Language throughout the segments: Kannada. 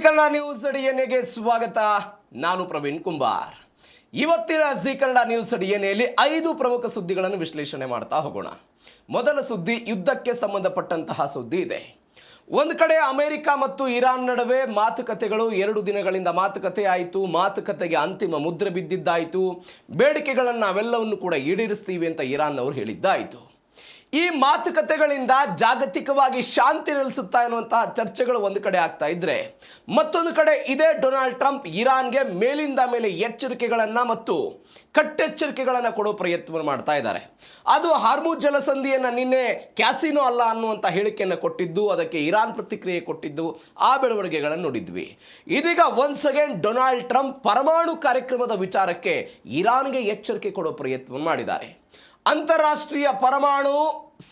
ಕನ್ನಡ ನ್ಯೂಸ್ ಡಿಎನ್ಎಗೆ ಸ್ವಾಗತ. ನಾನು ಪ್ರವೀಣ್ ಕುಂಬಾರ್. ಇವತ್ತಿನ ಕನ್ನಡ ನ್ಯೂಸ್ ಡಿಎನ್ಎಯಲ್ಲಿ 5 ಪ್ರಮುಖ ಸುದ್ದಿಗಳನ್ನು ವಿಶ್ಲೇಷಣೆ ಮಾಡ್ತಾ ಹೋಗೋಣ. ಮೊದಲ ಸುದ್ದಿ ಯುದ್ಧಕ್ಕೆ ಸಂಬಂಧಪಟ್ಟಂತಹ ಸುದ್ದಿ ಇದೆ. ಒಂದು ಕಡೆ ಅಮೆರಿಕ ಮತ್ತು ಇರಾನ್ ನಡುವೆ ಮಾತುಕತೆಗಳು 2 ದಿನಗಳಿಂದ ಮಾತುಕತೆ ಆಯಿತು. ಮಾತುಕತೆಗೆ ಅಂತಿಮ ಮುದ್ರೆ ಬಿದ್ದಿದ್ದಾಯಿತು. ಬೇಡಿಕೆಗಳನ್ನು ನಾವೆಲ್ಲವನ್ನು ಕೂಡ ಈಡೇರಿಸ್ತೀವಿ ಅಂತ ಇರಾನ್ ಅವರು ಹೇಳಿದ್ದಾಯಿತು. ಈ ಮಾತುಕತೆಗಳಿಂದ ಜಾಗತಿಕವಾಗಿ ಶಾಂತಿ ನೆಲೆಸುತ್ತಾ ಎನ್ನುವಂತಹ ಚರ್ಚೆಗಳು ಒಂದು ಕಡೆ ಆಗ್ತಾ ಇದ್ರೆ, ಮತ್ತೊಂದು ಕಡೆ ಇದೇ ಡೊನಾಲ್ಡ್ ಟ್ರಂಪ್ ಇರಾನ್ಗೆ ಮೇಲಿಂದ ಮೇಲೆ ಎಚ್ಚರಿಕೆಗಳನ್ನು ಮತ್ತು ಕಟ್ಟೆಚ್ಚರಿಕೆಗಳನ್ನು ಕೊಡೋ ಪ್ರಯತ್ನವನ್ನು ಮಾಡ್ತಾ ಇದ್ದಾರೆ. ಅದು ಹಾರ್ಮುಜ್ ಜಲಸಂಧಿಯನ್ನು ನಿನ್ನೆ ಕ್ಯಾಸಿನೋ ಅಲ್ಲ ಅನ್ನುವಂಥ ಹೇಳಿಕೆಯನ್ನು ಕೊಟ್ಟಿದ್ದು, ಅದಕ್ಕೆ ಇರಾನ್ ಪ್ರತಿಕ್ರಿಯೆ ಕೊಟ್ಟಿದ್ದು, ಆ ಬೆಳವಣಿಗೆಗಳನ್ನು ನೋಡಿದ್ವಿ. ಇದೀಗ ಒನ್ಸ್ ಅಗೇನ್ ಡೊನಾಲ್ಡ್ ಟ್ರಂಪ್ ಪರಮಾಣು ಕಾರ್ಯಕ್ರಮದ ವಿಚಾರಕ್ಕೆ ಇರಾನ್ಗೆ ಎಚ್ಚರಿಕೆ ಕೊಡೋ ಪ್ರಯತ್ನವನ್ನು ಮಾಡಿದ್ದಾರೆ. ಅಂತಾರಾಷ್ಟ್ರೀಯ ಪರಮಾಣು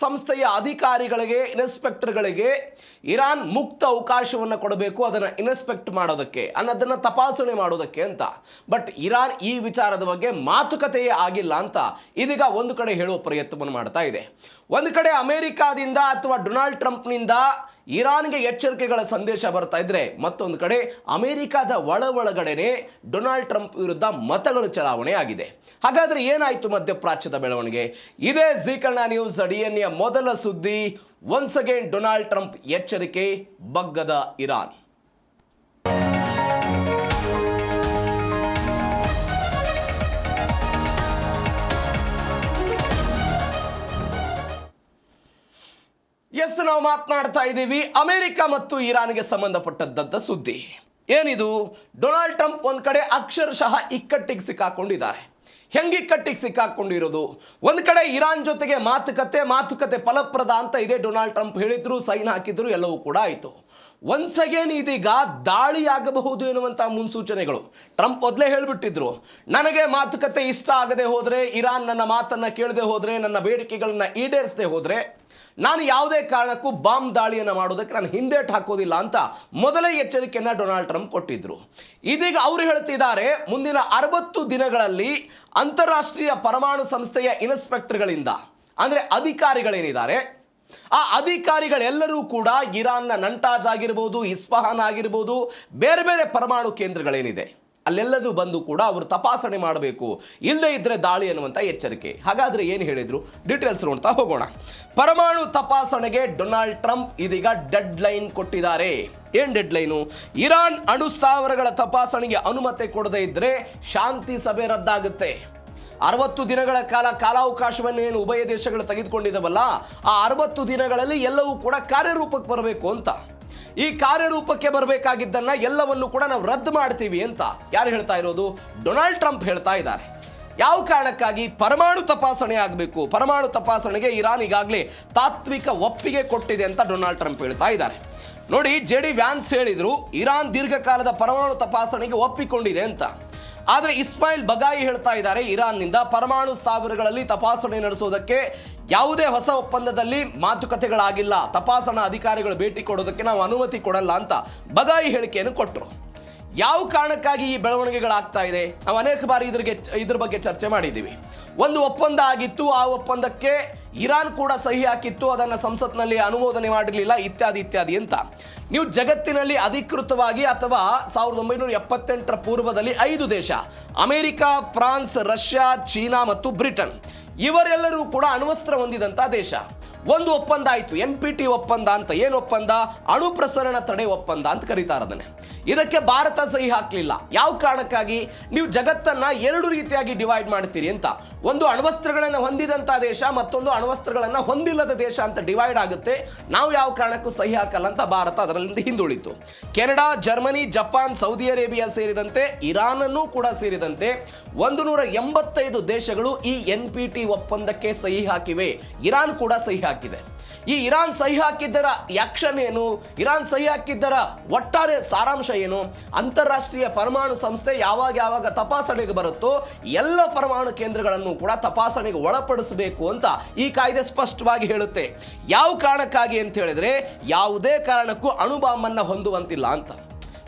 ಸಂಸ್ಥೆಯ ಅಧಿಕಾರಿಗಳಿಗೆ, ಇನ್ಸ್ಪೆಕ್ಟರ್ಗಳಿಗೆ ಇರಾನ್ ಮುಕ್ತ ಅವಕಾಶವನ್ನು ಕೊಡಬೇಕು, ಅದನ್ನು ಇನ್ಸ್ಪೆಕ್ಟ್ ಮಾಡೋದಕ್ಕೆ, ಅದನ್ನು ತಪಾಸಣೆ ಮಾಡೋದಕ್ಕೆ ಅಂತ. ಬಟ್ ಇರಾನ್ ಈ ವಿಚಾರದ ಬಗ್ಗೆ ಮಾತುಕತೆಯೇ ಆಗಿಲ್ಲ ಅಂತ ಇದೀಗ ಒಂದು ಕಡೆ ಹೇಳುವ ಪ್ರಯತ್ನವನ್ನು ಮಾಡ್ತಾ ಇದೆ. ಒಂದು ಕಡೆ ಅಮೆರಿಕಾದಿಂದ ಅಥವಾ ಡೊನಾಲ್ಡ್ ಟ್ರಂಪ್ನಿಂದ ಇರಾನ್ಗೆ ಎಚ್ಚರಿಕೆಗಳ ಸಂದೇಶ ಬರ್ತಾ ಇದ್ರೆ, ಮತ್ತೊಂದು ಕಡೆ ಅಮೆರಿಕಾದ ಒಳಗಡೆನೆ ಡೊನಾಲ್ಡ್ ಟ್ರಂಪ್ ವಿರುದ್ಧ ಮತಗಳು ಚಲಾವಣೆ ಆಗಿದೆ. ಹಾಗಾದ್ರೆ ಏನಾಯ್ತು ಮಧ್ಯಪ್ರಾಚ್ಯದ ಬೆಳವಣಿಗೆ? ಇದೇ ಕನ್ನಡ ನ್ಯೂಸ್ ಡಿಎನ್ಎ ಮೊದಲ ಸುದ್ದಿ. ಒನ್ಸ್ ಅಗೇನ್ ಡೊನಾಲ್ಡ್ ಟ್ರಂಪ್ ಎಚ್ಚರಿಕೆ, ಬಗ್ಗದ ಇರಾನ್. ನಾವು ಮಾತನಾಡ್ತಾ ಇದ್ದೀವಿ ಅಮೆರಿಕ ಮತ್ತು ಇರಾನ್ಗೆ ಸಂಬಂಧಪಟ್ಟದ್ದಂಥ ಸುದ್ದಿ. ಏನಿದು? ಡೊನಾಲ್ಡ್ ಟ್ರಂಪ್ ಒಂದ್ ಕಡೆ ಅಕ್ಷರಶಃ ಇಕ್ಕಟ್ಟಿಗೆ ಸಿಕ್ಕಾಕೊಂಡಿದ್ದಾರೆ. ಹೆಂಗೆ ಇಕ್ಕಟ್ಟಿಗೆ ಸಿಕ್ಕಾಕೊಂಡಿರೋದು? ಒಂದು ಕಡೆ ಇರಾನ್ ಜೊತೆಗೆ ಮಾತುಕತೆ ಫಲಪ್ರದ ಅಂತ ಇದೆ ಡೊನಾಲ್ಡ್ ಟ್ರಂಪ್ ಹೇಳಿದ್ರು, ಸೈನ್ ಹಾಕಿದ್ರು, ಎಲ್ಲವೂ ಕೂಡ ಆಯಿತು. ಒನ್ಸ್ ಅಗೇನ್ ಇದೀಗ ದಾಳಿಯಾಗಬಹುದು ಎನ್ನುವಂಥ ಮುನ್ಸೂಚನೆಗಳು. ಟ್ರಂಪ್ ಮೊದಲೇ ಹೇಳಿಬಿಟ್ಟಿದ್ರು, ನನಗೆ ಮಾತುಕತೆ ಇಷ್ಟ ಆಗದೆ ಹೋದರೆ, ಇರಾನ್ ನನ್ನ ಮಾತನ್ನು ಕೇಳದೆ ಹೋದರೆ, ನನ್ನ ಬೇಡಿಕೆಗಳನ್ನ ಈಡೇರಿಸದೆ ಹೋದರೆ ನಾನು ಯಾವುದೇ ಕಾರಣಕ್ಕೂ ಬಾಂಬ್ ದಾಳಿಯನ್ನು ಮಾಡೋದಕ್ಕೆ ನಾನು ಹಿಂದೇಟು ಹಾಕೋದಿಲ್ಲ ಅಂತ ಮೊದಲೇ ಎಚ್ಚರಿಕೆಯನ್ನು ಡೊನಾಲ್ಡ್ ಟ್ರಂಪ್ ಕೊಟ್ಟಿದ್ರು. ಇದೀಗ ಅವರು ಹೇಳ್ತಿದ್ದಾರೆ, ಮುಂದಿನ 60 ದಿನಗಳಲ್ಲಿ ಅಂತಾರಾಷ್ಟ್ರೀಯ ಪರಮಾಣು ಸಂಸ್ಥೆಯ ಇನ್ಸ್ಪೆಕ್ಟರ್ಗಳಿಂದ, ಅಂದರೆ ಅಧಿಕಾರಿಗಳೇನಿದ್ದಾರೆ, ಆ ಅಧಿಕಾರಿಗಳೆಲ್ಲರೂ ಕೂಡ ಇರಾನ್ನ ನಂಟಾಜ್ ಆಗಿರ್ಬೋದು, ಇಸ್ಫಹಾನ್ ಆಗಿರ್ಬೋದು, ಬೇರೆ ಬೇರೆ ಪರಮಾಣು ಕೇಂದ್ರಗಳೇನಿದೆ ಅಲ್ಲೆಲ್ಲದೂ ಬಂದು ಕೂಡ ಅವರು ತಪಾಸಣೆ ಮಾಡಬೇಕು, ಇಲ್ಲದೇ ಇದ್ರೆ ದಾಳಿ ಅನ್ನುವಂಥ ಎಚ್ಚರಿಕೆ. ಹಾಗಾದ್ರೆ ಏನು ಹೇಳಿದ್ರು? ಡೀಟೇಲ್ಸ್ ನೋಡ್ತಾ ಹೋಗೋಣ. ಪರಮಾಣು ತಪಾಸಣೆಗೆ ಡೊನಾಲ್ಡ್ ಟ್ರಂಪ್ ಇದೀಗ ಡೆಡ್ ಲೈನ್ ಕೊಟ್ಟಿದ್ದಾರೆ. ಏನ್ ಡೆಡ್ ಲೈನು? ಇರಾನ್ ಅಣು ಸ್ಥಾವರಗಳ ತಪಾಸಣೆಗೆ ಅನುಮತಿ ಕೊಡದೇ ಇದ್ರೆ ಶಾಂತಿ ಸಭೆ ರದ್ದಾಗುತ್ತೆ. 60 ದಿನಗಳ ಕಾಲಾವಕಾಶವನ್ನೇನು ಉಭಯ ದೇಶಗಳು ತೆಗೆದುಕೊಂಡಿದ್ದವಲ್ಲ, ಆ 60 ದಿನಗಳಲ್ಲಿ ಎಲ್ಲವೂ ಕೂಡ ಕಾರ್ಯರೂಪಕ್ಕೆ ಬರಬೇಕು ಅಂತ. ಈ ಕಾರ್ಯರೂಪಕ್ಕೆ ಬರಬೇಕಾಗಿದ್ದನ್ನ ಎಲ್ಲವನ್ನು ಕೂಡ ನಾವು ರದ್ದು ಮಾಡ್ತೀವಿ ಅಂತ ಯಾರು ಹೇಳ್ತಾ ಇರೋದು? ಡೊನಾಲ್ಡ್ ಟ್ರಂಪ್ ಹೇಳ್ತಾ ಇದ್ದಾರೆ. ಯಾವ ಕಾರಣಕ್ಕಾಗಿ? ಪರಮಾಣು ತಪಾಸಣೆ ಆಗಬೇಕು. ಪರಮಾಣು ತಪಾಸಣೆಗೆ ಇರಾನ್ ಈಗಾಗಲೇ ತಾತ್ವಿಕ ಒಪ್ಪಿಗೆ ಕೊಟ್ಟಿದೆ ಅಂತ ಡೊನಾಲ್ಡ್ ಟ್ರಂಪ್ ಹೇಳ್ತಾ ಇದ್ದಾರೆ. ನೋಡಿ, JD ವ್ಯಾನ್ಸ್ ಹೇಳಿದ್ರು ಇರಾನ್ ದೀರ್ಘಕಾಲದ ಪರಮಾಣು ತಪಾಸಣೆಗೆ ಒಪ್ಪಿಕೊಂಡಿದೆ ಅಂತ. ಆದರೆ ಇಸ್ಮಾಯಿಲ್ ಬಗಾಯಿ ಹೇಳ್ತಾ ಇದ್ದಾರೆ, ಇರಾನ್ನಿಂದ ಪರಮಾಣು ಸ್ಥಾವರಗಳಲ್ಲಿ ತಪಾಸಣೆ ನಡೆಸೋದಕ್ಕೆ ಯಾವುದೇ ಹೊಸ ಒಪ್ಪಂದದಲ್ಲಿ ಮಾತುಕತೆಗಳಾಗಿಲ್ಲ, ತಪಾಸಣಾ ಅಧಿಕಾರಿಗಳು ಭೇಟಿ ಕೊಡೋದಕ್ಕೆ ನಾವು ಅನುಮತಿ ಕೊಡಲ್ಲ ಅಂತ ಬಗಾಯಿ ಹೇಳಿಕೆಯನ್ನು ಕೊಟ್ಟರು. ಯಾವ ಕಾರಣಕ್ಕಾಗಿ ಈ ಬೆಳವಣಿಗೆಗಳಾಗ್ತಾ ಇದೆ? ನಾವು ಅನೇಕ ಬಾರಿ ಇದ್ರ ಬಗ್ಗೆ ಚರ್ಚೆ ಮಾಡಿದ್ದೀವಿ. ಒಂದು ಒಪ್ಪಂದ ಆಗಿತ್ತು, ಆ ಒಪ್ಪಂದಕ್ಕೆ ಇರಾನ್ ಕೂಡ ಸಹಿ ಹಾಕಿತ್ತು, ಅದನ್ನು ಸಂಸತ್ನಲ್ಲಿ ಅನುಮೋದನೆ ಮಾಡಿರಲಿಲ್ಲ, ಇತ್ಯಾದಿ ಅಂತ. ನೀವು ಜಗತ್ತಿನಲ್ಲಿ ಅಧಿಕೃತವಾಗಿ ಅಥವಾ 1978ರ ಪೂರ್ವದಲ್ಲಿ 5 ದೇಶ, ಅಮೆರಿಕ, ಫ್ರಾನ್ಸ್, ರಷ್ಯಾ, ಚೀನಾ ಮತ್ತು ಬ್ರಿಟನ್, ಇವರೆಲ್ಲರೂ ಕೂಡ ಅಣ್ವಸ್ತ್ರ ಹೊಂದಿದಂಥ ದೇಶ. ಒಂದು ಒಪ್ಪಂದ ಆಯಿತು, NPT ಒಪ್ಪಂದ ಅಂತ. ಏನು ಒಪ್ಪಂದ? ಅಣು ಪ್ರಸರಣ ತಡೆ ಒಪ್ಪಂದ ಅಂತ ಕರೀತಾರೆ ಅದನ್ನೇ. ಇದಕ್ಕೆ ಭಾರತ ಸಹಿ ಹಾಕಲಿಲ್ಲ. ಯಾವ ಕಾರಣಕ್ಕಾಗಿ? ನೀವು ಜಗತ್ತನ್ನ 2 ರೀತಿಯಾಗಿ ಡಿವೈಡ್ ಮಾಡ್ತೀರಿ ಅಂತ. ಒಂದು ಅಣ್ವಸ್ತ್ರಗಳನ್ನು ಹೊಂದಿದಂಥ ದೇಶ, ಮತ್ತೊಂದು ಅಣ್ವಸ್ತ್ರಗಳನ್ನು ಹೊಂದಿಲ್ಲದ ದೇಶ ಅಂತ ಡಿವೈಡ್ ಆಗುತ್ತೆ. ನಾವು ಯಾವ ಕಾರಣಕ್ಕೂ ಸಹಿ ಹಾಕಲ್ಲ ಅಂತ ಭಾರತ ಅದರಲ್ಲಿ ಹಿಂದುಳಿತು. Canada, Germany, Japan, Saudi Arabia ಸೇರಿದಂತೆ, ಇರಾನ್ ಅನ್ನು ಕೂಡ ಸೇರಿದಂತೆ 185 ದೇಶಗಳು ಈ NPT ಒಪ್ಪಂದಕ್ಕೆ ಸಹಿ ಹಾಕಿವೆ. ಇರಾನ್ ಕೂಡ ಸಹಿ ಹಾಕಿದೆ. ಈ ಇರಾನ್ ಸಹಿ ಹಾಕಿದ್ದರ ಆಕ್ಷನ್ ಏನು? ಇರಾನ್ ಸಹಿ ಹಾಕಿದ್ದರ ಒಟ್ಟಾರೆ ಸಾರಾಂಶ ಏನು? ಅಂತಾರಾಷ್ಟ್ರೀಯ ಪರಮಾಣು ಸಂಸ್ಥೆ ಯಾವಾಗ ತಪಾಸಣೆಗೆ ಬರುತ್ತೋ ಎಲ್ಲ ಪರಮಾಣು ಕೇಂದ್ರಗಳನ್ನು ಕೂಡ ತಪಾಸಣೆಗೆ ಒಳಪಡಿಸಬೇಕು ಅಂತ ಈ ಕಾಯ್ದೆ ಸ್ಪಷ್ಟವಾಗಿ ಹೇಳುತ್ತೆ. ಯಾವ ಕಾರಣಕ್ಕಾಗಿ ಅಂತ ಹೇಳಿದ್ರೆ, ಯಾವುದೇ ಕಾರಣಕ್ಕೂ ಅಣುಬಾಂಬನ್ನು ಹೊಂದುವಂತಿಲ್ಲ ಅಂತ.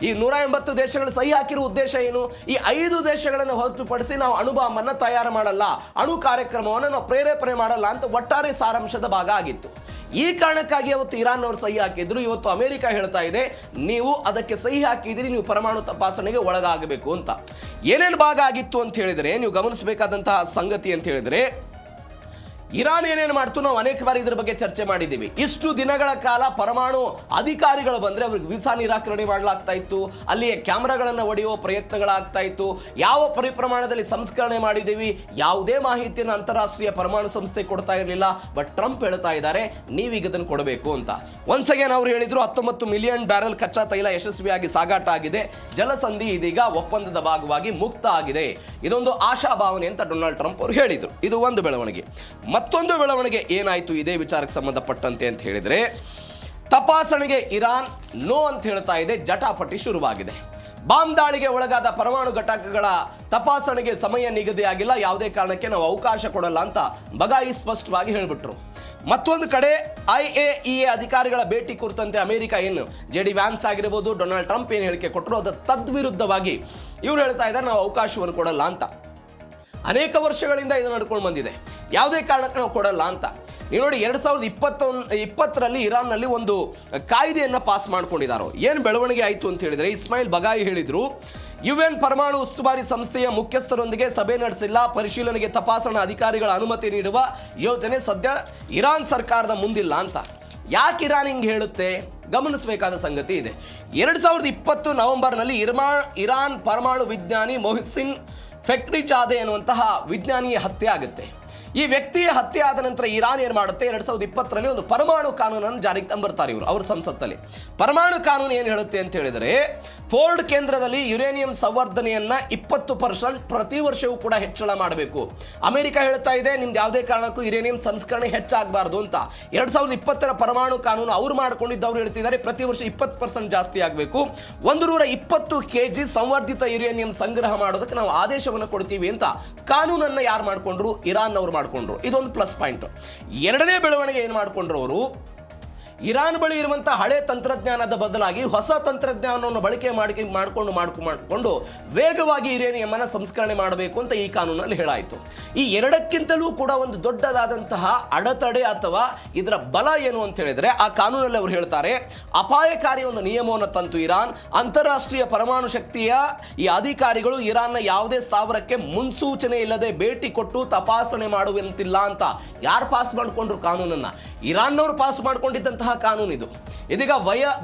ಈ 180 ದೇಶಗಳು ಸಹಿ ಹಾಕಿರೋ ಉದ್ದೇಶ ಏನು? ಈ 5 ದೇಶಗಳನ್ನು ಹೊರತುಪಡಿಸಿ ನಾವು ಅಣುಬಾಂಬನ್ನು ತಯಾರು ಮಾಡಲ್ಲ, ಅಣು ಕಾರ್ಯಕ್ರಮವನ್ನು ನಾವು ಪ್ರೇರೇಪಣೆ ಮಾಡಲ್ಲ ಅಂತ ಒಟ್ಟಾರೆ ಸಾರಾಂಶದ ಭಾಗ ಆಗಿತ್ತು. ಈ ಕಾರಣಕ್ಕಾಗಿ ಅವತ್ತು ಇರಾನ್ ಅವರು ಸಹಿ ಹಾಕಿದ್ರು. ಇವತ್ತು ಅಮೆರಿಕ ಹೇಳ್ತಾ ಇದೆ ನೀವು ಅದಕ್ಕೆ ಸಹಿ ಹಾಕಿದಿರಿ, ನೀವು ಪರಮಾಣು ತಪಾಸಣೆಗೆ ಒಳಗಾಗಬೇಕು ಅಂತ. ಏನೇನು ಭಾಗ ಆಗಿತ್ತು ಅಂತ ಹೇಳಿದ್ರೆ, ನೀವು ಗಮನಿಸಬೇಕಾದಂತಹ ಸಂಗತಿ ಅಂತ ಹೇಳಿದ್ರೆ, ಇರಾನ್ ಏನೇನು ಮಾಡ್ತು ನಾವು ಅನೇಕ ಬಾರಿ ಇದ್ರ ಬಗ್ಗೆ ಚರ್ಚೆ ಮಾಡಿದ್ದೀವಿ. ಇಷ್ಟು ದಿನಗಳ ಕಾಲ ಪರಮಾಣು ಅಧಿಕಾರಿಗಳು ಬಂದರೆ ಅವ್ರಿಗೆ ವೀಸಾ ನಿರಾಕರಣೆ ಮಾಡಲಾಗ್ತಾ ಇತ್ತು, ಅಲ್ಲಿಯ ಕ್ಯಾಮ್ರಾಗಳನ್ನು ಒಡೆಯುವ ಪ್ರಯತ್ನಗಳಾಗ್ತಾ ಇತ್ತು. ಯಾವ ಪರಿಪ್ರಮಾಣದಲ್ಲಿ ಸಂಸ್ಕರಣೆ ಮಾಡಿದ್ದೀವಿ ಯಾವುದೇ ಮಾಹಿತಿಯನ್ನು ಅಂತಾರಾಷ್ಟ್ರೀಯ ಪರಮಾಣು ಸಂಸ್ಥೆ ಕೊಡ್ತಾ ಇರಲಿಲ್ಲ. ಬಟ್ ಟ್ರಂಪ್ ಹೇಳ್ತಾ ಇದ್ದಾರೆ ನೀವೀಗ ಇದನ್ನು ಕೊಡಬೇಕು ಅಂತ. ಒನ್ಸ್ ಅಗೇನ್ ಅವರು ಹೇಳಿದ್ರು 19 ಮಿಲಿಯನ್ ಬ್ಯಾರೆಲ್ ಕಚ್ಚಾ ತೈಲ ಯಶಸ್ವಿಯಾಗಿ ಸಾಗಾಟ ಆಗಿದೆ, ಜಲಸಂಧಿ ಇದೀಗ ಒಪ್ಪಂದದ ಭಾಗವಾಗಿ ಮುಕ್ತ ಆಗಿದೆ. ಇದೊಂದು ಆಶಾಭಾವನೆ ಅಂತ ಡೊನಾಲ್ಡ್ ಟ್ರಂಪ್ ಅವರು ಹೇಳಿದರು. ಇದು ಒಂದು ಬೆಳವಣಿಗೆ. ಮತ್ತೊಂದು ಬೆಳವಣಿಗೆ ಏನಾಯಿತು ಇದೇ ವಿಚಾರಕ್ಕೆ ಸಂಬಂಧಪಟ್ಟಂತೆ ಅಂತ ಹೇಳಿದರೆ, ತಪಾಸಣೆಗೆ ಇರಾನ್ ನೋ ಅಂತ ಹೇಳ್ತಾ ಇದೆ. ಜಟಾಪಟಿ ಶುರುವಾಗಿದೆ. ಬಾಂಬ್ ದಾಳಿಗೆ ಒಳಗಾದ ಪರಮಾಣು ಘಟಕಗಳ ತಪಾಸಣೆಗೆ ಸಮಯ ನಿಗದಿಯಾಗಿಲ್ಲ, ಯಾವುದೇ ಕಾರಣಕ್ಕೆ ನಾವು ಅವಕಾಶ ಕೊಡಲ್ಲ ಅಂತ ಬಗಾಯಿ ಸ್ಪಷ್ಟವಾಗಿ ಹೇಳಿಬಿಟ್ರು. ಮತ್ತೊಂದು ಕಡೆ IAEA ಅಧಿಕಾರಿಗಳ ಭೇಟಿ ಕುರಿತಂತೆ ಅಮೆರಿಕ ಏನು JD ವ್ಯಾನ್ಸ್ ಆಗಿರ್ಬೋದು, ಡೊನಾಲ್ಡ್ ಟ್ರಂಪ್ ಏನು ಹೇಳಿಕೆ ಕೊಟ್ಟರು ಅದರ ತದ್ವಿರುದ್ಧವಾಗಿ ಇವರು ಹೇಳ್ತಾ ಇದ್ದಾರೆ ನಾವು ಅವಕಾಶವನ್ನು ಕೊಡಲ್ಲ ಅಂತ. ಅನೇಕ ವರ್ಷಗಳಿಂದ ಇದು ನಡ್ಕೊಂಡು ಬಂದಿದೆ, ಯಾವುದೇ ಕಾರಣಕ್ಕೆ ನಾವು ಕೊಡಲ್ಲ ಅಂತ. ನೀವು ನೋಡಿ 2020ರಲ್ಲಿ ಇರಾನ್ನಲ್ಲಿ ಒಂದು ಕಾಯ್ದೆಯನ್ನು ಪಾಸ್ ಮಾಡ್ಕೊಂಡಿದ್ದಾರೆ. ಏನು ಬೆಳವಣಿಗೆ ಆಯಿತು ಅಂತ ಹೇಳಿದರೆ, ಇಸ್ಮಾಯಿಲ್ ಬಗಾಯಿ ಹೇಳಿದರು UN ಪರಮಾಣು ಉಸ್ತುವಾರಿ ಸಂಸ್ಥೆಯ ಮುಖ್ಯಸ್ಥರೊಂದಿಗೆ ಸಭೆ ನಡೆಸಿಲ್ಲ, ಪರಿಶೀಲನೆಗೆ ತಪಾಸಣಾ ಅಧಿಕಾರಿಗಳ ಅನುಮತಿ ನೀಡುವ ಯೋಜನೆ ಸದ್ಯ ಇರಾನ್ ಸರ್ಕಾರದ ಮುಂದಿಲ್ಲ ಅಂತ. ಯಾಕೆ ಇರಾನ್ ಹಿಂಗೆ ಹೇಳುತ್ತೆ? ಗಮನಿಸಬೇಕಾದ ಸಂಗತಿ ಇದೆ. 2020 ನವೆಂಬರ್ನಲ್ಲಿ ಇರಾನ್ ಪರಮಾಣು ವಿಜ್ಞಾನಿ ಮೊಹಸಿನ್ ಫೆಕ್ರಿಜಾದೆ ಎನ್ನುವಂತಹ ವಿಜ್ಞಾನಿಯ ಹತ್ಯೆ ಆಗುತ್ತೆ. ಈ ವ್ಯಕ್ತಿಯ ಹತ್ಯೆ ಆದ ನಂತರ ಇರಾನ್ ಏನು ಮಾಡುತ್ತೆ, 2020ರಲ್ಲಿ ಒಂದು ಪರಮಾಣು ಕಾನೂನನ್ನು ಜಾರಿಗೆ ತಂಬರ್ತಾರೆ ಅವ್ರ ಸಂಸತ್ತಲ್ಲಿ. ಪರಮಾಣು ಕಾನೂನು ಏನು ಹೇಳುತ್ತೆ ಅಂತ ಹೇಳಿದರೆ, ಫೋರ್ಡ್ ಕೇಂದ್ರದಲ್ಲಿ ಯುರೇನಿಯಂ ಸಂವರ್ಧನೆಯನ್ನ 20% ಪ್ರತಿ ವರ್ಷವೂ ಕೂಡ ಹೆಚ್ಚಳ ಮಾಡಬೇಕು. ಅಮೆರಿಕ ಹೇಳ್ತಾ ಇದೆ ನಿಮ್ದು ಯಾವುದೇ ಕಾರಣಕ್ಕೂ ಯುರೇನಿಯಂ ಸಂಸ್ಕರಣೆ ಹೆಚ್ಚಾಗಬಾರ್ದು ಅಂತ. 2020ರ ಪರಮಾಣು ಕಾನೂನು ಅವ್ರು ಮಾಡ್ಕೊಂಡಿದ್ದವ್ರು ಹೇಳ್ತಿದ್ದಾರೆ ಪ್ರತಿ ವರ್ಷ 20% ಜಾಸ್ತಿ ಆಗಬೇಕು. 120 kg ಸಂವರ್ಧಿತ ಯುರೇನಿಯಂ ಸಂಗ್ರಹ ಮಾಡೋದಕ್ಕೆ ನಾವು ಆದೇಶವನ್ನು ಕೊಡ್ತೀವಿ ಅಂತ ಕಾನೂನನ್ನು ಯಾರು ಮಾಡಿಕೊಂಡ್ರು? ಇರಾನ್ ಅವರು ಮಾಡಿಕೊಂಡ್ರು. ಇದೊಂದು ಪ್ಲಸ್ ಪಾಯಿಂಟ್. ಎರಡನೇ ಬೆಳವಣಿಗೆ ಏನು ಮಾಡಿಕೊಂಡ್ರು ಅವರು, ಇರಾನ್ ಬಳಿ ಇರುವಂತಹ ಹಳೆ ತಂತ್ರಜ್ಞಾನದ ಬದಲಾಗಿ ಹೊಸ ತಂತ್ರಜ್ಞಾನವನ್ನು ಬಳಕೆ ಮಾಡಿಕೊಂಡು ವೇಗವಾಗಿ ಯುರೇನಿಯಂ ಅನ್ನು ಸಂಸ್ಕರಣೆ ಮಾಡಬೇಕು ಅಂತ ಈ ಕಾನೂನಲ್ಲಿ ಹೇಳಾಯಿತು. ಈ ಎರಡಕ್ಕಿಂತಲೂ ಕೂಡ ಒಂದು ದೊಡ್ಡದಾದಂತಹ ಅಡೆತಡೆ ಅಥವಾ ಇದರ ಬಲ ಏನು ಅಂತ ಹೇಳಿದ್ರೆ, ಆ ಕಾನೂನಲ್ಲಿ ಅವರು ಹೇಳ್ತಾರೆ ಅಪಾಯಕಾರಿ ಒಂದು ನಿಯಮವನ್ನು ತಂತು ಇರಾನ್. ಅಂತಾರಾಷ್ಟ್ರೀಯ ಪರಮಾಣು ಶಕ್ತಿಯ ಈ ಅಧಿಕಾರಿಗಳು ಇರಾನ್ನ ಯಾವುದೇ ಸ್ಥಾವರಕ್ಕೆ ಮುನ್ಸೂಚನೆ ಇಲ್ಲದೆ ಭೇಟಿ ಕೊಟ್ಟು ತಪಾಸಣೆ ಮಾಡುವಂತಿಲ್ಲ ಅಂತ. ಯಾರು ಪಾಸ್ ಮಾಡಿಕೊಂಡ್ರು ಕಾನೂನನ್ನ? ಇರಾನ್ನವರು ಪಾಸ್ ಮಾಡಿಕೊಂಡಿದ್ದಂತಹ ಕಾನೂನು ಇದು. ಇದೀಗ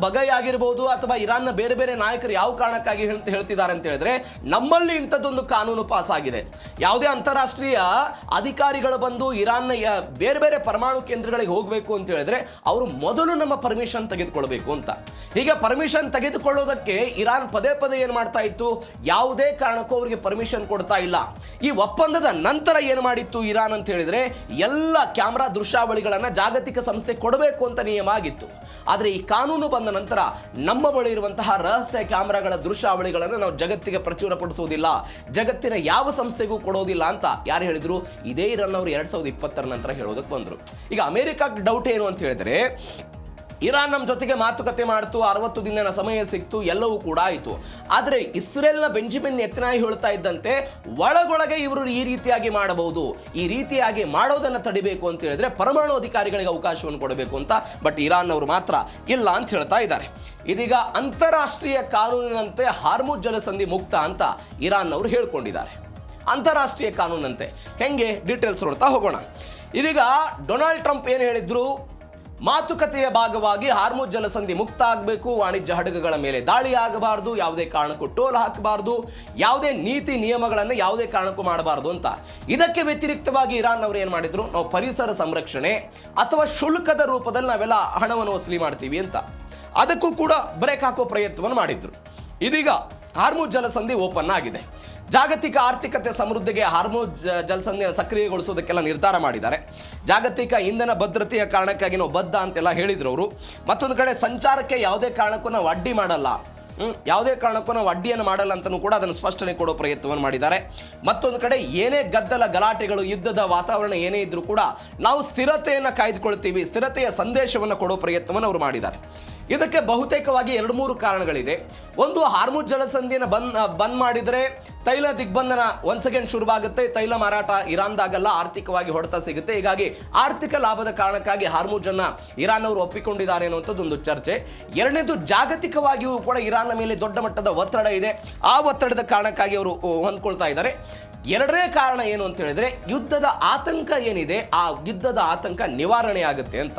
ಬಗೈ ಆಗಿರಬಹುದು ಅಥವಾ ಇರಾನ್ನ ಬೇರೆ ಬೇರೆ ನಾಯಕರು ಯಾವ ಕಾರಣಕ್ಕಾಗಿ ಹೇಳ್ತಿದ್ದಾರೆ ಅಂತ ಹೇಳಿದ್ರೆ, ನಮ್ಮಲ್ಲಿ ಇಂಥದ್ದೊಂದು ಕಾನೂನು ಪಾಸ್ ಆಗಿದೆ, ಯಾವುದೇ ಅಂತಾರಾಷ್ಟ್ರೀಯ ಅಧಿಕಾರಿಗಳು ಬಂದು ಇರಾನ್ನ ಬೇರೆ ಬೇರೆ ಪರಮಾಣು ಕೇಂದ್ರಗಳಿಗೆ ಹೋಗಬೇಕು ಅಂತ ಹೇಳಿದ್ರೆ ಅವರು ಮೊದಲು ನಮ್ಮ ಪರ್ಮಿಷನ್ ತೆಗೆದುಕೊಳ್ಬೇಕು ಅಂತ. ಹೀಗೆ ಪರ್ಮಿಷನ್ ತೆಗೆದುಕೊಳ್ಳೋದಕ್ಕೆ ಇರಾನ್ ಪದೇ ಪದೇ ಏನು ಮಾಡ್ತಾ ಇತ್ತು, ಯಾವುದೇ ಕಾರಣಕ್ಕೂ ಅವರಿಗೆ ಪರ್ಮಿಷನ್ ಕೊಡ್ತಾ ಇಲ್ಲ. ಈ ಒಪ್ಪಂದದ ನಂತರ ಏನು ಮಾಡಿತ್ತು ಇರಾನ್ ಅಂತ ಹೇಳಿದ್ರೆ, ಎಲ್ಲ ಕ್ಯಾಮ್ರಾ ದೃಶ್ಯಾವಳಿಗಳನ್ನ ಜಾಗತಿಕ ಸಂಸ್ಥೆ ಕೊಡಬೇಕು ಅಂತ ನಿಯಮ ಆಗಿತ್ತು. ಆದರೆ ಈ ಕಾನೂನು ಬಂದ ನಂತರ ನಮ್ಮ ಬಳಿ ಇರುವಂತಹ ರಹಸ್ಯ ಕ್ಯಾಮೆರಾಗಳ ದೃಶ್ಯಾವಳಿಗಳನ್ನು ನಾವು ಜಗತ್ತಿಗೆ ಪ್ರಚುರಪಡಿಸುವುದಿಲ್ಲ, ಜಗತ್ತಿನ ಯಾವ ಸಂಸ್ಥೆಗೂ ಕೊಡೋದಿಲ್ಲ ಅಂತ ಯಾರು ಹೇಳಿದ್ರು? ಇದೇ ಇರಾನ್ ಅವರು 2020ರ ನಂತರ ಹೇಳೋದಕ್ಕೆ ಬಂದರು. ಈಗ ಅಮೆರಿಕಕ್ಕೆ ಡೌಟ್ ಏನು ಅಂತ ಹೇಳಿದ್ರೆ, ಇರಾನ್ ನಮ್ಮ ಜೊತೆಗೆ ಮಾತುಕತೆ ಮಾಡ್ತು, 60 ದಿನದ ಸಮಯ ಸಿಕ್ತು, ಎಲ್ಲವೂ ಕೂಡ ಆಯಿತು. ಆದರೆ ಇಸ್ರೇಲ್ನ ಬೆಂಜಮಿನ್ ನೆತನ್ಯಾಹು ಹೇಳ್ತಾ ಇದ್ದಂತೆ ಒಳಗೊಳಗೆ ಇವರು ಈ ರೀತಿಯಾಗಿ ಮಾಡಬಹುದು, ಈ ರೀತಿಯಾಗಿ ಮಾಡೋದನ್ನು ತಡಿಬೇಕು ಅಂತ ಹೇಳಿದ್ರೆ ಪರಮಾಣು ಅಧಿಕಾರಿಗಳಿಗೆ ಅವಕಾಶವನ್ನು ಕೊಡಬೇಕು ಅಂತ. ಬಟ್ ಇರಾನ್ ಅವರು ಮಾತ್ರ ಇಲ್ಲ ಅಂತ ಹೇಳ್ತಾ ಇದ್ದಾರೆ. ಇದೀಗ ಅಂತಾರಾಷ್ಟ್ರೀಯ ಕಾನೂನಿನಂತೆ ಹಾರ್ಮುಜ್ ಜಲಸಂಧಿ ಮುಕ್ತ ಅಂತ ಇರಾನ್ ಅವರು ಹೇಳ್ಕೊಂಡಿದ್ದಾರೆ. ಅಂತಾರಾಷ್ಟ್ರೀಯ ಕಾನೂನಂತೆ ಹೆಂಗೆ ಡೀಟೇಲ್ಸ್ ನೋಡ್ತಾ ಹೋಗೋಣ. ಇದೀಗ ಡೊನಾಲ್ಡ್ ಟ್ರಂಪ್ ಏನು ಹೇಳಿದ್ರು, ಮಾತುಕತೆಯ ಭಾಗವಾಗಿ ಹಾರ್ಮುಜ್ ಜಲಸಂಧಿ ಮುಕ್ತ ಆಗಬೇಕು, ವಾಣಿಜ್ಯ ಹಡಗುಗಳ ಮೇಲೆ ದಾಳಿ ಆಗಬಾರ್ದು, ಯಾವುದೇ ಕಾರಣಕ್ಕೂ ಟೋಲ್ ಹಾಕಬಾರ್ದು, ಯಾವುದೇ ನೀತಿ ನಿಯಮಗಳನ್ನು ಯಾವುದೇ ಕಾರಣಕ್ಕೂ ಮಾಡಬಾರ್ದು ಅಂತ. ಇದಕ್ಕೆ ವ್ಯತಿರಿಕ್ತವಾಗಿ ಇರಾನ್ ಅವರು ಏನು ಮಾಡಿದ್ರು, ನಾವು ಪರಿಸರ ಸಂರಕ್ಷಣೆ ಅಥವಾ ಶುಲ್ಕದ ರೂಪದಲ್ಲಿ ನಾವೆಲ್ಲ ಹಣವನ್ನು ವಸೂಲಿ ಮಾಡ್ತೀವಿ ಅಂತ ಅದಕ್ಕೂ ಕೂಡ ಬ್ರೇಕ್ ಹಾಕೋ ಪ್ರಯತ್ನವನ್ನು ಮಾಡಿದ್ರು. ಇದೀಗ ಹಾರ್ಮುಜ್ ಜಲಸಂಧಿ ಓಪನ್ ಆಗಿದೆ. ಜಾಗತಿಕ ಆರ್ಥಿಕತೆ ಸಮೃದ್ಧಿಗೆ ಹಾರ್ಮುಜ್ ಜಲಸಂಧಿಯನ್ನು ಸಕ್ರಿಯಗೊಳಿಸೋದಕ್ಕೆಲ್ಲ ನಿರ್ಧಾರ ಮಾಡಿದ್ದಾರೆ. ಜಾಗತಿಕ ಇಂಧನ ಭದ್ರತೆಯ ಕಾರಣಕ್ಕಾಗಿ ನಾವು ಬದ್ಧ ಅಂತೆಲ್ಲ ಹೇಳಿದ್ರು ಅವರು. ಮತ್ತೊಂದು ಕಡೆ ಸಂಚಾರಕ್ಕೆ ಯಾವುದೇ ಕಾರಣಕ್ಕೂ ನಾವು ಅಡ್ಡಿ ಮಾಡಲ್ಲ, ಯಾವುದೇ ಕಾರಣಕ್ಕೂ ನಾವು ಅಡ್ಡಿಯನ್ನು ಮಾಡಲ್ಲ ಅಂತಲೂ ಕೂಡ ಅದನ್ನು ಸ್ಪಷ್ಟನೆ ಕೊಡೋ ಪ್ರಯತ್ನವನ್ನು ಮಾಡಿದ್ದಾರೆ. ಮತ್ತೊಂದು ಕಡೆ ಏನೇ ಗದ್ದಲ ಗಲಾಟೆಗಳು, ಯುದ್ಧದ ವಾತಾವರಣ ಏನೇ ಇದ್ರೂ ಕೂಡ ನಾವು ಸ್ಥಿರತೆಯನ್ನು ಕಾಯ್ದುಕೊಳ್ತೀವಿ, ಸ್ಥಿರತೆಯ ಸಂದೇಶವನ್ನು ಕೊಡೋ ಪ್ರಯತ್ನವನ್ನು ಅವರು ಮಾಡಿದ್ದಾರೆ. ಇದಕ್ಕೆ ಬಹುತೇಕವಾಗಿ 2-3 ಕಾರಣಗಳಿದೆ. ಒಂದು, ಹಾರ್ಮುಜ್ ಜಲಸಂಧಿಯನ್ನು ಬಂದ್ ಮಾಡಿದರೆ ತೈಲ ದಿಗ್ಬಂಧನ ಒನ್ಸ್ ಅಗೇನ್ ಶುರುವಾಗುತ್ತೆ. ತೈಲ ಮಾರಾಟ ಇರಾನ್ದಾಗಲ್ಲ, ಆರ್ಥಿಕವಾಗಿ ಹೊಡೆತ ಸಿಗುತ್ತೆ. ಹೀಗಾಗಿ ಆರ್ಥಿಕ ಲಾಭದ ಕಾರಣಕ್ಕಾಗಿ ಹಾರ್ಮುಜ್ ಅನ್ನ ಇರಾನ್ ಅವರು ಒಪ್ಪಿಕೊಂಡಿದ್ದಾರೆ ಅನ್ನುವಂಥದ್ದು ಒಂದು ಚರ್ಚೆ. ಎರಡನೇದು, ಜಾಗತಿಕವಾಗಿಯೂ ಕೂಡ ಇರಾನ್ನ ಮೇಲೆ ದೊಡ್ಡ ಮಟ್ಟದ ಒತ್ತಡ ಇದೆ. ಆ ಒತ್ತಡದ ಕಾರಣಕ್ಕಾಗಿ ಅವರು ಹೊಂದ್ಕೊಳ್ತಾ ಇದ್ದಾರೆ. ಎರಡನೇ ಕಾರಣ ಏನು ಅಂತ ಹೇಳಿದ್ರೆ, ಯುದ್ಧದ ಆತಂಕ ಏನಿದೆ, ಆ ಯುದ್ಧದ ಆತಂಕ ನಿವಾರಣೆ ಆಗುತ್ತೆ ಅಂತ.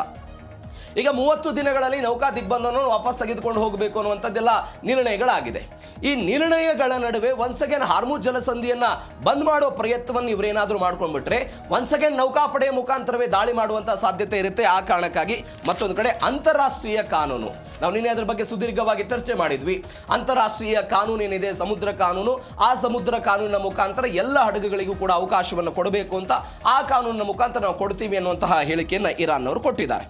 ಈಗ 30 ದಿನಗಳಲ್ಲಿ ನೌಕಾ ದಿಗ್ಬಂಧನವನ್ನು ವಾಪಸ್ ತೆಗೆದುಕೊಂಡು ಹೋಗಬೇಕು ಅನ್ನುವಂಥದ್ದೆಲ್ಲ ನಿರ್ಣಯಗಳಾಗಿದೆ. ಈ ನಿರ್ಣಯಗಳ ನಡುವೆ ಒನ್ಸ್ ಅಗೇನ್ ಹಾರ್ಮುಜ್ ಜಲಸಂಧಿಯನ್ನ ಬಂದ್ ಮಾಡೋ ಪ್ರಯತ್ನವನ್ನು ಇವರೇನಾದರೂ ಮಾಡ್ಕೊಂಡ್ಬಿಟ್ರೆ ಒನ್ಸ್ ಅಗೇನ್ ನೌಕಾಪಡೆಯ ಮುಖಾಂತರವೇ ದಾಳಿ ಮಾಡುವಂತಹ ಸಾಧ್ಯತೆ ಇರುತ್ತೆ. ಆ ಕಾರಣಕ್ಕಾಗಿ ಮತ್ತೊಂದು ಕಡೆ ಅಂತಾರಾಷ್ಟ್ರೀಯ ಕಾನೂನು, ನಾವು ನಿನ್ನೆ ಅದರ ಬಗ್ಗೆ ಸುದೀರ್ಘವಾಗಿ ಚರ್ಚೆ ಮಾಡಿದ್ವಿ. ಅಂತಾರಾಷ್ಟ್ರೀಯ ಕಾನೂನು ಏನಿದೆ, ಸಮುದ್ರ ಕಾನೂನು, ಆ ಸಮುದ್ರ ಕಾನೂನಿನ ಮುಖಾಂತರ ಎಲ್ಲ ಹಡಗುಗಳಿಗೂ ಕೂಡ ಅವಕಾಶವನ್ನು ಕೊಡಬೇಕು ಅಂತ ಆ ಕಾನೂನಿನ ಮುಖಾಂತರ ನಾವು ಕೊಡ್ತೀವಿ ಅನ್ನುವಂತಹ ಹೇಳಿಕೆಯನ್ನು ಇರಾನ್ ಅವರು ಕೊಟ್ಟಿದ್ದಾರೆ.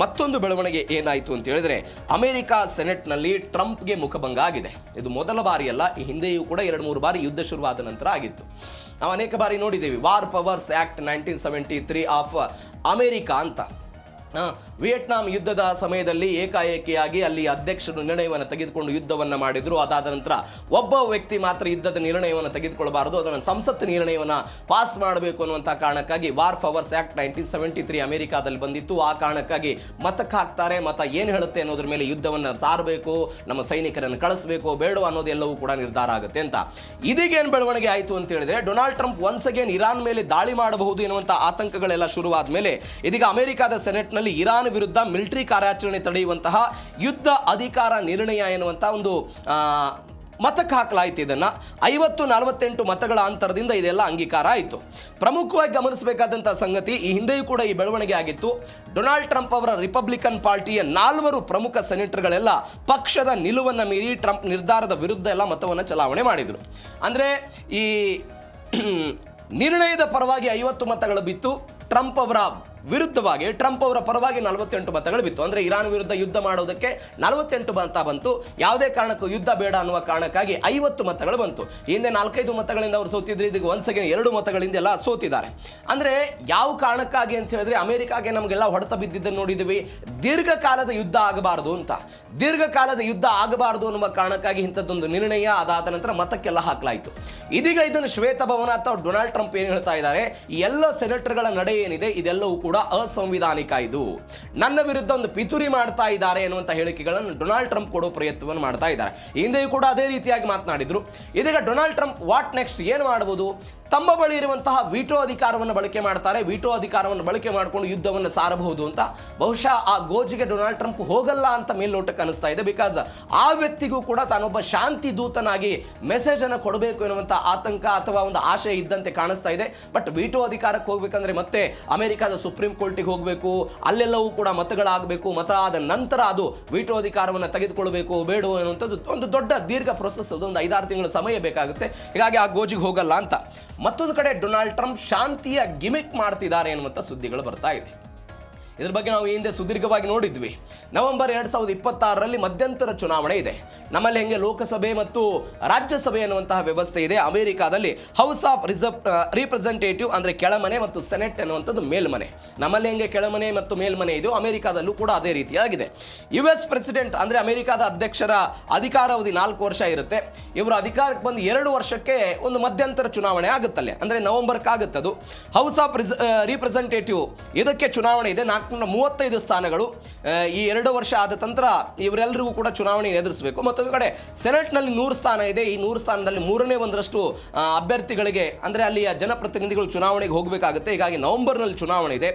ಮತ್ತೊಂದು ಬೆಳವಣಿಗೆ ಏನಾಯಿತು ಅಂತ ಹೇಳಿದ್ರೆ, ಅಮೆರಿಕ ಸೆನೆಟ್ನಲ್ಲಿ ಟ್ರಂಪ್ಗೆ ಮುಖಭಂಗ ಆಗಿದೆ. ಇದು ಮೊದಲ ಬಾರಿ ಅಲ್ಲ, ಈ ಹಿಂದೆಯೂ ಕೂಡ 2-3 ಬಾರಿ ಯುದ್ಧ ಶುರುವಾದ ನಂತರ ಆಗಿತ್ತು. ನಾವು ಅನೇಕ ಬಾರಿ ನೋಡಿದ್ದೇವೆ. War powers act 1973 of America ಅಂತ. ವಿಯೆಟ್ನಾಂ ಯುದ್ಧದ ಸಮಯದಲ್ಲಿ ಏಕಾಏಕಿಯಾಗಿ ಅಲ್ಲಿ ಅಧ್ಯಕ್ಷರು ನಿರ್ಣಯವನ್ನು ತೆಗೆದುಕೊಂಡು ಯುದ್ಧವನ್ನು ಮಾಡಿದ್ರು. ಅದಾದ ನಂತರ ಒಬ್ಬ ವ್ಯಕ್ತಿ ಮಾತ್ರ ಯುದ್ಧದ ನಿರ್ಣಯವನ್ನು ತೆಗೆದುಕೊಳ್ಳಬಾರದು, ಅದನ್ನು ಸಂಸತ್ ನಿರ್ಣಯವನ್ನು ಪಾಸ್ ಮಾಡಬೇಕು ಅನ್ನುವಂಥ ಕಾರಣಕ್ಕಾಗಿ ವಾರ್ ಪವರ್ಸ್ ಆಕ್ಟ್ 1973 ಅಮೆರಿಕಾದಲ್ಲಿ ಬಂದಿತ್ತು. ಆ ಕಾರಣಕ್ಕಾಗಿ ಮತಕ್ಕೆ ಹಾಕ್ತಾರೆ. ಮತ ಏನು ಹೇಳುತ್ತೆ ಅನ್ನೋದ್ರ ಮೇಲೆ ಯುದ್ಧವನ್ನು ಸಾರಬೇಕು, ನಮ್ಮ ಸೈನಿಕರನ್ನು ಕಳಿಸಬೇಕು ಬೇಡ ಅನ್ನೋದೆಲ್ಲವೂ ಕೂಡ ನಿರ್ಧಾರ ಆಗುತ್ತೆ ಅಂತ. ಇದೀಗೇನು ಬೆಳವಣಿಗೆ ಆಯಿತು ಅಂತ ಹೇಳಿದ್ರೆ, Donald Trump once again Iran ಮೇಲೆ ದಾಳಿ ಮಾಡಬಹುದು ಎನ್ನುವಂಥ ಆತಂಕಗಳೆಲ್ಲ ಶುರುವಾದ ಮೇಲೆ ಇದೀಗ ಅಮೆರಿಕದ ಸೆನೆಟ್ನಲ್ಲಿ ಇರಾನ್ ವಿರುದ್ಧ ಮಿಲಿಟರಿ ಕಾರ್ಯಾಚರಣೆ ತಡೆಯುವಂತಹ ಯುದ್ಧ ಅಧಿಕಾರ ನಿರ್ಣಯ ಎನ್ನುವಂಥ ಒಂದು ಮತಕ್ಕೆ ಹಾಕಲಾಯಿತು. ಇದನ್ನು 50-48 ಮತಗಳ ಅಂತರದಿಂದ ಇದೆಲ್ಲ ಅಂಗೀಕಾರ ಆಯಿತು. ಪ್ರಮುಖವಾಗಿ ಗಮನಿಸಬೇಕಾದಂಥ ಸಂಗತಿ, ಈ ಹಿಂದೆಯೂ ಕೂಡ ಈ ಬೆಳವಣಿಗೆ ಆಗಿತ್ತು. ಡೊನಾಲ್ಡ್ ಟ್ರಂಪ್ ಅವರ ರಿಪಬ್ಲಿಕನ್ ಪಾರ್ಟಿಯ 4 ಪ್ರಮುಖ ಸೆನೆಟರ್ಗಳೆಲ್ಲ ಪಕ್ಷದ ನಿಲುವನ್ನು ಮೀರಿ ಟ್ರಂಪ್ ನಿರ್ಧಾರದ ವಿರುದ್ಧ ಎಲ್ಲ ಮತವನ್ನು ಚಲಾವಣೆ ಮಾಡಿದರು. ಅಂದರೆ ಈ ನಿರ್ಣಯದ ಪರವಾಗಿ 50 ಮತಗಳು ಬಿತ್ತು, ಟ್ರಂಪ್ ಅವರ ವಿರುದ್ಧವಾಗಿ ಟ್ರಂಪ್ ಅವರ ಪರವಾಗಿ 48 ಮತಗಳು ಬಿತ್ತು. ಅಂದರೆ ಇರಾನ್ ವಿರುದ್ಧ ಯುದ್ಧ ಮಾಡೋದಕ್ಕೆ 48 ಮತ ಬಂತು. ಯಾವುದೇ ಕಾರಣಕ್ಕೂ ಯುದ್ಧ ಬೇಡ ಅನ್ನುವ ಕಾರಣಕ್ಕಾಗಿ 50 ಮತಗಳು ಬಂತು. ಹಿಂದೆ 4-5 ಮತಗಳಿಂದ ಅವರು ಸೋತಿದ್ರು, ಇದೀಗ ಒನ್ಸ್ ಅಗೇನ್ 2 ಮತಗಳಿಂದ ಎಲ್ಲ ಸೋತಿದ್ದಾರೆ. ಅಂದರೆ ಯಾವ ಕಾರಣಕ್ಕಾಗಿ ಅಂತ ಹೇಳಿದ್ರೆ, ಅಮೆರಿಕಾಗೆ ನಮಗೆಲ್ಲ ಹೊಡೆತ ಬಿದ್ದಿದ್ದನ್ನು ನೋಡಿದ್ವಿ, ದೀರ್ಘಕಾಲದ ಯುದ್ಧ ಆಗಬಾರದು ಅಂತ. ದೀರ್ಘಕಾಲದ ಯುದ್ಧ ಆಗಬಾರದು ಅನ್ನುವ ಕಾರಣಕ್ಕಾಗಿ ಇಂಥದ್ದೊಂದು ನಿರ್ಣಯ ಅದಾದ ನಂತರ ಮತಕ್ಕೆಲ್ಲ ಹಾಕಲಾಯಿತು. ಇದೀಗ ಇದನ್ನು ಶ್ವೇತಭವನ ಅಥವಾ ಡೊನಾಲ್ಡ್ ಟ್ರಂಪ್ ಏನು ಹೇಳ್ತಾ ಇದ್ದಾರೆ, ಈ ಎಲ್ಲ ಸೆನೆಟರ್ಗಳ ನಡೆ ಏನಿದೆ ಇದೆಲ್ಲವೂ ಕೂಡ ಅಸಂವಿಧಾನಿಕ, ಇದು ನನ್ನ ವಿರುದ್ಧ ಒಂದು ಪಿತೂರಿ ಮಾಡ್ತಾ ಇದ್ದಾರೆ ಎನ್ನುವಂತ ಹೇಳಿಕೆಗಳನ್ನು ಡೊನಾಲ್ಡ್ ಟ್ರಂಪ್ ಕೊಡೋ ಪ್ರಯತ್ನವನ್ನು ಮಾಡ್ತಾ ಇದ್ದಾರೆ. ಹಿಂದೆಯೂ ಕೂಡ ಅದೇ ರೀತಿಯಾಗಿ ಮಾತನಾಡಿದ್ರು. ಇದೀಗ ಡೊನಾಲ್ಡ್ ಟ್ರಂಪ್ ವಾಟ್ ನೆಕ್ಸ್ಟ್, ಏನು ಮಾಡಬಹುದು? ತಮ್ಮ ಬಳಿ ಇರುವಂತಹ ವಿಟೋ ಅಧಿಕಾರವನ್ನು ಬಳಕೆ ಮಾಡ್ತಾರೆ. ವಿಟೋ ಅಧಿಕಾರವನ್ನು ಬಳಕೆ ಮಾಡಿಕೊಂಡು ಯುದ್ಧವನ್ನು ಸಾರಬಹುದು ಅಂತ. ಬಹುಶಃ ಆ ಗೋಜಿಗೆ ಡೊನಾಲ್ಡ್ ಟ್ರಂಪ್ ಹೋಗಲ್ಲ ಅಂತ ಮೇಲ್ನೋಟಕ್ಕೆ ಅನಿಸ್ತಾ ಇದೆ. ಬಿಕಾಸ್ ಆ ವ್ಯಕ್ತಿಗೂ ಕೂಡ ತಾನೊಬ್ಬ ಶಾಂತಿ ದೂತನಾಗಿ ಮೆಸೇಜ್ ಅನ್ನು ಕೊಡಬೇಕು ಎನ್ನುವಂತ ಆತಂಕ ಅಥವಾ ಒಂದು ಆಶಯ ಇದ್ದಂತೆ ಕಾಣಿಸ್ತಾ ಇದೆ. ಬಟ್ ವಿಟೋ ಅಧಿಕಾರಕ್ಕೆ ಹೋಗ್ಬೇಕಂದ್ರೆ ಮತ್ತೆ ಅಮೆರಿಕದ ಸುಪ್ರೀಂ ಕೋರ್ಟಿಗೆ ಹೋಗಬೇಕು, ಅಲ್ಲೆಲ್ಲವೂ ಕೂಡ ಮತಗಳಾಗಬೇಕು. ಮತ ಆದ ನಂತರ ಅದು ವಿಟೋ ಅಧಿಕಾರವನ್ನು ತೆಗೆದುಕೊಳ್ಬೇಕು ಬೇಡ ಎನ್ನುವಂಥದ್ದು ಒಂದು ದೊಡ್ಡ ದೀರ್ಘ ಪ್ರೊಸೆಸ್, ಅದು ಒಂದು 5-6 ತಿಂಗಳ ಸಮಯ ಬೇಕಾಗುತ್ತೆ. ಹೀಗಾಗಿ ಆ ಗೋಜಿಗೆ ಹೋಗಲ್ಲ ಅಂತ. ಮತ್ತೊಂದು ಕಡೆ ಡೊನಾಲ್ಡ್ ಟ್ರಂಪ್ ಶಾಂತಿಯ ಗಿಮಿಕ್ ಮಾಡ್ತಿದ್ದಾರೆ ಎನ್ನುವಂಥ ಸುದ್ದಿಗಳು ಬರ್ತಾ ಇದೆ. ಇದ್ರ ಬಗ್ಗೆ ನಾವು ಹಿಂದೆ ಸುದೀರ್ಘವಾಗಿ ನೋಡಿದ್ವಿ. ನವೆಂಬರ್ 2026ರಲ್ಲಿ ಮಧ್ಯಂತರ ಚುನಾವಣೆ ಇದೆ. ನಮ್ಮಲ್ಲಿ ಹೆಂಗೆ ಲೋಕಸಭೆ ಮತ್ತು ರಾಜ್ಯಸಭೆ ಎನ್ನುವಂತಹ ವ್ಯವಸ್ಥೆ ಇದೆ, ಅಮೆರಿಕಾದಲ್ಲಿ ಹೌಸ್ ಆಫ್ ರಿಪ್ರೆಸೆಂಟೇಟಿವ್ ಅಂದರೆ ಕೆಳಮನೆ ಮತ್ತು ಸೆನೆಟ್ ಎನ್ನುವಂಥದ್ದು ಮೇಲ್ಮನೆ. ನಮ್ಮಲ್ಲಿ ಹೆಂಗೆ ಕೆಳಮನೆ ಮತ್ತು ಮೇಲ್ಮನೆ ಇದೆಯೋ ಅಮೆರಿಕಾದಲ್ಲೂ ಕೂಡ ಅದೇ ರೀತಿಯಾಗಿದೆ. US ಪ್ರೆಸಿಡೆಂಟ್ ಅಂದರೆ ಅಮೆರಿಕಾದ ಅಧ್ಯಕ್ಷರ ಅಧಿಕಾರಾವಧಿ 4 ವರ್ಷ ಇರುತ್ತೆ. ಇವರು ಅಧಿಕಾರಕ್ಕೆ ಬಂದು 2 ವರ್ಷಕ್ಕೆ ಒಂದು ಮಧ್ಯಂತರ ಚುನಾವಣೆ ಆಗುತ್ತಲ್ಲೇ, ಅಂದರೆ ನವೆಂಬರ್ಗೆ ಆಗುತ್ತದು. ಹೌಸ್ ಆಫ್ ರಿಪ್ರೆಸೆಂಟೇಟಿವ್ ಇದಕ್ಕೆ ಚುನಾವಣೆ ಇದೆ, 435 ಸ್ಥಾನಗಳು. ಈ 2 ವರ್ಷ ಆದ ನಂತರ ಇವರೆಲ್ಲರಿಗೂ ಕೂಡ ಚುನಾವಣೆ ಎದುರಿಸಬೇಕು. ಮತ್ತೊಂದು ಕಡೆ ಸೆನೆಟ್ನಲ್ಲಿ 100 ಸ್ಥಾನ ಇದೆ. ಈ 100 ಸ್ಥಾನದಲ್ಲಿ 1/3 ಅಭ್ಯರ್ಥಿಗಳಿಗೆ ಅಂದರೆ ಅಲ್ಲಿಯ ಜನಪ್ರತಿನಿಧಿಗಳು ಚುನಾವಣೆಗೆ ಹೋಗಬೇಕಾಗುತ್ತೆ. ಹೀಗಾಗಿ ನವೆಂಬರ್ನಲ್ಲಿ ಚುನಾವಣೆ ಇದೆ.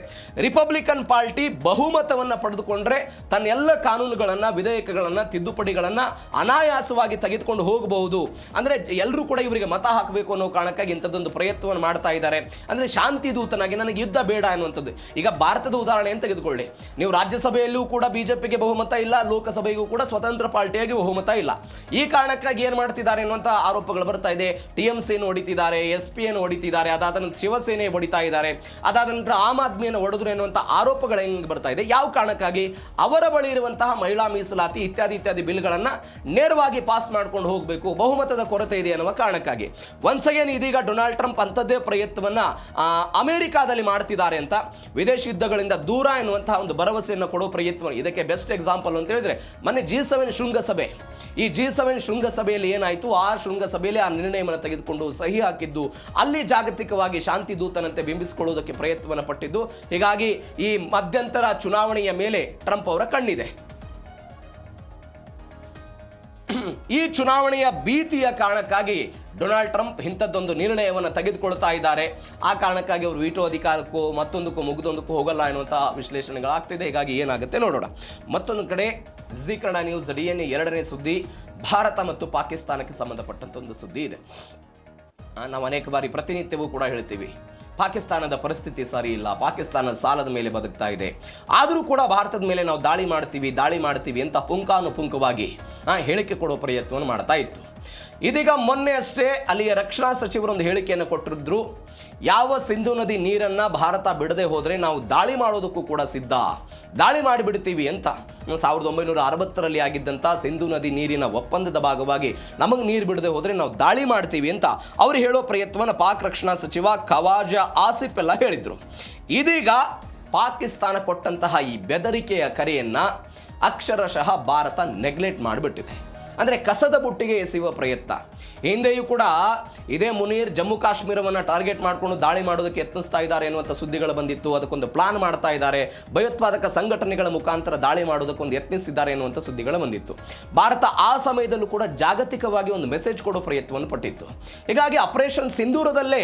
ರಿಪಬ್ಲಿಕನ್ ಪಾರ್ಟಿ ಬಹುಮತವನ್ನು ಪಡೆದುಕೊಂಡ್ರೆ ತನ್ನ ಎಲ್ಲ ಕಾನೂನುಗಳನ್ನು, ವಿಧೇಯಕಗಳನ್ನು, ತಿದ್ದುಪಡಿಗಳನ್ನು ಅನಾಯಾಸವಾಗಿ ತೆಗೆದುಕೊಂಡು ಹೋಗಬಹುದು. ಅಂದರೆ ಎಲ್ಲರೂ ಕೂಡ ಇವರಿಗೆ ಮತ ಹಾಕಬೇಕು ಅನ್ನೋ ಕಾರಣಕ್ಕಾಗಿ ಇಂಥದ್ದೊಂದು ಪ್ರಯತ್ನವನ್ನು ಮಾಡ್ತಾ ಇದ್ದಾರೆ. ಅಂದರೆ ಶಾಂತಿ ದೂತನಾಗಿ ನನಗೆ ಯುದ್ಧ ಬೇಡ ಅನ್ನುವಂಥದ್ದು. ಈಗ ಭಾರತದ ಉದಾಹರಣೆ ತೆಗೆದುಕೊಳ್ಳಿ, ನೀವು ರಾಜ್ಯಸಭೆಯಲ್ಲೂ ಕೂಡ ಬಿಜೆಪಿಗೆ ಬಹುಮತ ಇಲ್ಲ, ಲೋಕಸಭೆಗೂ ಕೂಡ ಸ್ವತಂತ್ರ ಪಾರ್ಟಿಯಾಗಿ ಬಹುಮತ ಇಲ್ಲ. ಈ ಕಾರಣಕ್ಕಾಗಿ ಏನ್ ಮಾಡ್ತಿದ್ದಾರೆ ಅನ್ನುವಂತ ಆರೋಪಗಳು ಬರ್ತಾ ಇದೆ. TMCಯನ್ನು ಹೊಡಿತಿದ್ದಾರೆ, SP-ಯನ್ನು ಹೊಡಿತಿದ್ದಾರೆ, ಅದಾದ ನಂತರ ಶಿವಸೇನೆ ಹೊಡಿತಾ ಇದ್ದಾರೆ, ಅದಾದ ನಂತರ ಆಮ್ ಆದ್ಮಿಯನ್ನು ಹೊಡೆದ್ರು ಎನ್ನುವಂತ ಆರೋಪಗಳು ಹೆಂಗೆ ಬರ್ತಾ ಇದೆ. ಯಾವ ಕಾರಣಕ್ಕಾಗಿ? ಅವರ ಬಳಿ ಇರುವಂತಹ ಮಹಿಳಾ ಮೀಸಲಾತಿ ಇತ್ಯಾದಿ ಇತ್ಯಾದಿ ಬಿಲ್ಗಳನ್ನ ನೇರವಾಗಿ ಪಾಸ್ ಮಾಡ್ಕೊಂಡು ಹೋಗಬೇಕು, ಬಹುಮತದ ಕೊರತೆ ಇದೆ ಅನ್ನುವ ಕಾರಣಕ್ಕಾಗಿ. ಒನ್ಸ್ ಅಗೇನ್ ಇದೀಗ ಡೊನಾಲ್ಡ್ ಟ್ರಂಪ್ ಅಂಥದ್ದೇ ಪ್ರಯತ್ನವನ್ನ ಅಮೆರಿಕಾದಲ್ಲಿ ಮಾಡ್ತಿದ್ದಾರೆ ಅಂತ. ವಿದೇಶಿ ಯುದ್ಧಗಳಿಂದ ದೂರ ಎನ್ನುವಂತಹ ಒಂದು ಭರವಸೆಯನ್ನು ಕೊಡೋ ಪ್ರಯತ್ನ. ಇದಕ್ಕೆ ಬೆಸ್ಟ್ ಎಕ್ಸಾಂಪಲ್ ಅಂತ ಹೇಳಿದ್ರೆ ಮೊನ್ನೆ G7 ಶೃಂಗಸಭೆ. ಈ G7 ಶೃಂಗಸಭೆಯಲ್ಲಿ ಏನಾಯಿತು, ಆ ಶೃಂಗಸಭೆಯಲ್ಲಿ ಆ ನಿರ್ಣಯವನ್ನು ತೆಗೆದುಕೊಂಡು ಸಹಿ ಹಾಕಿದ್ದು, ಅಲ್ಲಿ ಜಾಗತಿಕವಾಗಿ ಶಾಂತಿ ದೂತನಂತೆ ಬಿಂಬಿಸಿಕೊಳ್ಳುವುದಕ್ಕೆ ಪ್ರಯತ್ನವನ್ನು ಪಟ್ಟಿದ್ದು. ಹೀಗಾಗಿ ಈ ಮಧ್ಯಂತರ ಚುನಾವಣೆಯ ಮೇಲೆ ಟ್ರಂಪ್ ಅವರ ಕಣ್ಣಿದೆ. ಈ ಚುನಾವಣೆಯ ಭೀತಿಯ ಕಾರಣಕ್ಕಾಗಿ ಡೊನಾಲ್ಡ್ ಟ್ರಂಪ್ ಇಂಥದ್ದೊಂದು ನಿರ್ಣಯವನ್ನು ತೆಗೆದುಕೊಳ್ತಾ ಇದ್ದಾರೆ. ಆ ಕಾರಣಕ್ಕಾಗಿ ಅವರು ವೀಟೋ ಅಧಿಕಾರಕ್ಕೂ ಮತ್ತೊಂದಕ್ಕೂ ಮುಗಿದೊಂದಕ್ಕೂ ಹೋಗಲ್ಲ ಎನ್ನುವಂತಹ ವಿಶ್ಲೇಷಣೆಗಳಾಗ್ತಿದೆ. ಹೀಗಾಗಿ ಏನಾಗುತ್ತೆ ನೋಡೋಣ. ಮತ್ತೊಂದು ಕಡೆ ಜಿ ಕನ್ನಡ ನ್ಯೂಸ್ DNA 2ನೇ ಸುದ್ದಿ, ಭಾರತ ಮತ್ತು ಪಾಕಿಸ್ತಾನಕ್ಕೆ ಸಂಬಂಧಪಟ್ಟಂತ ಒಂದು ಸುದ್ದಿ ಇದೆ. ನಾವು ಅನೇಕ ಬಾರಿ ಪ್ರತಿನಿತ್ಯವೂ ಕೂಡ ಹೇಳ್ತೀವಿ, ಪಾಕಿಸ್ತಾನದ ಪರಿಸ್ಥಿತಿ ಸರಿ ಇಲ್ಲ, ಪಾಕಿಸ್ತಾನ ಸಾಲದ ಮೇಲೆ ಬದುಕ್ತಾ ಇದೆ, ಆದರೂ ಕೂಡ ಭಾರತದ ಮೇಲೆ ನಾವು ದಾಳಿ ಮಾಡ್ತೀವಿ ಅಂತ ಪುಂಖಾನುಪುಂಖವಾಗಿ ಹೇಳಿಕೆ ಕೊಡೋ ಪ್ರಯತ್ನವನ್ನು ಮಾಡ್ತಾ ಇತ್ತು. ಇದೀಗ ಮೊನ್ನೆ ಅಷ್ಟೇ ಅಲ್ಲಿಯ ರಕ್ಷಣಾ ಸಚಿವರು ಒಂದು ಹೇಳಿಕೆಯನ್ನು ಕೊಟ್ಟಿದ್ರು. ಯಾವ ಸಿಂಧು ನದಿ ನೀರನ್ನು ಭಾರತ ಬಿಡದೆ ಹೋದರೆ ನಾವು ದಾಳಿ ಮಾಡೋದಕ್ಕೂ ಕೂಡ ಸಿದ್ಧ, ದಾಳಿ ಮಾಡಿಬಿಡ್ತೀವಿ ಅಂತ. 1960ರಲ್ಲಿ ಆಗಿದ್ದಂಥ ಸಿಂಧು ನದಿ ನೀರಿನ ಒಪ್ಪಂದದ ಭಾಗವಾಗಿ ನಮಗೆ ನೀರು ಬಿಡದೆ ಹೋದರೆ ನಾವು ದಾಳಿ ಮಾಡ್ತೀವಿ ಅಂತ ಅವರು ಹೇಳೋ ಪ್ರಯತ್ನವನ್ನು ಪಾಕ್ ರಕ್ಷಣಾ ಸಚಿವ ಖವಾಜಾ ಆಸಿಫ್ ಎಲ್ಲ ಹೇಳಿದರು. ಇದೀಗ ಪಾಕಿಸ್ತಾನ ಕೊಟ್ಟಂತಹ ಈ ಬೆದರಿಕೆಯ ಕರೆಯನ್ನು ಅಕ್ಷರಶಃ ಭಾರತ ನೆಗ್ಲೆಕ್ಟ್ ಮಾಡಿಬಿಟ್ಟಿದೆ. ಅಂದರೆ ಕಸದ ಬುಟ್ಟಿಗೆ ಎಸೆಯುವ ಪ್ರಯತ್ನ. ಹಿಂದೆಯೂ ಕೂಡ ಇದೇ ಮುನೀರ್ ಜಮ್ಮು ಕಾಶ್ಮೀರವನ್ನು ಟಾರ್ಗೆಟ್ ಮಾಡಿಕೊಂಡು ದಾಳಿ ಮಾಡೋದಕ್ಕೆ ಯತ್ನಿಸ್ತಾ ಇದ್ದಾರೆ ಎನ್ನುವಂಥ ಸುದ್ದಿಗಳು ಬಂದಿತ್ತು. ಅದಕ್ಕೊಂದು ಪ್ಲಾನ್ ಮಾಡ್ತಾ ಇದ್ದಾರೆ, ಭಯೋತ್ಪಾದಕ ಸಂಘಟನೆಗಳ ಮುಖಾಂತರ ದಾಳಿ ಮಾಡೋದಕ್ಕೊಂದು ಯತ್ನಿಸಿದ್ದಾರೆ ಎನ್ನುವಂಥ ಸುದ್ದಿಗಳು ಬಂದಿತ್ತು. ಭಾರತ ಆ ಸಮಯದಲ್ಲೂ ಕೂಡ ಜಾಗತಿಕವಾಗಿ ಒಂದು ಮೆಸೇಜ್ ಕೊಡೋ ಪ್ರಯತ್ನವನ್ನು ಪಟ್ಟಿತ್ತು. ಹೀಗಾಗಿ ಆಪರೇಷನ್ ಸಿಂಧೂರದಲ್ಲೇ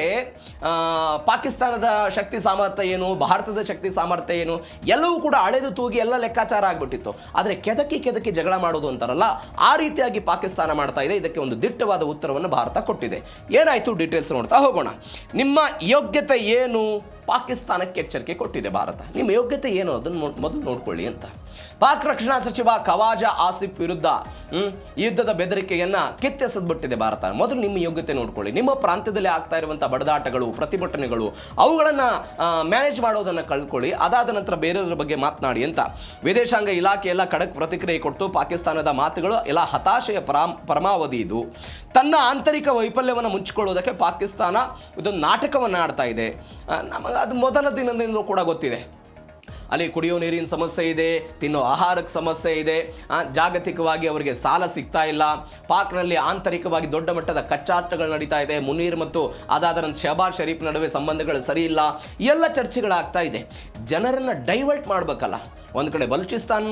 ಪಾಕಿಸ್ತಾನದ ಶಕ್ತಿ ಸಾಮರ್ಥ್ಯ ಏನು, ಭಾರತದ ಶಕ್ತಿ ಸಾಮರ್ಥ್ಯ ಏನು, ಎಲ್ಲವೂ ಕೂಡ ಅಳೆದು ತೂಗಿ ಎಲ್ಲ ಲೆಕ್ಕಾಚಾರ ಆಗಿಬಿಟ್ಟಿತ್ತು. ಆದರೆ ಕೆದಕಿ ಜಗಳ ಮಾಡೋದು ಅಂತಾರಲ್ಲ, ಆ ರೀತಿಯಾಗಿ ಪಾಕಿಸ್ತಾನ ಮಾಡ್ತಾ ಇದೆ. ಇದಕ್ಕೆ ಒಂದು ದಿಟ್ಟವಾದ ಉತ್ತರವನ್ನು ಭಾರತ ಕೊಟ್ಟಿದೆ. ಏನಾಯಿತು ಡೀಟೇಲ್ಸ್ ನೋಡ್ತಾ ಹೋಗೋಣ. ನಿಮ್ಮ ಯೋಗ್ಯತೆ ಏನು, ಪಾಕಿಸ್ತಾನಕ್ಕೆ ಎಚ್ಚರಿಕೆ ಕೊಟ್ಟಿದೆ ಭಾರತ. ನಿಮ್ಮ ಯೋಗ್ಯತೆ ಏನು ಅದನ್ನು ಮೊದಲು ನೋಡ್ಕೊಳ್ಳಿ ಅಂತ. ಪಾಕ್ ರಕ್ಷಣಾ ಸಚಿವ ಖವಾಜಾ ಆಸಿಫ್ ವಿರುದ್ಧ ಯುದ್ಧದ ಬೆದರಿಕೆಯನ್ನು ಕಿತ್ತೆಸೆದ್ಬಿಟ್ಟಿದೆ ಭಾರತ. ಮೊದಲು ನಿಮ್ಮ ಯೋಗ್ಯತೆ ನೋಡ್ಕೊಳ್ಳಿ. ನಿಮ್ಮ ಪ್ರಾಂತ್ಯದಲ್ಲಿ ಆಗ್ತಾ ಇರುವಂಥ ಬಡದಾಟಗಳು, ಪ್ರತಿಭಟನೆಗಳು, ಅವುಗಳನ್ನು ಮ್ಯಾನೇಜ್ ಮಾಡೋದನ್ನು ಕಳ್ಕೊಳ್ಳಿ. ಅದಾದ ನಂತರ ಬೇರೆಯವ್ರ ಬಗ್ಗೆ ಮಾತನಾಡಿ ಅಂತ ವಿದೇಶಾಂಗ ಇಲಾಖೆ ಎಲ್ಲ ಖಡಕ್ ಪ್ರತಿಕ್ರಿಯೆ ಕೊಟ್ಟು, ಪಾಕಿಸ್ತಾನದ ಮಾತುಗಳು ಎಲ್ಲ ಹತಾಶೆಯ ಪರಮಾವಧಿ. ಇದು ತನ್ನ ಆಂತರಿಕ ವೈಫಲ್ಯವನ್ನು ಮುಚ್ಚಿಕೊಳ್ಳೋದಕ್ಕೆ ಪಾಕಿಸ್ತಾನ ಇದೊಂದು ನಾಟಕವನ್ನು ಆಡ್ತಾ ಇದೆ. ನಮಗೆ ಅದು ಮೊದಲ ದಿನದಿಂದಲೂ ಕೂಡ ಗೊತ್ತಿದೆ. ಅಲ್ಲಿ ಕುಡಿಯೋ ನೀರಿನ ಸಮಸ್ಯೆ ಇದೆ, ತಿನ್ನೋ ಆಹಾರಕ್ಕೆ ಸಮಸ್ಯೆ ಇದೆ, ಜಾಗತಿಕವಾಗಿ ಅವರಿಗೆ ಸಾಲ ಸಿಗ್ತಾ ಇಲ್ಲ, ಪಾಕ್ನಲ್ಲಿ ಆಂತರಿಕವಾಗಿ ದೊಡ್ಡ ಮಟ್ಟದ ಕಚ್ಚಾಟಗಳು ನಡೀತಾ ಇದೆ, ಮುನೀರ್ ಮತ್ತು ಅದಾದ ನಂತರ ಶಹಬಾಜ್ ಶರೀಫ್ ನಡುವೆ ಸಂಬಂಧಗಳು ಸರಿ ಇಲ್ಲ, ಎಲ್ಲ ಚರ್ಚೆಗಳಾಗ್ತಾ ಇದೆ. ಜನರನ್ನು ಡೈವರ್ಟ್ ಮಾಡಬೇಕಲ್ಲ. ಒಂದು ಕಡೆ ಬಲೂಚಿಸ್ತಾನ್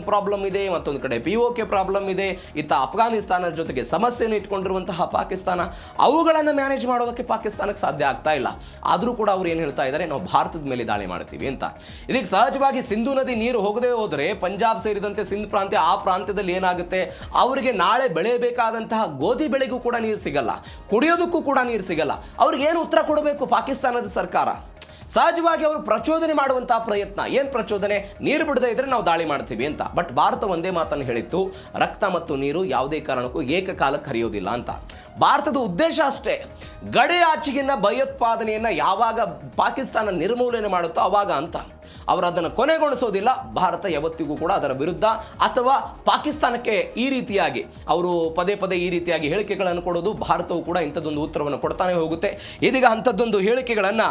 ಪ್ರಾಬ್ಲಮ್ ಇದೆ, ಮತ್ತೊಂದು ಕಡೆ POK ಪ್ರಾಬ್ಲಮ್ ಇದೆ, ಇತ್ತ ಅಫ್ಘಾನಿಸ್ತಾನದ ಜೊತೆಗೆ ಸಮಸ್ಯೆಯನ್ನು ಇಟ್ಕೊಂಡಿರುವಂತಹ ಪಾಕಿಸ್ತಾನ, ಅವುಗಳನ್ನು ಮ್ಯಾನೇಜ್ ಮಾಡೋದಕ್ಕೆ ಪಾಕಿಸ್ತಾನಕ್ಕೆ ಸಾಧ್ಯ ಆಗ್ತಾ ಇಲ್ಲ. ಆದರೂ ಕೂಡ ಅವ್ರು ಏನು ಹೇಳ್ತಾ ಇದ್ದಾರೆ, ನಾವು ಭಾರತದ ಮೇಲೆ ದಾಳಿ ಮಾಡ್ತೀವಿ ಅಂತ. ಇದಕ್ಕೆ ಸಹಜವಾಗಿ ಸಿಂಧು ನದಿ ನೀರು ಹೋಗದೆ ಹೋದರೆ ಪಂಜಾಬ್ ಸೇರಿದಂತೆ ಸಿಂಧ್ ಪ್ರಾಂತ್ಯ, ಆ ಪ್ರಾಂತ್ಯದಲ್ಲಿ ಏನಾಗುತ್ತೆ, ಅವರಿಗೆ ನಾಳೆ ಬೆಳೆಯಬೇಕಾದಂತಹ ಗೋಧಿ ಬೆಳೆಗೂ ಕೂಡ ನೀರು ಸಿಗಲ್ಲ, ಕುಡಿಯೋದಕ್ಕೂ ಕೂಡ ನೀರು ಸಿಗಲ್ಲ. ಅವ್ರಿಗೆ ಏನು ಉತ್ತರ ಕೊಡಬೇಕು ಪಾಕಿಸ್ತಾನದ ಸರ್ಕಾರ? ಸಹಜವಾಗಿ ಅವರು ಪ್ರಚೋದನೆ ಮಾಡುವಂತಹ ಪ್ರಯತ್ನ. ಏನು ಪ್ರಚೋದನೆ? ನೀರು ಬಿಡದೇ ಇದ್ರೆ ನಾವು ದಾಳಿ ಮಾಡ್ತೀವಿ ಅಂತ. ಬಟ್ ಭಾರತ ಒಂದೇ ಮಾತನ್ನು ಹೇಳಿತ್ತು, ರಕ್ತ ಮತ್ತು ನೀರು ಯಾವುದೇ ಕಾರಣಕ್ಕೂ ಏಕಕಾಲಕ್ಕೆ ಹರಿಯೋದಿಲ್ಲ ಅಂತ. ಭಾರತದ ಉದ್ದೇಶ ಅಷ್ಟೇ, ಗಡಿ ಆಚೆಗಿನ ಭಯೋತ್ಪಾದನೆಯನ್ನು ಯಾವಾಗ ಪಾಕಿಸ್ತಾನ ನಿರ್ಮೂಲನೆ ಮಾಡುತ್ತೋ ಅವಾಗ ಅಂತ. ಅವರು ಅದನ್ನು ಕೊನೆಗೊಳಿಸೋದಿಲ್ಲ. ಭಾರತ ಯಾವತ್ತಿಗೂ ಕೂಡ ಅದರ ವಿರುದ್ಧ ಅಥವಾ ಪಾಕಿಸ್ತಾನಕ್ಕೆ ಈ ರೀತಿಯಾಗಿ ಅವರು ಪದೇ ಈ ರೀತಿಯಾಗಿ ಹೇಳಿಕೆಗಳನ್ನು ಕೊಡೋದು, ಭಾರತವು ಕೂಡ ಇಂಥದ್ದೊಂದು ಉತ್ತರವನ್ನು ಕೊಡ್ತಾನೆ ಹೋಗುತ್ತೆ. ಇದೀಗ ಅಂಥದ್ದೊಂದು ಹೇಳಿಕೆಗಳನ್ನು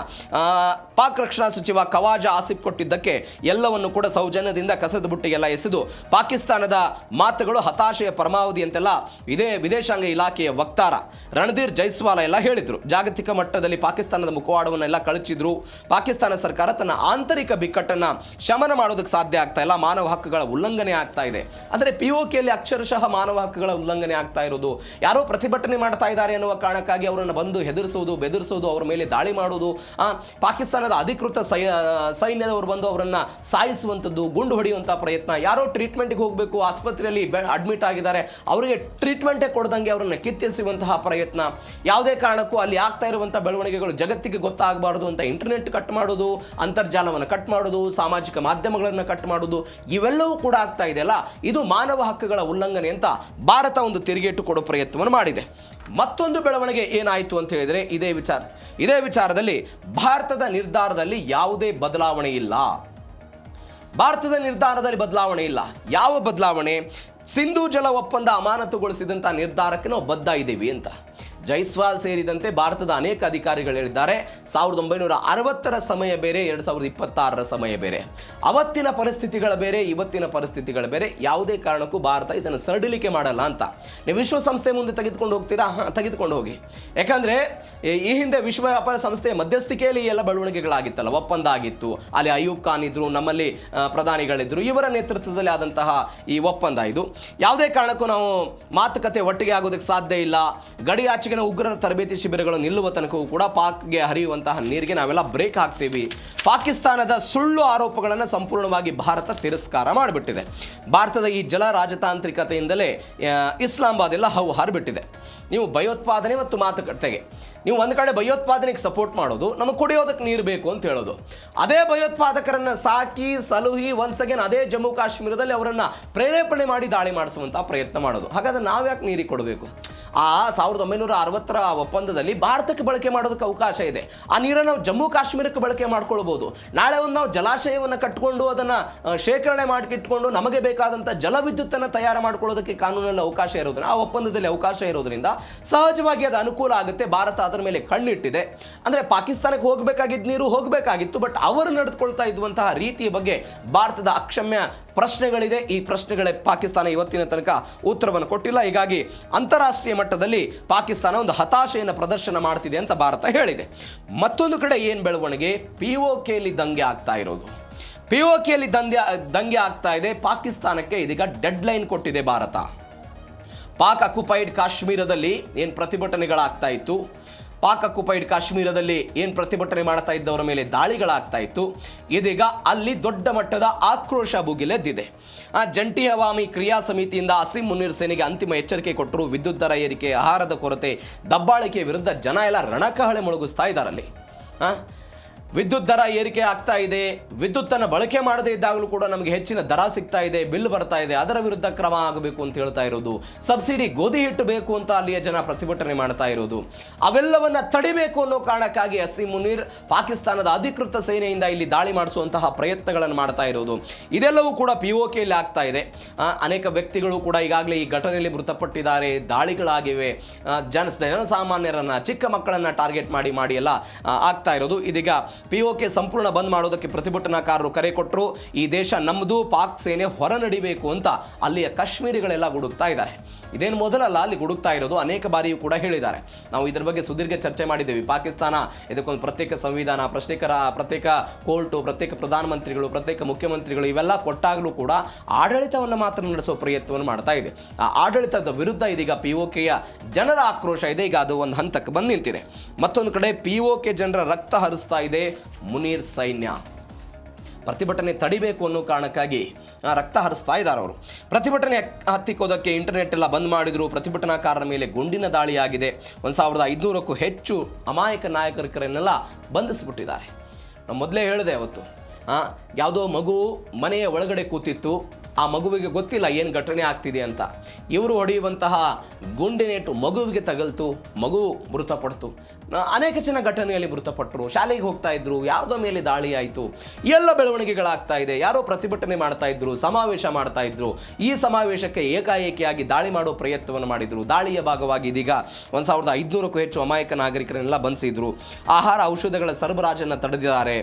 ಪಾಕ್ ರಕ್ಷಣಾ ಸಚಿವ ಖವಾಜಾ ಆಸಿಫ್ ಕೊಟ್ಟಿದ್ದಕ್ಕೆ ಎಲ್ಲವನ್ನು ಕೂಡ ಸೌಜನ್ಯದಿಂದ ಕಸದ ಬುಟ್ಟಿಗೆಲ್ಲ ಎಸೆದು, ಪಾಕಿಸ್ತಾನದ ಮಾತುಗಳು ಹತಾಶೆಯ ಪರಮಾವಧಿ ಅಂತೆಲ್ಲ ಇದೇ ವಿದೇಶಾಂಗ ಇಲಾಖೆಯ ವಕ್ತಾರ ರಣಧೀರ್ ಜೈಸ್ವಾಲ ಎಲ್ಲ ಹೇಳಿದರು. ಜಾಗತಿಕ ಮಟ್ಟದಲ್ಲಿ ಪಾಕಿಸ್ತಾನದ ಮುಖವಾಡವನ್ನೆಲ್ಲ ಕಳಚಿದ್ರು. ಪಾಕಿಸ್ತಾನ ಸರ್ಕಾರ ತನ್ನ ಆಂತರಿಕ ಬಿಕ್ಕಟ್ಟನ್ನು ಶಮನ ಮಾಡೋದಕ್ಕೆ ಸಾಧ್ಯ ಆಗ್ತಾ ಇಲ್ಲ, ಮಾನವ ಹಕ್ಕುಗಳ ಉಲ್ಲಂಘನೆ ಆಗ್ತಾ ಇದೆ. ಆದರೆ POKಯಲ್ಲಿ ಅಕ್ಷರಶಃ ಮಾನವ ಹಕ್ಕುಗಳ ಉಲ್ಲಂಘನೆ ಆಗ್ತಾ ಇರೋದು, ಯಾರೋ ಪ್ರತಿಭಟನೆ ಮಾಡ್ತಾ ಇದ್ದಾರೆ ಎನ್ನುವ ಕಾರಣಕ್ಕಾಗಿ ಅವರನ್ನು ಬಂದು ಹೆದರಿಸೋದು, ಬೆದರಿಸೋದು, ಅವರ ಮೇಲೆ ದಾಳಿ ಮಾಡೋದು, ಪಾಕಿಸ್ತಾನದ ಅಧಿಕೃತ ಸೈನ್ಯದವರು ಬಂದು ಅವರನ್ನು ಸಾಯಿಸುವಂಥದ್ದು, ಗುಂಡು ಹೊಡೆಯುವಂಥ ಪ್ರಯತ್ನ, ಯಾರೋ ಟ್ರೀಟ್ಮೆಂಟ್ಗೆ ಹೋಗಬೇಕು, ಆಸ್ಪತ್ರೆಯಲ್ಲಿ ಅಡ್ಮಿಟ್ ಆಗಿದ್ದಾರೆ, ಅವರಿಗೆ ಟ್ರೀಟ್ಮೆಂಟೇ ಕೊಡದಂಗೆ ಅವರನ್ನು ಕಿತ್ತೆಸುವಂತಹ ಪ್ರಯತ್ನ. ಯಾವುದೇ ಕಾರಣಕ್ಕೂ ಅಲ್ಲಿ ಆಗ್ತಾ ಇರುವಂಥ ಬೆಳವಣಿಗೆಗಳು ಜಗತ್ತಿಗೆ ಗೊತ್ತಾಗಬಾರ್ದು ಅಂತ ಇಂಟರ್ನೆಟ್ ಕಟ್ ಮಾಡೋದು, ಅಂತರ್ಜಾಲವನ್ನು ಕಟ್ ಮಾಡೋದು, ಸಾಮಾಜಿಕ ಮಾಧ್ಯಮಗಳನ್ನು ಕಟ್ ಮಾಡೋದು, ಇವೆಲ್ಲವೂ ಕೂಡ ಆಗ್ತಾ ಇದೆಯಲ್ಲ, ಇದು ಮಾನವ ಹಕ್ಕುಗಳ ಉಲ್ಲಂಘನೆ ಅಂತ ಭಾರತ ಒಂದು ತಿರುಗೇಟು ಕೊಡೋ ಪ್ರಯತ್ನವನ್ನು ಮಾಡಿದೆ. ಮತ್ತೊಂದು ಬೆಳವಣಿಗೆ ಏನಾಯಿತು ಅಂತ ಹೇಳಿದರೆ ಇದೇ ವಿಚಾರದಲ್ಲಿ ಭಾರತದ ನಿರ್ಧಾರದಲ್ಲಿ ಯಾವುದೇ ಬದಲಾವಣೆ ಇಲ್ಲ. ಭಾರತದ ನಿರ್ಧಾರದಲ್ಲಿ ಬದಲಾವಣೆ ಇಲ್ಲ. ಯಾವ ಬದಲಾವಣೆ? ಸಿಂಧೂ ಜಲ ಒಪ್ಪಂದ ಅಮಾನತುಗೊಳಿಸಿದಂಥ ನಿರ್ಧಾರಕ್ಕೆ ನಾವು ಬದ್ಧ ಇದ್ದೀವಿ ಅಂತ. ಜೈಸ್ವಾಲ್ ಸೇರಿದಂತೆ ಭಾರತದ ಅನೇಕ ಅಧಿಕಾರಿಗಳು ಹೇಳಿದ್ದಾರೆ 1960ರ ಸಮಯ ಬೇರೆ, 2026ರ ಸಮಯ ಬೇರೆ. ಅವತ್ತಿನ ಪರಿಸ್ಥಿತಿಗಳ ಬೇರೆ, ಇವತ್ತಿನ ಪರಿಸ್ಥಿತಿಗಳ ಬೇರೆ. ಯಾವುದೇ ಕಾರಣಕ್ಕೂ ಭಾರತ ಇದನ್ನು ಸಡಿಲಿಕೆ ಮಾಡಲ್ಲ ಅಂತ. ನೀವು ವಿಶ್ವಸಂಸ್ಥೆ ಮುಂದೆ ತೆಗೆದುಕೊಂಡು ಹೋಗ್ತೀರಾ? ತೆಗೆದುಕೊಂಡು ಹೋಗಿ. ಯಾಕಂದ್ರೆ ಈ ಹಿಂದೆ ವಿಶ್ವ ವ್ಯಾಪಾರ ಸಂಸ್ಥೆಯ ಮಧ್ಯಸ್ಥಿಕೆಯಲ್ಲಿ ಎಲ್ಲ ಬೆಳವಣಿಗೆಗಳಾಗಿತ್ತಲ್ಲ, ಒಪ್ಪಂದ ಆಗಿತ್ತು. ಅಲ್ಲಿ ಅಯೂಬ್ ಖಾನ್ ಇದ್ರು, ನಮ್ಮಲ್ಲಿ ಪ್ರಧಾನಿಗಳಿದ್ರು, ಇವರ ನೇತೃತ್ವದಲ್ಲಿ ಆದಂತಹ ಈ ಒಪ್ಪಂದ ಇದು. ಯಾವುದೇ ಕಾರಣಕ್ಕೂ ನಾವು ಮಾತುಕತೆ ಒಟ್ಟಿಗೆ ಆಗೋದಕ್ಕೆ ಸಾಧ್ಯ ಇಲ್ಲ. ಗಡಿ ಆಚೆಗಿನ ಉಗ್ರರ ತರಬೇತಿ ಶಿಬಿರಗಳು ನಿಲ್ಲುವ ತನಕವೂ ಕೂಡ ಪಾಕ್ಗೆ ಹರಿಯುವಂತಹ ನೀರಿಗೆ ನಾವೆಲ್ಲ ಬ್ರೇಕ್ ಹಾಕ್ತೀವಿ. ಪಾಕಿಸ್ತಾನದ ಸುಳ್ಳು ಆರೋಪಗಳನ್ನು ಸಂಪೂರ್ಣವಾಗಿ ಭಾರತ ತಿರಸ್ಕಾರ ಮಾಡಿಬಿಟ್ಟಿದೆ. ಭಾರತದ ಈ ಜಲ ರಾಜತಾಂತ್ರಿಕತೆಯಿಂದಲೇ ಇಸ್ಲಾಮಾಬಾದ್ ಎಲ್ಲ ಹಾರಿಬಿಟ್ಟಿದೆ. ನೀವು ಭಯೋತ್ಪಾದನೆ ಮತ್ತು ಮಾತುಕತೆಗೆ ನೀವು ಒಂದು ಕಡೆ ಭಯೋತ್ಪಾದನೆಗೆ ಸಪೋರ್ಟ್ ಮಾಡೋದು, ನಮಗೆ ಕುಡಿಯೋದಕ್ಕೆ ನೀರು ಬೇಕು ಅಂತ ಹೇಳೋದು. ಅದೇ ಭಯೋತ್ಪಾದಕರನ್ನು ಸಾಕಿ ಸಲುಹಿ ಒನ್ಸ್ ಅಗೇನ್ ಅದೇ ಜಮ್ಮು ಕಾಶ್ಮೀರದಲ್ಲಿ ಅವರನ್ನು ಪ್ರೇರೇಪಣೆ ಮಾಡಿ ದಾಳಿ ಮಾಡಿಸುವಂಥ ಪ್ರಯತ್ನ ಮಾಡೋದು. ಹಾಗಾದ್ರೆ ನಾವ್ಯಾಕೆ ನೀರಿಗೆ ಕೊಡಬೇಕು? ಆ 1960ರ ಒಪ್ಪಂದದಲ್ಲಿ ಭಾರತಕ್ಕೆ ಬಳಕೆ ಮಾಡೋದಕ್ಕೆ ಅವಕಾಶ ಇದೆ. ಆ ನೀರನ್ನು ನಾವು ಜಮ್ಮು ಕಾಶ್ಮೀರಕ್ಕೆ ಬಳಕೆ ಮಾಡ್ಕೊಳ್ಬೋದು. ನಾಳೆ ಒಂದು ನಾವು ಜಲಾಶಯವನ್ನು ಕಟ್ಟಿಕೊಂಡು ಅದನ್ನು ಶೇಖರಣೆ ಮಾಡಿಟ್ಕೊಂಡು ನಮಗೆ ಬೇಕಾದಂಥ ಜಲವಿದ್ಯುತ್ತನ್ನು ತಯಾರು ಮಾಡ್ಕೊಳ್ಳೋದಕ್ಕೆ ಕಾನೂನಲ್ಲಿ ಅವಕಾಶ ಇರೋದ್ರಿಂದ, ಆ ಒಪ್ಪಂದದಲ್ಲಿ ಅವಕಾಶ ಇರೋದ್ರಿಂದ ಸಹಜವಾಗಿ ಅದು ಅನುಕೂಲ ಆಗುತ್ತೆ. ಭಾರತ ಅದರ ಮೇಲೆ ಕಣ್ಣಿಟ್ಟಿದೆ. ಅಂದರೆ ಪಾಕಿಸ್ತಾನಕ್ಕೆ ಹೋಗಬೇಕಾಗಿದ್ದ ನೀರು ಹೋಗಬೇಕಾಗಿತ್ತು, ಬಟ್ ಅವರು ನಡೆದುಕೊಳ್ತಾ ಇದ್ದಂತಹ ರೀತಿಯ ಬಗ್ಗೆ ಭಾರತದ ಅಕ್ಷಮ್ಯ ಪ್ರಶ್ನೆಗಳಿದೆ. ಈ ಪ್ರಶ್ನೆಗಳೇ ಪಾಕಿಸ್ತಾನ ಇವತ್ತಿನ ತನಕ ಉತ್ತರವನ್ನು ಕೊಟ್ಟಿಲ್ಲ. ಹೀಗಾಗಿ ಅಂತಾರಾಷ್ಟ್ರೀಯ ಮಟ್ಟದಲ್ಲಿ ಪಾಕಿಸ್ತಾನ ಒಂದು ಹತಾಶೆಯನ್ನು ಪ್ರದರ್ಶನ ಮಾಡ್ತಿದೆ ಅಂತ ಭಾರತ ಹೇಳಿದೆ. ಮತ್ತೊಂದು ಕಡೆ ಏನು ಬೆಳವಣಿಗೆ, POKಯಲ್ಲಿ ದಂಗೆ ಆಗ್ತಾ ಇರೋದು. POKಯಲ್ಲಿ ದಂಗೆ ಆಗ್ತಾ ಇದೆ. ಪಾಕಿಸ್ತಾನಕ್ಕೆ ಇದೀಗ ಡೆಡ್ ಲೈನ್ ಕೊಟ್ಟಿದೆ ಭಾರತ. ಪಾಕ್ ಅಕ್ಯುಪೈಡ್ ಕಾಶ್ಮೀರದಲ್ಲಿ ಏನು ಪ್ರತಿಭಟನೆಗಳಾಗ್ತಾ ಇತ್ತು, ಪಾಕ್ ಅಕ್ಯುಪೈಡ್ ಕಾಶ್ಮೀರದಲ್ಲಿ ಏನು ಪ್ರತಿಭಟನೆ ಮಾಡ್ತಾ ಇದ್ದವರ ಮೇಲೆ ದಾಳಿಗಳಾಗ್ತಾ ಇತ್ತು, ಇದೀಗ ಅಲ್ಲಿ ದೊಡ್ಡ ಮಟ್ಟದ ಆಕ್ರೋಶ ಭುಗಿಲೆದ್ದಿದೆ. ಜಂಟಿ ಹವಾಮಿ ಕ್ರಿಯಾ ಸಮಿತಿಯಿಂದ ಅಸೀಂ ಮುನೀರ್ ಸೇನೆಗೆ ಅಂತಿಮ ಎಚ್ಚರಿಕೆ ಕೊಟ್ಟರು. ವಿದ್ಯುತ್ ದರ ಏರಿಕೆ, ಆಹಾರದ ಕೊರತೆ, ದಬ್ಬಾಳಿಕೆ ವಿರುದ್ಧ ಜನ ಎಲ್ಲ ರಣಕಹಳೆ ಮೊಳಗಿಸ್ತಾ ಇದ್ದಾರಲ್ಲಿ. ವಿದ್ಯುತ್ ದರ ಏರಿಕೆ ಆಗ್ತಾ ಇದೆ, ವಿದ್ಯುತ್ತನ್ನು ಬಳಕೆ ಮಾಡದೇ ಇದ್ದಾಗಲೂ ಕೂಡ ನಮಗೆ ಹೆಚ್ಚಿನ ದರ ಸಿಗ್ತಾ ಇದೆ, ಬಿಲ್ ಬರ್ತಾ ಇದೆ, ಅದರ ವಿರುದ್ಧ ಕ್ರಮ ಆಗಬೇಕು ಅಂತ ಹೇಳ್ತಾ ಇರೋದು. ಸಬ್ಸಿಡಿ ಗೋಧಿ ಹಿಟ್ಟು ಬೇಕು ಅಂತ ಅಲ್ಲಿಯ ಜನ ಪ್ರತಿಭಟನೆ ಮಾಡ್ತಾ ಇರೋದು. ಅವೆಲ್ಲವನ್ನ ತಡಿಬೇಕು ಅನ್ನೋ ಕಾರಣಕ್ಕಾಗಿ ಅಸೀಂ ಮುನೀರ್ ಪಾಕಿಸ್ತಾನದ ಅಧಿಕೃತ ಸೇನೆಯಿಂದ ಇಲ್ಲಿ ದಾಳಿ ಮಾಡಿಸುವಂತಹ ಪ್ರಯತ್ನಗಳನ್ನು ಮಾಡ್ತಾ ಇರೋದು. ಇದೆಲ್ಲವೂ ಕೂಡ POKಯಲ್ಲಿ ಆಗ್ತಾ ಇದೆ. ಅನೇಕ ವ್ಯಕ್ತಿಗಳು ಕೂಡ ಈಗಾಗಲೇ ಈ ಘಟನೆಯಲ್ಲಿ ಮೃತಪಟ್ಟಿದ್ದಾರೆ, ದಾಳಿಗಳಾಗಿವೆ. ಜನಸಾಮಾನ್ಯರನ್ನ, ಚಿಕ್ಕ ಮಕ್ಕಳನ್ನ ಟಾರ್ಗೆಟ್ ಮಾಡಿ ಎಲ್ಲ ಆಗ್ತಾ ಇರೋದು. ಇದೀಗ POK ಸಂಪೂರ್ಣ ಬಂದ್ ಮಾಡೋದಕ್ಕೆ ಪ್ರತಿಭಟನಾಕಾರರು ಕರೆ ಕೊಟ್ಟರು. ಈ ದೇಶ ನಮ್ಮದು, ಪಾಕ್ ಸೇನೆ ಹೊರ ನಡಿಬೇಕು ಅಂತ ಅಲ್ಲಿಯ ಕಾಶ್ಮೀರಿಗಳೆಲ್ಲ ಗುಡುಕ್ತಾ ಇದ್ದಾರೆ. ಇದೇನು ಮೊದಲಲ್ಲ ಅಲ್ಲಿ ಗುಡುಕ್ತಾ ಇರೋದು, ಅನೇಕ ಬಾರಿಯೂ ಕೂಡ ಹೇಳಿದ್ದಾರೆ. ನಾವು ಇದರ ಬಗ್ಗೆ ಸುದೀರ್ಘ ಚರ್ಚೆ ಮಾಡಿದ್ದೇವೆ. ಪಾಕಿಸ್ತಾನ ಇದಕ್ಕೊಂದು ಪ್ರತ್ಯೇಕ ಸಂವಿಧಾನ, ಪ್ರತ್ಯೇಕ ಕೋರ್ಟು, ಪ್ರತ್ಯೇಕ ಪ್ರಧಾನಮಂತ್ರಿಗಳು, ಪ್ರತ್ಯೇಕ ಮುಖ್ಯಮಂತ್ರಿಗಳು ಇವೆಲ್ಲ ಕೊಟ್ಟಾಗಲೂ ಕೂಡ ಆಡಳಿತವನ್ನು ಮಾತ್ರ ನಡೆಸುವ ಪ್ರಯತ್ನವನ್ನು ಮಾಡ್ತಾ ಇದೆ. ಆ ಆಡಳಿತದ ವಿರುದ್ಧ ಇದೀಗ POKಯ ಜನರ ಆಕ್ರೋಶ ಇದೆ. ಈಗ ಅದು ಒಂದು ಹಂತಕ್ಕೆ ಬಂದು ನಿಂತಿದೆ. ಮತ್ತೊಂದು ಕಡೆ POK ಜನರ ರಕ್ತ ಹರಿಸ್ತಾ ಇದೆ ಮುನೀರ್ ಸೈನ್ಯ. ಪ್ರತಿಭಟನೆ ತಡಿಬೇಕು ಅನ್ನೋ ಕಾರಣಕ್ಕಾಗಿ ರಕ್ತ ಹರಿಸ್ತಾ ಇದ್ದಾರೆ ಅವರು. ಪ್ರತಿಭಟನೆ ಹತ್ತಿಕ್ಕೋದಕ್ಕೆ ಇಂಟರ್ನೆಟ್ ಎಲ್ಲ ಬಂದ್ ಮಾಡಿದ್ರು. ಪ್ರತಿಭಟನಾಕಾರರ ಮೇಲೆ ಗುಂಡಿನ ದಾಳಿ ಆಗಿದೆ. 1500ಕ್ಕೂ ಹೆಚ್ಚು ಅಮಾಯಕ ನಾಯಕರನ್ನೆಲ್ಲ ಬಂಧಿಸಿಬಿಟ್ಟಿದ್ದಾರೆ. ನಾನು ಮೊದಲೇ ಹೇಳಿದೆ ಅವತ್ತು, ಯಾವುದೋ ಮಗು ಮನೆಯ ಒಳಗಡೆ ಕೂತಿತ್ತು. ಆ ಮಗುವಿಗೆ ಗೊತ್ತಿಲ್ಲ ಏನು ಘಟನೆ ಆಗ್ತಿದೆ ಅಂತ. ಇವರು ಹೊಡೆಯುವಂತಹ ಗುಂಡಿನೇಟು ಮಗುವಿಗೆ ತಗಲ್ತು, ಮಗು ಮೃತಪಡ್ತು. ಅನೇಕ ಜನ ಘಟನೆಯಲ್ಲಿ ಮೃತಪಟ್ಟರು. ಶಾಲೆಗೆ ಹೋಗ್ತಾ ಇದ್ರು, ಯಾವುದೋ ಮೇಲೆ ದಾಳಿ ಆಯಿತು. ಎಲ್ಲ ಬೆಳವಣಿಗೆಗಳಾಗ್ತಾ ಇದೆ. ಯಾರೋ ಪ್ರತಿಭಟನೆ ಮಾಡ್ತಾ ಇದ್ರು, ಸಮಾವೇಶ ಮಾಡ್ತಾ ಇದ್ರು. ಈ ಸಮಾವೇಶಕ್ಕೆ ಏಕಾಏಕಿಯಾಗಿ ದಾಳಿ ಮಾಡೋ ಪ್ರಯತ್ನವನ್ನು ಮಾಡಿದ್ರು. ದಾಳಿಯ ಭಾಗವಾಗಿ ಇದೀಗ 1500ಕ್ಕೂ ಹೆಚ್ಚು ಅಮಾಯಕ ನಾಗರಿಕರನ್ನೆಲ್ಲ ಬಂಧಿಸಿದ್ರು. ಆಹಾರ ಔಷಧಗಳ ಸರಬರಾಜನ್ನು ತಡೆದಿದ್ದಾರೆ.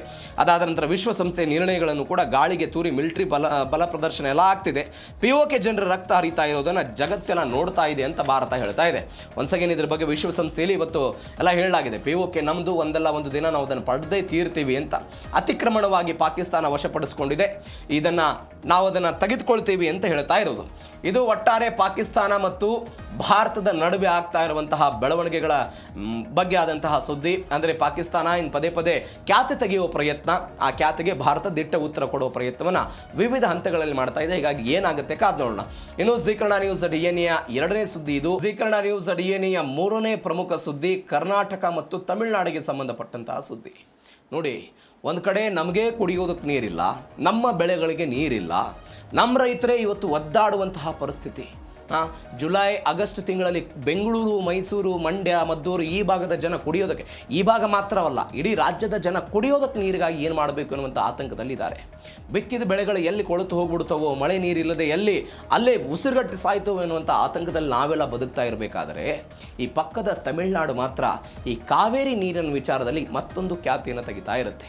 ಅದಾದ ನಂತರ ವಿಶ್ವಸಂಸ್ಥೆ ನಿರ್ಣಯಗಳನ್ನು ಕೂಡ ಗಾಳಿಗೆ ತೂರಿ ಮಿಲಿಟರಿ ಬಲ ಪ್ರದರ್ಶನ ಎಲ್ಲ ಆಗ್ತಿದೆ. POK ಜನರ ರಕ್ತ ಹರಿತಾ ಇರೋದನ್ನು ಜಗತ್ತೆಲ್ಲ ನೋಡ್ತಾ ಇದೆ ಅಂತ ಭಾರತ ಹೇಳ್ತಾ ಇದೆ. ಒನ್ಸಗೇನ್ ಇದ್ರ ಬಗ್ಗೆ ವಿಶ್ವಸಂಸ್ಥೆಯಲ್ಲಿ ಇವತ್ತು ಎಲ್ಲ ಹೇಳಲಾಗಿದೆ. POK ನಮ್ದು, ಒಂದಲ್ಲ ಒಂದು ದಿನ ನಾವು ಅದನ್ನು ಪಡೆದೇ ತೀರ್ತೀವಿ ಅಂತ. ಅತಿಕ್ರಮಣವಾಗಿ ಪಾಕಿಸ್ತಾನ ವಶಪಡಿಸಿಕೊಂಡಿದೆ. ನಾವು ಅದನ್ನು ತೆಗೆದುಕೊಳ್ತೀವಿ ಅಂತ ಹೇಳ್ತಾ ಇರೋದು. ಇದು ಒಟ್ಟಾರೆ ಪಾಕಿಸ್ತಾನ ಮತ್ತು ಭಾರತದ ನಡುವೆ ಆಗ್ತಾ ಇರುವಂತಹ ಬೆಳವಣಿಗೆಗಳ ಬಗ್ಗೆ ಆದಂತಹ ಸುದ್ದಿ. ಅಂದರೆ ಪಾಕಿಸ್ತಾನ ಇನ್ನು ಪದೇ ಪದೇ ಖ್ಯಾತೆ ತೆಗೆಯುವ ಪ್ರಯತ್ನ, ಆ ಖ್ಯಾತೆಗೆ ಭಾರತ ದಿಟ್ಟ ಉತ್ತರ ಕೊಡುವ ಪ್ರಯತ್ನವನ್ನು ವಿವಿಧ ಹಂತಗಳಲ್ಲಿ ಮಾಡ್ತಾ ಇದೆ. ಹೀಗಾಗಿ ಏನಾಗುತ್ತೆ ಕಾದ್ ನೋಡೋಣ. ಇನ್ನು ಜೀ ಕನ್ನಡ ನ್ಯೂಸ್ DNA 2ನೇ ಸುದ್ದಿ ಇದು. ಜೀ ಕನ್ನಡ ನ್ಯೂಸ್ DNA 3ನೇ ಪ್ರಮುಖ ಸುದ್ದಿ ಕರ್ನಾಟಕ ಮತ್ತು ತಮಿಳುನಾಡಿಗೆ ಸಂಬಂಧಪಟ್ಟಂತಹ ಸುದ್ದಿ. ನೋಡಿ, ಒಂದು ಕಡೆ ನಮಗೆ ಕುಡಿಯೋದಕ್ಕೆ ನೀರಿಲ್ಲ, ನಮ್ಮ ಬೆಳೆಗಳಿಗೆ ನೀರಿಲ್ಲ, ನಮ್ಮ ರೈತರೇ ಇವತ್ತು ಒದ್ದಾಡುವಂತಹ ಪರಿಸ್ಥಿತಿ. ಜುಲೈ ಆಗಸ್ಟ್ ತಿಂಗಳಲ್ಲಿ ಬೆಂಗಳೂರು, ಮೈಸೂರು, ಮಂಡ್ಯ, ಮದ್ದೂರು ಈ ಭಾಗದ ಜನ ಕುಡಿಯೋದಕ್ಕೆ, ಈ ಭಾಗ ಮಾತ್ರವಲ್ಲ ಇಡೀ ರಾಜ್ಯದ ಜನ ಕುಡಿಯೋದಕ್ಕೆ ನೀರಿಗಾಗಿ ಏನು ಮಾಡಬೇಕು ಅನ್ನುವಂಥ ಆತಂಕದಲ್ಲಿದ್ದಾರೆ. ಬಿತ್ತಿದ ಬೆಳೆಗಳು ಎಲ್ಲಿ ಕೊಳೆತು ಹೋಗ್ಬಿಡ್ತವೋ, ಮಳೆ ನೀರಿಲ್ಲದೆ ಎಲ್ಲಿ ಅಲ್ಲೇ ಉಸಿರುಗಟ್ಟಿ ಸಾಯ್ತವೋ ಎನ್ನುವಂಥ ಆತಂಕದಲ್ಲಿ ನಾವೆಲ್ಲ ಬದುಕ್ತಾ ಇರಬೇಕಾದರೆ ಈ ಪಕ್ಕದ ತಮಿಳುನಾಡು ಮಾತ್ರ ಈ ಕಾವೇರಿ ನೀರಿನ ವಿಚಾರದಲ್ಲಿ ಮತ್ತೊಂದು ಖ್ಯಾತಿಯನ್ನು ತೆಗಿತಾ ಇರುತ್ತೆ.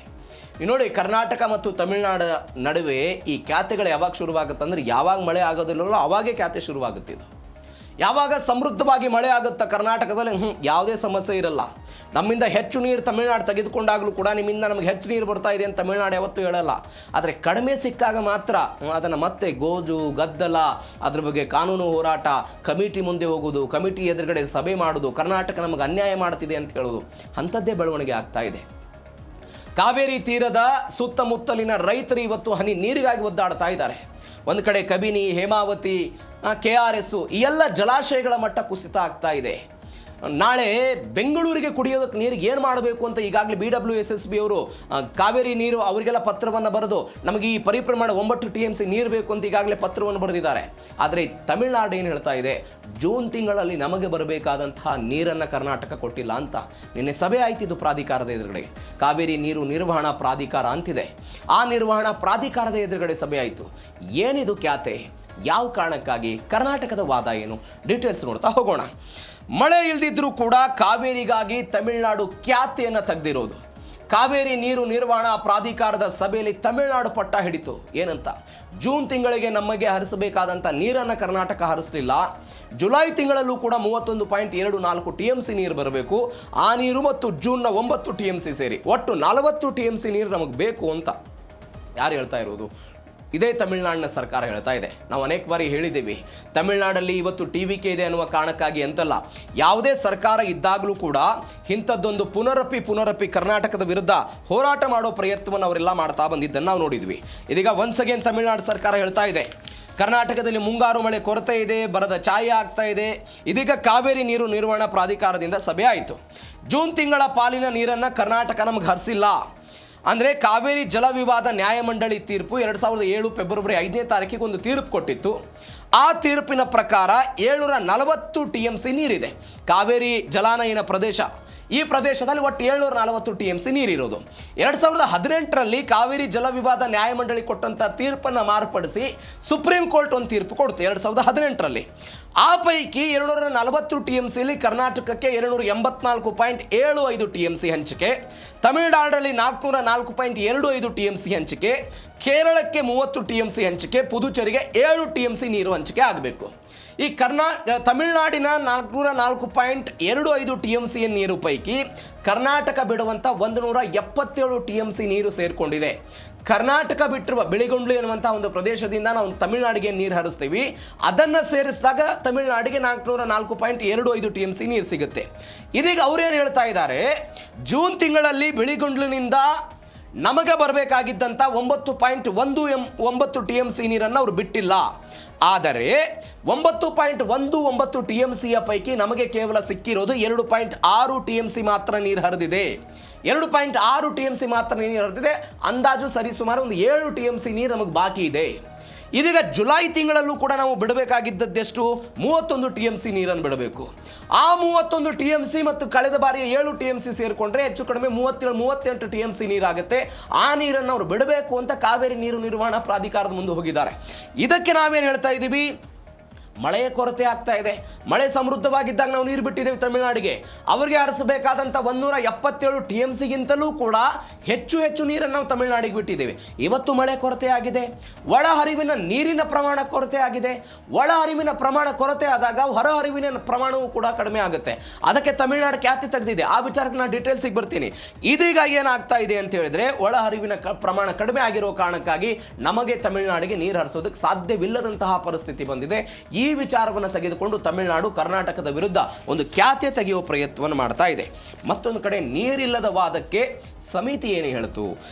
ನೋಡಿ, ಕರ್ನಾಟಕ ಮತ್ತು ತಮಿಳುನಾಡು ನಡುವೆ ಈ ಖ್ಯಾತೆಗಳು ಯಾವಾಗ ಶುರುವಾಗುತ್ತೆ ಅಂದರೆ ಯಾವಾಗ ಮಳೆ ಆಗೋದಿಲ್ಲವೋ ಅವಾಗೇ ಖ್ಯಾತೆ ಶುರುವಾಗುತ್ತೆ. ಇದು ಯಾವಾಗ ಸಮೃದ್ಧವಾಗಿ ಮಳೆ ಆಗುತ್ತಾ ಕರ್ನಾಟಕದಲ್ಲಿ ಯಾವುದೇ ಸಮಸ್ಯೆ ಇರಲ್ಲ. ನಮ್ಮಿಂದ ಹೆಚ್ಚು ನೀರು ತಮಿಳುನಾಡು ತೆಗೆದುಕೊಂಡಾಗಲೂ ಕೂಡ ನಿಮ್ಮಿಂದ ನಮಗೆ ಹೆಚ್ಚು ನೀರು ಬರ್ತಾ ಇದೆ ಅಂತ ತಮಿಳುನಾಡು ಯಾವತ್ತೂ ಹೇಳಲ್ಲ. ಆದರೆ ಕಡಿಮೆ ಸಿಕ್ಕಾಗ ಮಾತ್ರ ಅದನ್ನು ಮತ್ತೆ ಗೋಜು, ಗದ್ದಲ, ಅದ್ರ ಬಗ್ಗೆ ಕಾನೂನು ಹೋರಾಟ, ಕಮಿಟಿ ಮುಂದೆ ಹೋಗೋದು, ಕಮಿಟಿ ಎದುರುಗಡೆ ಸಭೆ ಮಾಡೋದು, ಕರ್ನಾಟಕ ನಮಗೆ ಅನ್ಯಾಯ ಮಾಡ್ತಿದೆ ಅಂತ ಹೇಳೋದು, ಅಂಥದ್ದೇ ಬೆಳವಣಿಗೆ ಆಗ್ತಾ ಇದೆ. ಕಾವೇರಿ ತೀರದ ಸುತ್ತಮುತ್ತಲಿನ ರೈತರು ಇವತ್ತು ಹನಿ ನೀರಿಗಾಗಿ ಒದ್ದಾಡ್ತಾ ಇದ್ದಾರೆ. ಒಂದು ಕಡೆ ಕಬಿನಿ, ಹೇಮಾವತಿ, KRS ಈ ಎಲ್ಲ ಜಲಾಶಯಗಳ ಮಟ್ಟ ಕುಸಿತ ಆಗ್ತಾ ಇದೆ. ನಾಳೆ ಬೆಂಗಳೂರಿಗೆ ಕುಡಿಯೋದಕ್ಕೆ ನೀರಿಗೆ ಏನು ಮಾಡಬೇಕು ಅಂತ ಈಗಾಗಲೇ BWSSB ಅವರು ಕಾವೇರಿ ನೀರು ಅವರಿಗೆಲ್ಲ ಪತ್ರವನ್ನು ಬರೆದು ನಮಗೆ ಈ ಪರಿಪ್ರಮಾಣ 9 TMC ನೀರು ಬೇಕು ಅಂತ ಈಗಾಗಲೇ ಪತ್ರವನ್ನು ಬರೆದಿದ್ದಾರೆ. ಆದರೆ ತಮಿಳುನಾಡು ಏನು ಹೇಳ್ತಾ ಇದೆ, ಜೂನ್ ತಿಂಗಳಲ್ಲಿ ನಮಗೆ ಬರಬೇಕಾದಂತಹ ನೀರನ್ನು ಕರ್ನಾಟಕ ಕೊಟ್ಟಿಲ್ಲ ಅಂತ. ನಿನ್ನೆ ಸಭೆ ಆಯ್ತಿದ್ದು ಪ್ರಾಧಿಕಾರದ ಎದುರುಗಡೆ, ಕಾವೇರಿ ನೀರು ನಿರ್ವಹಣಾ ಪ್ರಾಧಿಕಾರ ಅಂತಿದೆ. ಆ ನಿರ್ವಹಣಾ ಪ್ರಾಧಿಕಾರದ ಎದುರುಗಡೆ ಸಭೆ ಆಯಿತು. ಏನಿದು ಖ್ಯಾತೆ, ಯಾವ ಕಾರಣಕ್ಕಾಗಿ, ಕರ್ನಾಟಕದ ವಾದ ಏನು, ಡೀಟೇಲ್ಸ್ ನೋಡ್ತಾ ಹೋಗೋಣ. ಮಳೆ ಇಲ್ದಿದ್ರೂ ಕೂಡ ಕಾವೇರಿಗಾಗಿ ತಮಿಳುನಾಡು ಖ್ಯಾತಿಯನ್ನು ತೆಗೆದಿರೋದು. ಕಾವೇರಿ ನೀರು ನಿರ್ವಹಣಾ ಪ್ರಾಧಿಕಾರದ ಸಭೆಯಲ್ಲಿ ತಮಿಳುನಾಡು ಪಟ್ಟ ಹಿಡಿತು. ಏನಂತ, ಜೂನ್ ತಿಂಗಳಿಗೆ ನಮಗೆ ಹರಿಸಬೇಕಾದಂಥ ನೀರನ್ನು ಕರ್ನಾಟಕ ಹರಿಸಲಿಲ್ಲ. ಜುಲೈ ತಿಂಗಳಲ್ಲೂ ಕೂಡ 31.24 TMC ನೀರು ಬರಬೇಕು. ಆ ನೀರು ಮತ್ತು ಜೂನ್ನ 9 TMC ಸೇರಿ ಒಟ್ಟು 40 TMC ನೀರು ನಮಗೆ ಬೇಕು ಅಂತ ಯಾರು ಹೇಳ್ತಾ ಇರೋದು? ಇದೇ ತಮಿಳುನಾಡಿನ ಸರ್ಕಾರ ಹೇಳ್ತಾ ಇದೆ. ನಾವು ಅನೇಕ ಬಾರಿ ಹೇಳಿದ್ದೀವಿ, ತಮಿಳುನಾಡಲ್ಲಿ ಇವತ್ತು TVK ಇದೆ ಅನ್ನುವ ಕಾರಣಕ್ಕಾಗಿ ಅಂತಲ್ಲ, ಯಾವುದೇ ಸರ್ಕಾರ ಇದ್ದಾಗಲೂ ಕೂಡ ಇಂಥದ್ದೊಂದು ಪುನರಪಿ ಕರ್ನಾಟಕದ ವಿರುದ್ಧ ಹೋರಾಟ ಮಾಡೋ ಪ್ರಯತ್ನವನ್ನು ಅವರೆಲ್ಲ ಮಾಡ್ತಾ ಬಂದಿದ್ದನ್ನು ನಾವು ನೋಡಿದ್ವಿ. ಇದೀಗ ಒನ್ಸ್ ಅಗೇನ್ ತಮಿಳುನಾಡು ಸರ್ಕಾರ ಹೇಳ್ತಾ ಇದೆ, ಕರ್ನಾಟಕದಲ್ಲಿ ಮುಂಗಾರು ಮಳೆ ಕೊರತೆ ಇದೆ, ಬರದ ಛಾಯೆ ಆಗ್ತಾ ಇದೆ. ಇದೀಗ ಕಾವೇರಿ ನೀರು ನಿರ್ವಹಣಾ ಪ್ರಾಧಿಕಾರದಿಂದ ಸಭೆ ಆಯಿತು. ಜೂನ್ ತಿಂಗಳ ಪಾಲಿನ ನೀರನ್ನು ಕರ್ನಾಟಕ ನಮಗೆ ಹರಿಸಿಲ್ಲ. ಅಂದರೆ ಕಾವೇರಿ ಜಲ ವಿವಾದ ನ್ಯಾಯಮಂಡಳಿ ತೀರ್ಪು 2007 ಫೆಬ್ರವರಿ 5ನೇ ತಾರೀಕಿಗೆ ಒಂದು ತೀರ್ಪು ಕೊಟ್ಟಿತ್ತು. ಆ ತೀರ್ಪಿನ ಪ್ರಕಾರ 740 TMC ನೀರಿದೆ. ಕಾವೇರಿ ಜಲಾನಯನ ಪ್ರದೇಶ, ಈ ಪ್ರದೇಶದಲ್ಲಿ ಒಟ್ಟು 740 TMC ನೀರಿರೋದು. 2018ರಲ್ಲಿ ಕಾವೇರಿ ಜಲ ವಿವಾದ ನ್ಯಾಯಮಂಡಳಿ ಕೊಟ್ಟಂಥ ತೀರ್ಪನ್ನು ಮಾರ್ಪಡಿಸಿ ಸುಪ್ರೀಂ ಕೋರ್ಟ್ ಒಂದು ತೀರ್ಪು ಕೊಡ್ತು 2018ರಲ್ಲಿ. ಆ ಪೈಕಿ 740 TMCಯಲ್ಲಿ ಕರ್ನಾಟಕಕ್ಕೆ 284.75 TMC ಹಂಚಿಕೆ, ತಮಿಳುನಾಡಲ್ಲಿ 404.25 TMC ಹಂಚಿಕೆ, ಕೇರಳಕ್ಕೆ 30 TMC ಹಂಚಿಕೆ, ಪುದುಚೇರಿಗೆ 7 TMC ನೀರು ಹಂಚಿಕೆ ಆಗಬೇಕು. ಈ ತಮಿಳುನಾಡಿನ 404.25 TMC ನೀರು ಪೈಕಿ ಕರ್ನಾಟಕ ಬಿಡುವಂಥ 177 TMC ನೀರು ಸೇರಿಕೊಂಡಿದೆ. ಕರ್ನಾಟಕ ಬಿಟ್ಟಿರುವ ಬಿಳಿಗೊಂಡ್ಲು ಎನ್ನುವಂಥ ಒಂದು ಪ್ರದೇಶದಿಂದ ನಾವು ತಮಿಳುನಾಡಿಗೆ ನೀರು ಹರಿಸ್ತೀವಿ. ಅದನ್ನು ಸೇರಿಸಿದಾಗ ತಮಿಳುನಾಡಿಗೆ 404.25 TMC ನೀರು ಸಿಗುತ್ತೆ. ಇದೀಗ ಅವ್ರೇನು ಹೇಳ್ತಾ ಇದ್ದಾರೆ, ಜೂನ್ ತಿಂಗಳಲ್ಲಿ ಬಿಳಿಗೊಂಡ್ಲಿನಿಂದ ನಮಗೆ ಬರಬೇಕಾಗಿದ್ದಂಥ 9.19 TMC ನೀರನ್ನು ಅವರು ಬಿಟ್ಟಿಲ್ಲ. ಆದರೆ 9.19 TMCಯ ಪೈಕಿ ನಮಗೆ ಕೇವಲ ಸಿಕ್ಕಿರೋದು 2.6 TMC ಮಾತ್ರ ನೀರು ಹರಿದಿದೆ. 2.6 TMC ಮಾತ್ರ ನೀರು ಹರಿದಿದೆ. ಅಂದಾಜು ಸರಿಸುಮಾರು ಒಂದು 7 TMC ನೀರು ನಮಗೆ ಬಾಕಿ ಇದೆ. ಇದೀಗ ಜುಲೈ ತಿಂಗಳಲ್ಲೂ ಕೂಡ ನಾವು ಬಿಡಬೇಕಾಗಿದ್ದದ್ದೆಷ್ಟು, 31 TMC ನೀರನ್ನು ಬಿಡಬೇಕು. ಆ 31 TMC ಮತ್ತು ಕಳೆದ ಬಾರಿಯ 7 TMC ಸೇರಿಕೊಂಡ್ರೆ ಹೆಚ್ಚು ಕಡಿಮೆ 37-38 TMC ನೀರಾಗುತ್ತೆ. ಆ ನೀರನ್ನು ಅವರು ಬಿಡಬೇಕು ಅಂತ ಕಾವೇರಿ ನೀರು ನಿರ್ವಹಣಾ ಪ್ರಾಧಿಕಾರದ ಮುಂದೆ ಹೋಗಿದ್ದಾರೆ. ಇದಕ್ಕೆ ನಾವೇನು ಹೇಳ್ತಾ ಇದ್ದೀವಿ, ಮಳೆಯ ಕೊರತೆ ಆಗ್ತಾ ಇದೆ. ಮಳೆ ಸಮೃದ್ಧವಾಗಿದ್ದಾಗ ನಾವು ನೀರು ಬಿಟ್ಟಿದ್ದೇವೆ ತಮಿಳುನಾಡಿಗೆ. ಅವರಿಗೆ ಹರಿಸಬೇಕಾದಂಥ 177 TMCಗಿಂತಲೂ ಕೂಡ ಹೆಚ್ಚು ನೀರನ್ನು ನಾವು ತಮಿಳುನಾಡಿಗೆ ಬಿಟ್ಟಿದ್ದೇವೆ. ಇವತ್ತು ಮಳೆ ಕೊರತೆ ಆಗಿದೆ, ಒಳ ಹರಿವಿನ ನೀರಿನ ಪ್ರಮಾಣ ಕೊರತೆ ಆಗಿದೆ. ಒಳ ಹರಿವಿನ ಪ್ರಮಾಣ ಕೊರತೆ ಆದಾಗ ಹೊರ ಹರಿವಿನ ಪ್ರಮಾಣವೂ ಕೂಡ ಕಡಿಮೆ ಆಗುತ್ತೆ. ಅದಕ್ಕೆ ತಮಿಳುನಾಡು ಖ್ಯಾತಿ ತೆಗೆದಿದೆ. ಆ ವಿಚಾರಕ್ಕೆ ನಾನು ಡೀಟೇಲ್ಸಿಗೆ ಬರ್ತೀನಿ. ಇದೀಗ ಏನಾಗ್ತಾ ಇದೆ ಅಂತ ಹೇಳಿದ್ರೆ, ಒಳ ಹರಿವಿನ ಪ್ರಮಾಣ ಕಡಿಮೆ ಆಗಿರೋ ಕಾರಣಕ್ಕಾಗಿ ನಮಗೆ ತಮಿಳುನಾಡಿಗೆ ನೀರು ಹರಿಸೋದಕ್ಕೆ ಸಾಧ್ಯವಿಲ್ಲದಂತಹ ಪರಿಸ್ಥಿತಿ ಬಂದಿದೆ. ಈ ವಿಚಾರವನ್ನು ತೆಗೆದುಕೊಂಡು ತಮಿಳುನಾಡು ಕರ್ನಾಟಕದ ವಿರುದ್ಧ ಒಂದು ಖ್ಯಾತೆ ತೆಗೆಯುವ ಪ್ರಯತ್ನವನ್ನು ಮಾಡ್ತಾ ಇದೆ. ಮತ್ತೊಂದು ಕಡೆ ನೀರಿಲ್ಲದ ವಾದಕ್ಕೆ ಸಮಿತಿ ಏನು ಹೇಳಿತು,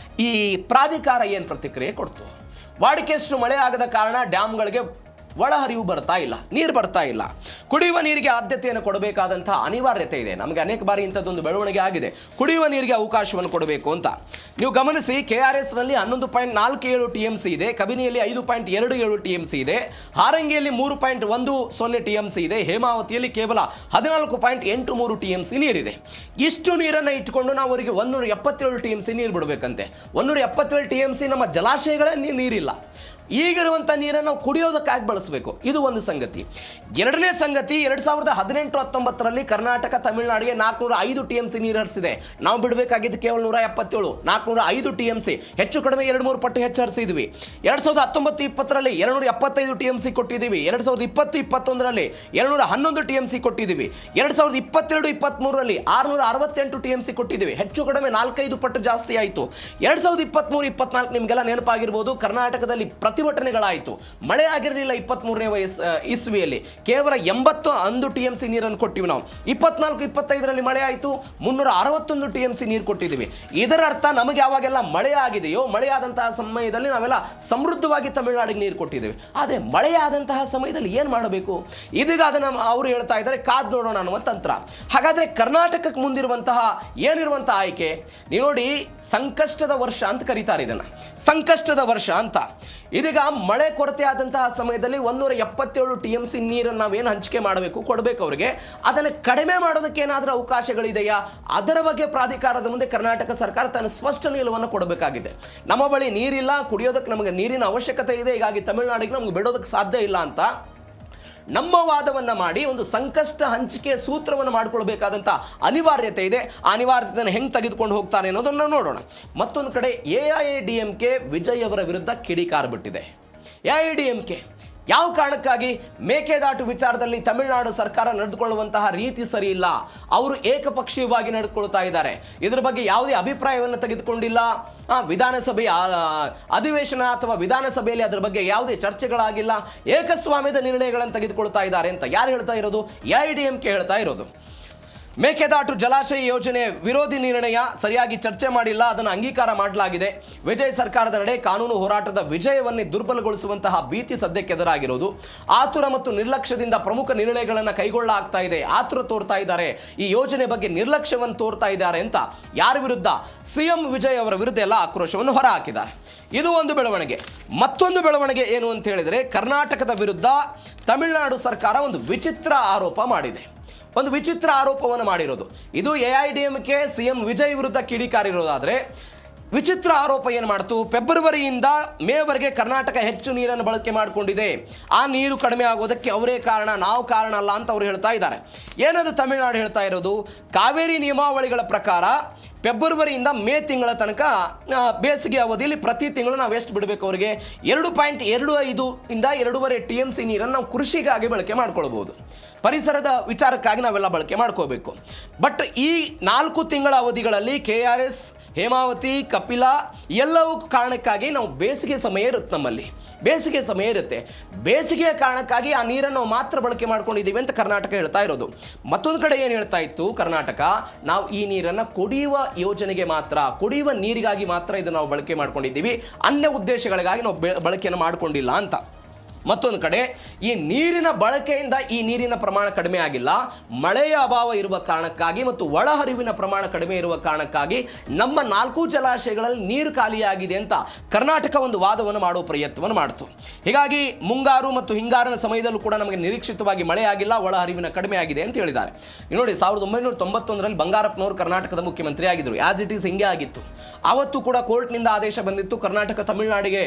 ಈ ಪ್ರಾಧಿಕಾರ ಏನು ಪ್ರತಿಕ್ರಿಯೆ ಕೊಡ್ತು. ವಾಡಿಕೆಯಷ್ಟು ಮಳೆ ಆಗದ ಕಾರಣ ಡ್ಯಾಮ್ಗಳಿಗೆ ಒಳಹರಿವು ಬರ್ತಾ ಇಲ್ಲ, ನೀರು ಬರ್ತಾ ಇಲ್ಲ. ಕುಡಿಯುವ ನೀರಿಗೆ ಆದ್ಯತೆಯನ್ನು ಕೊಡಬೇಕಾದಂತಹ ಅನಿವಾರ್ಯತೆ ಇದೆ. ನಮಗೆ ಅನೇಕ ಬಾರಿ ಇಂಥದ್ದೊಂದು ಬೆಳವಣಿಗೆ ಆಗಿದೆ, ಕುಡಿಯುವ ನೀರಿಗೆ ಅವಕಾಶವನ್ನು ಕೊಡಬೇಕು ಅಂತ. ನೀವು ಗಮನಿಸಿ, KRS ನಲ್ಲಿ 11.47 TMC ಇದೆ, ಕಬಿನಿಯಲ್ಲಿ 5.27 TMC ಇದೆ, ಹಾರಂಗಿಯಲ್ಲಿ 3.10 TMC ಇದೆ, ಹೇಮಾವತಿಯಲ್ಲಿ ಕೇವಲ 14.83 TMC ನೀರಿದೆ. ಇಷ್ಟು ನೀರನ್ನು ಇಟ್ಕೊಂಡು ನಾವು ಅವರಿಗೆ 177 TMC ನೀರು ಬಿಡಬೇಕಂತೆ. 177 TMC ನಮ್ಮ ಜಲಾಶಯಗಳೇ ನೀರಿಲ್ಲ. ಈಗಿರುವಂಥ ನೀರನ್ನು ನಾವು ಕುಡಿಯೋದಕ್ಕಾಗಿ ಬಳಸಬೇಕು. ಇದು ಒಂದು ಸಂಗತಿ. ಎರಡನೇ ಸಂಗತಿ, 2018-19ರಲ್ಲಿ ಕರ್ನಾಟಕ ತಮಿಳುನಾಡಿಗೆ 405 TMC ನೀರು ಹರಿಸಿದೆ. ನಾವು ಬಿಡಬೇಕಾಗಿದ್ದು ಕೇವಲ 177, 405 TMC, ಹೆಚ್ಚು ಕಡಿಮೆ 2-3 ಪಟ್ಟು ಹೆಚ್ಚು ಹರಿಸಿದ್ವಿ. 2019-20ರಲ್ಲಿ 275 TMC ಕೊಟ್ಟಿದ್ದೀವಿ. 2020-21ರಲ್ಲಿ 211 TMC ಕೊಟ್ಟಿದ್ದೀವಿ. 2022-23ರಲ್ಲಿ 668 TMC ಕೊಟ್ಟಿದ್ದೀವಿ. ಹೆಚ್ಚು ಕಡಿಮೆ 4-5 ಪಟ್ಟು ಜಾಸ್ತಿ ಆಯಿತು. 2023-24 ನಿಮಗೆಲ್ಲ ನೆನಪಾಗಿರ್ಬೋದು, ಕರ್ನಾಟಕದಲ್ಲಿ ಪ್ರತಿಭಟನೆಗಳಾಯಿತು, ಮಳೆ ಆಗಿರಲಿಲ್ಲ. 23ನೇ ಇಸ್ವಿಯಲ್ಲಿ ಕೇವಲ 81 TMC ನೀರನ್ನು ಕೊಟ್ಟಿವಿ ನಾವು. 24-25ರಲ್ಲಿ ಮಳೆ ಆಯಿತು, 361 TMC ನೀರು ಕೊಟ್ಟಿದ್ದೀವಿ. ಇದರ ಅರ್ಥ ನಮಗೆ ಯಾವಾಗೆಲ್ಲ ಮಳೆ ಆಗಿದೆಯೋ, ಮಳೆಯಾದಂತಹ ಸಮಯದಲ್ಲಿ ನಾವೆಲ್ಲ ಸಮೃದ್ಧವಾಗಿ ತಮಿಳುನಾಡಿಗೆ ನೀರು ಕೊಟ್ಟಿದ್ದೇವೆ. ಆದರೆ ಮಳೆಯಾದಂತಹ ಸಮಯದಲ್ಲಿ ಏನು ಮಾಡಬೇಕು? ಇದೀಗ ಅದನ್ನು ಅವರು ಹೇಳ್ತಾ ಇದ್ದಾರೆ, ಕಾದು ನೋಡೋಣ ಅನ್ನುವ ತಂತ್ರ. ಹಾಗಾದರೆ ಕರ್ನಾಟಕಕ್ಕೆ ಮುಂದಿರುವಂತಹ ಏನಿರುವಂತಹ ಆಯ್ಕೆ ನೀವು ನೋಡಿ, ಸಂಕಷ್ಟದ ವರ್ಷ ಅಂತ ಕರೀತಾರೆ ಇದನ್ನು, ಸಂಕಷ್ಟದ ವರ್ಷ ಅಂತ. ಇದೀಗ ಮಳೆ ಕೊರತೆ ಆದಂತಹ ಸಮಯದಲ್ಲಿ 177 TMC ನೀರನ್ನು ನಾವೇನು ಹಂಚಿಕೆ ಮಾಡಬೇಕು, ಕೊಡಬೇಕು ಅವರಿಗೆ. ಅದನ್ನು ಕಡಿಮೆ ಮಾಡೋದಕ್ಕೆ ಏನಾದರೂ ಅವಕಾಶಗಳಿದೆಯಾ? ಅದರ ಬಗ್ಗೆ ಪ್ರಾಧಿಕಾರದ ಮುಂದೆ ಕರ್ನಾಟಕ ಸರ್ಕಾರ ತನ್ನ ಸ್ಪಷ್ಟ ನಿಲುವನ್ನು ಕೊಡಬೇಕಾಗಿದೆ. ನಮ್ಮ ಬಳಿ ನೀರಿಲ್ಲ, ಕುಡಿಯೋದಕ್ಕೆ ನಮಗೆ ನೀರಿನ ಅವಶ್ಯಕತೆ ಇದೆ, ಹೀಗಾಗಿ ತಮಿಳುನಾಡಿಗೆ ನಮಗೆ ಬಿಡೋದಕ್ಕೆ ಸಾಧ್ಯ ಇಲ್ಲ ಅಂತ ನಮ್ಮ ವಾದವನ್ನು ಮಾಡಿ ಒಂದು ಸಂಕಷ್ಟ ಹಂಚಿಕೆ ಸೂತ್ರವನ್ನು ಮಾಡಿಕೊಳ್ಬೇಕಾದಂಥ ಅನಿವಾರ್ಯತೆ ಇದೆ. ಆ ಅನಿವಾರ್ಯತೆಯನ್ನು ಹೆಂಗೆ ತೆಗೆದುಕೊಂಡು ಹೋಗ್ತಾರೆ ಅನ್ನೋದನ್ನು ನೋಡೋಣ. ಮತ್ತೊಂದು ಕಡೆ AIADMK ವಿಜಯ್ ಅವರ ವಿರುದ್ಧ ಕಿಡಿಕಾರು ಬಿಟ್ಟಿದೆ. AIADMK ಯಾವ ಕಾರಣಕ್ಕಾಗಿ? ಮೇಕೆದಾಟು ವಿಚಾರದಲ್ಲಿ ತಮಿಳುನಾಡು ಸರ್ಕಾರ ನಡೆದುಕೊಳ್ಳುವಂತಹ ರೀತಿ ಸರಿ ಇಲ್ಲ, ಅವರು ಏಕಪಕ್ಷೀಯವಾಗಿ ನಡೆದುಕೊಳ್ತಾ ಇದ್ದಾರೆ. ಇದರ ಬಗ್ಗೆ ಯಾವುದೇ ಅಭಿಪ್ರಾಯವನ್ನು ತೆಗೆದುಕೊಂಡಿಲ್ಲ. ವಿಧಾನಸಭೆಯ ಅಧಿವೇಶನ ಅಥವಾ ವಿಧಾನಸಭೆಯಲ್ಲಿ ಅದರ ಬಗ್ಗೆ ಯಾವುದೇ ಚರ್ಚೆಗಳಾಗಿಲ್ಲ, ಏಕಸ್ವಾಮ್ಯದ ನಿರ್ಣಯಗಳನ್ನು ತೆಗೆದುಕೊಳ್ತಾ ಇದ್ದಾರೆ ಅಂತ ಯಾರು ಹೇಳ್ತಾ ಇರೋದು? AIADMK ಹೇಳ್ತಾ ಇರೋದು. ಮೇಕೆದಾಟು ಜಲಾಶಯ ಯೋಜನೆ ವಿರೋಧಿ ನಿರ್ಣಯ ಸರಿಯಾಗಿ ಚರ್ಚೆ ಮಾಡಿಲ್ಲ, ಅದನ್ನು ಅಂಗೀಕಾರ ಮಾಡಲಾಗಿದೆ. ವಿಜಯ್ ಸರ್ಕಾರದ ನಡೆ ಕಾನೂನು ಹೋರಾಟದ ವಿಜಯವನ್ನೇ ದುರ್ಬಲಗೊಳಿಸುವಂತಹ ಭೀತಿ ಸದ್ಯಕ್ಕೆ ಎದುರಾಗಿರೋದು. ಆತುರ ಮತ್ತು ನಿರ್ಲಕ್ಷ್ಯದಿಂದ ಪ್ರಮುಖ ನಿರ್ಣಯಗಳನ್ನು ಕೈಗೊಳ್ಳಲಾಗ್ತಾ ಇದೆ, ಆತುರ ತೋರ್ತಾ ಇದ್ದಾರೆ, ಈ ಯೋಜನೆ ಬಗ್ಗೆ ನಿರ್ಲಕ್ಷ್ಯವನ್ನು ತೋರ್ತಾ ಇದ್ದಾರೆ ಅಂತ ಯಾರ ವಿರುದ್ಧ? CM ವಿಜಯ್ ಅವರ ವಿರುದ್ಧ ಎಲ್ಲ ಆಕ್ರೋಶವನ್ನು ಹೊರಹಾಕಿದ್ದಾರೆ. ಇದು ಒಂದು ಬೆಳವಣಿಗೆ. ಮತ್ತೊಂದು ಬೆಳವಣಿಗೆ ಏನು ಅಂತ ಹೇಳಿದರೆ, ಕರ್ನಾಟಕದ ವಿರುದ್ಧ ತಮಿಳುನಾಡು ಸರ್ಕಾರ ಒಂದು ವಿಚಿತ್ರ ಆರೋಪ ಮಾಡಿದೆ, ಒಂದು ವಿಚಿತ್ರ ಆರೋಪವನ್ನು ಮಾಡಿರೋದು. ಇದು AIADMK CM ವಿಜಯ್ ವಿರುದ್ಧ ಕಿಡಿಕಾರಿರೋದಾದರೆ, ವಿಚಿತ್ರ ಆರೋಪ ಏನು ಮಾಡ್ತು? ಫೆಬ್ರವರಿಯಿಂದ ಮೇವರೆಗೆ ಕರ್ನಾಟಕ ಹೆಚ್ಚು ನೀರನ್ನು ಬಳಕೆ ಮಾಡಿಕೊಂಡಿದೆ, ಆ ನೀರು ಕಡಿಮೆ ಆಗೋದಕ್ಕೆ ಅವರೇ ಕಾರಣ, ನಾವು ಕಾರಣ ಅಲ್ಲ ಅಂತ ಅವರು ಹೇಳ್ತಾ ಇದ್ದಾರೆ. ಏನದು ತಮಿಳುನಾಡು ಹೇಳ್ತಾ ಇರೋದು? ಕಾವೇರಿ ನಿಯಮಾವಳಿಗಳ ಪ್ರಕಾರ ಫೆಬ್ರವರಿಯಿಂದ ಮೇ ತಿಂಗಳ ತನಕ ಬೇಸಿಗೆ ಅವಧಿಯಲ್ಲಿ ಪ್ರತಿ ತಿಂಗಳು ನಾವು ಎಷ್ಟು ಬಿಡಬೇಕು ಅವರಿಗೆ? 2.25 ಇಂದ 2.5 TMC ನೀರನ್ನು ನಾವು ಕೃಷಿಗಾಗಿ ಬಳಕೆ ಮಾಡ್ಕೊಳ್ಬೋದು, ಪರಿಸರದ ವಿಚಾರಕ್ಕಾಗಿ ನಾವೆಲ್ಲ ಬಳಕೆ ಮಾಡ್ಕೋಬೇಕು. ಬಟ್ ಈ 4 ತಿಂಗಳ ಅವಧಿಗಳಲ್ಲಿ KRS, ಹೇಮಾವತಿ, ಕಪಿಲಾ ಎಲ್ಲವೂ ಕಾರಣಕ್ಕಾಗಿ ನಾವು ಬೇಸಿಗೆ ಸಮಯ ಇರುತ್ತೆ, ನಮ್ಮಲ್ಲಿ ಬೇಸಿಗೆ ಸಮಯ ಇರುತ್ತೆ, ಬೇಸಿಗೆಯ ಕಾರಣಕ್ಕಾಗಿ ಆ ನೀರನ್ನು ನಾವು ಮಾತ್ರ ಬಳಕೆ ಮಾಡ್ಕೊಂಡಿದ್ದೀವಿ ಅಂತ ಕರ್ನಾಟಕ ಹೇಳ್ತಾ ಇರೋದು. ಮತ್ತೊಂದು ಕಡೆ ಏನು ಹೇಳ್ತಾ ಇತ್ತು ಕರ್ನಾಟಕ? ನಾವು ಈ ನೀರನ್ನು ಕುಡಿಯುವ ಯೋಜನೆಗೆ ಮಾತ್ರ, ಕುಡಿಯುವ ನೀರಿಗಾಗಿ ಮಾತ್ರ ಇದನ್ನು ನಾವು ಬಳಕೆ ಮಾಡ್ಕೊಂಡಿದ್ದೀವಿ, ಅನ್ಯ ಉದ್ದೇಶಗಳಿಗಾಗಿ ನಾವು ಬಳಕೆಯನ್ನು ಮಾಡಿಕೊಂಡಿಲ್ಲ ಅಂತ. ಮತ್ತೊಂದು ಕಡೆ ಈ ನೀರಿನ ಬಳಕೆಯಿಂದ ಈ ನೀರಿನ ಪ್ರಮಾಣ ಕಡಿಮೆ ಆಗಿಲ್ಲ, ಮಳೆಯ ಅಭಾವ ಇರುವ ಕಾರಣಕ್ಕಾಗಿ ಮತ್ತು ಒಳಹರಿವಿನ ಪ್ರಮಾಣ ಕಡಿಮೆ ಇರುವ ಕಾರಣಕ್ಕಾಗಿ ನಮ್ಮ 4 ಜಲಾಶಯಗಳಲ್ಲಿ ನೀರು ಖಾಲಿಯಾಗಿದೆ ಅಂತ ಕರ್ನಾಟಕ ಒಂದು ವಾದವನ್ನು ಮಾಡುವ ಪ್ರಯತ್ನವನ್ನು ಮಾಡಿತು. ಹೀಗಾಗಿ ಮುಂಗಾರು ಮತ್ತು ಹಿಂಗಾರಿನ ಸಮಯದಲ್ಲೂ ಕೂಡ ನಮಗೆ ನಿರೀಕ್ಷಿತವಾಗಿ ಮಳೆ ಆಗಿಲ್ಲ, ಒಳಹರಿವಿನ ಕಡಿಮೆ ಆಗಿದೆ ಅಂತ ಹೇಳಿದ್ದಾರೆ. ನೋಡಿ, 1991ರಲ್ಲಿ ಬಂಗಾರಪ್ಪನವರು ಕರ್ನಾಟಕದ ಮುಖ್ಯಮಂತ್ರಿ ಆಗಿದ್ದರು. ಆಸ್ ಇಟ್ ಈಸ್ ಹಿಂಗೆ ಆಗಿತ್ತು. ಆವತ್ತು ಕೂಡ ಕೋರ್ಟ್ನಿಂದ ಆದೇಶ ಬಂದಿತ್ತು, ಕರ್ನಾಟಕ ತಮಿಳುನಾಡಿಗೆ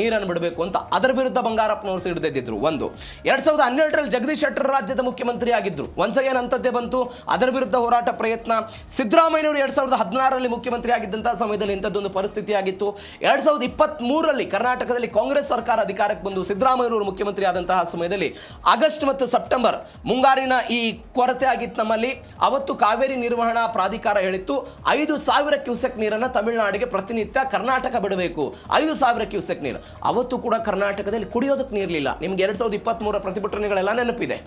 ನೀರನ್ನು ಬಿಡಬೇಕು ಅಂತ. ಅದರ ವಿರುದ್ಧ ಬಂಗಾರಪ್ಪನವರು ಸಿಡಿದಿದ್ರು. 2012ರಲ್ಲಿ ಜಗದೀಶ್ ಶೆಟ್ಟರ್ ರಾಜ್ಯದ ಮುಖ್ಯಮಂತ್ರಿ ಆಗಿದ್ರು, ಒಂದ್ಸಲ ಅಂತದ್ದೇ ಬಂತು, ಅದರ ವಿರುದ್ಧ ಹೋರಾಟ ಪ್ರಯತ್ನ. ಸಿದ್ದರಾಮಯ್ಯನವರು 2016ರಲ್ಲಿ ಮುಖ್ಯಮಂತ್ರಿ ಆಗಿದ್ದಂತಹ ಸಮಯದಲ್ಲಿ ಇಂಥದ್ದೊಂದು ಪರಿಸ್ಥಿತಿ ಆಗಿತ್ತು. 2023ರಲ್ಲಿ ಕರ್ನಾಟಕದಲ್ಲಿ ಕಾಂಗ್ರೆಸ್ ಸರ್ಕಾರ ಅಧಿಕಾರಕ್ಕೆ ಬಂದು ಸಿದ್ದರಾಮಯ್ಯನವರು ಮುಖ್ಯಮಂತ್ರಿ ಆದಂತಹ ಸಮಯದಲ್ಲಿ ಆಗಸ್ಟ್ ಮತ್ತು ಸೆಪ್ಟೆಂಬರ್ ಮುಂಗಾರಿನ ಈ ಕೊರತೆ ಆಗಿತ್ತು ನಮ್ಮಲ್ಲಿ. ಅವತ್ತು ಕಾವೇರಿ ನಿರ್ವಹಣಾ ಪ್ರಾಧಿಕಾರ ಹೇಳಿತ್ತು 5,000 ಕ್ಯೂಸೆಕ್ ನೀರನ್ನು ತಮಿಳುನಾಡಿಗೆ ಪ್ರತಿನಿತ್ಯ ಕರ್ನಾಟಕ ಬಿಡಬೇಕು, 5,000 ಕ್ಯೂಸೆಕ್ ನೀರು. ಅವತ್ತು ಕೂಡ ಕರ್ನಾಟಕದಲ್ಲಿ ಕುಡಿಯೋದಕ್ಕೆ ಇರಲಿಲ್ಲ. ನಿಮ್ಗೆ 2023 ಪ್ರತಿಭಟನೆಗಳೆಲ್ಲ ನೆನಪಿದೆ.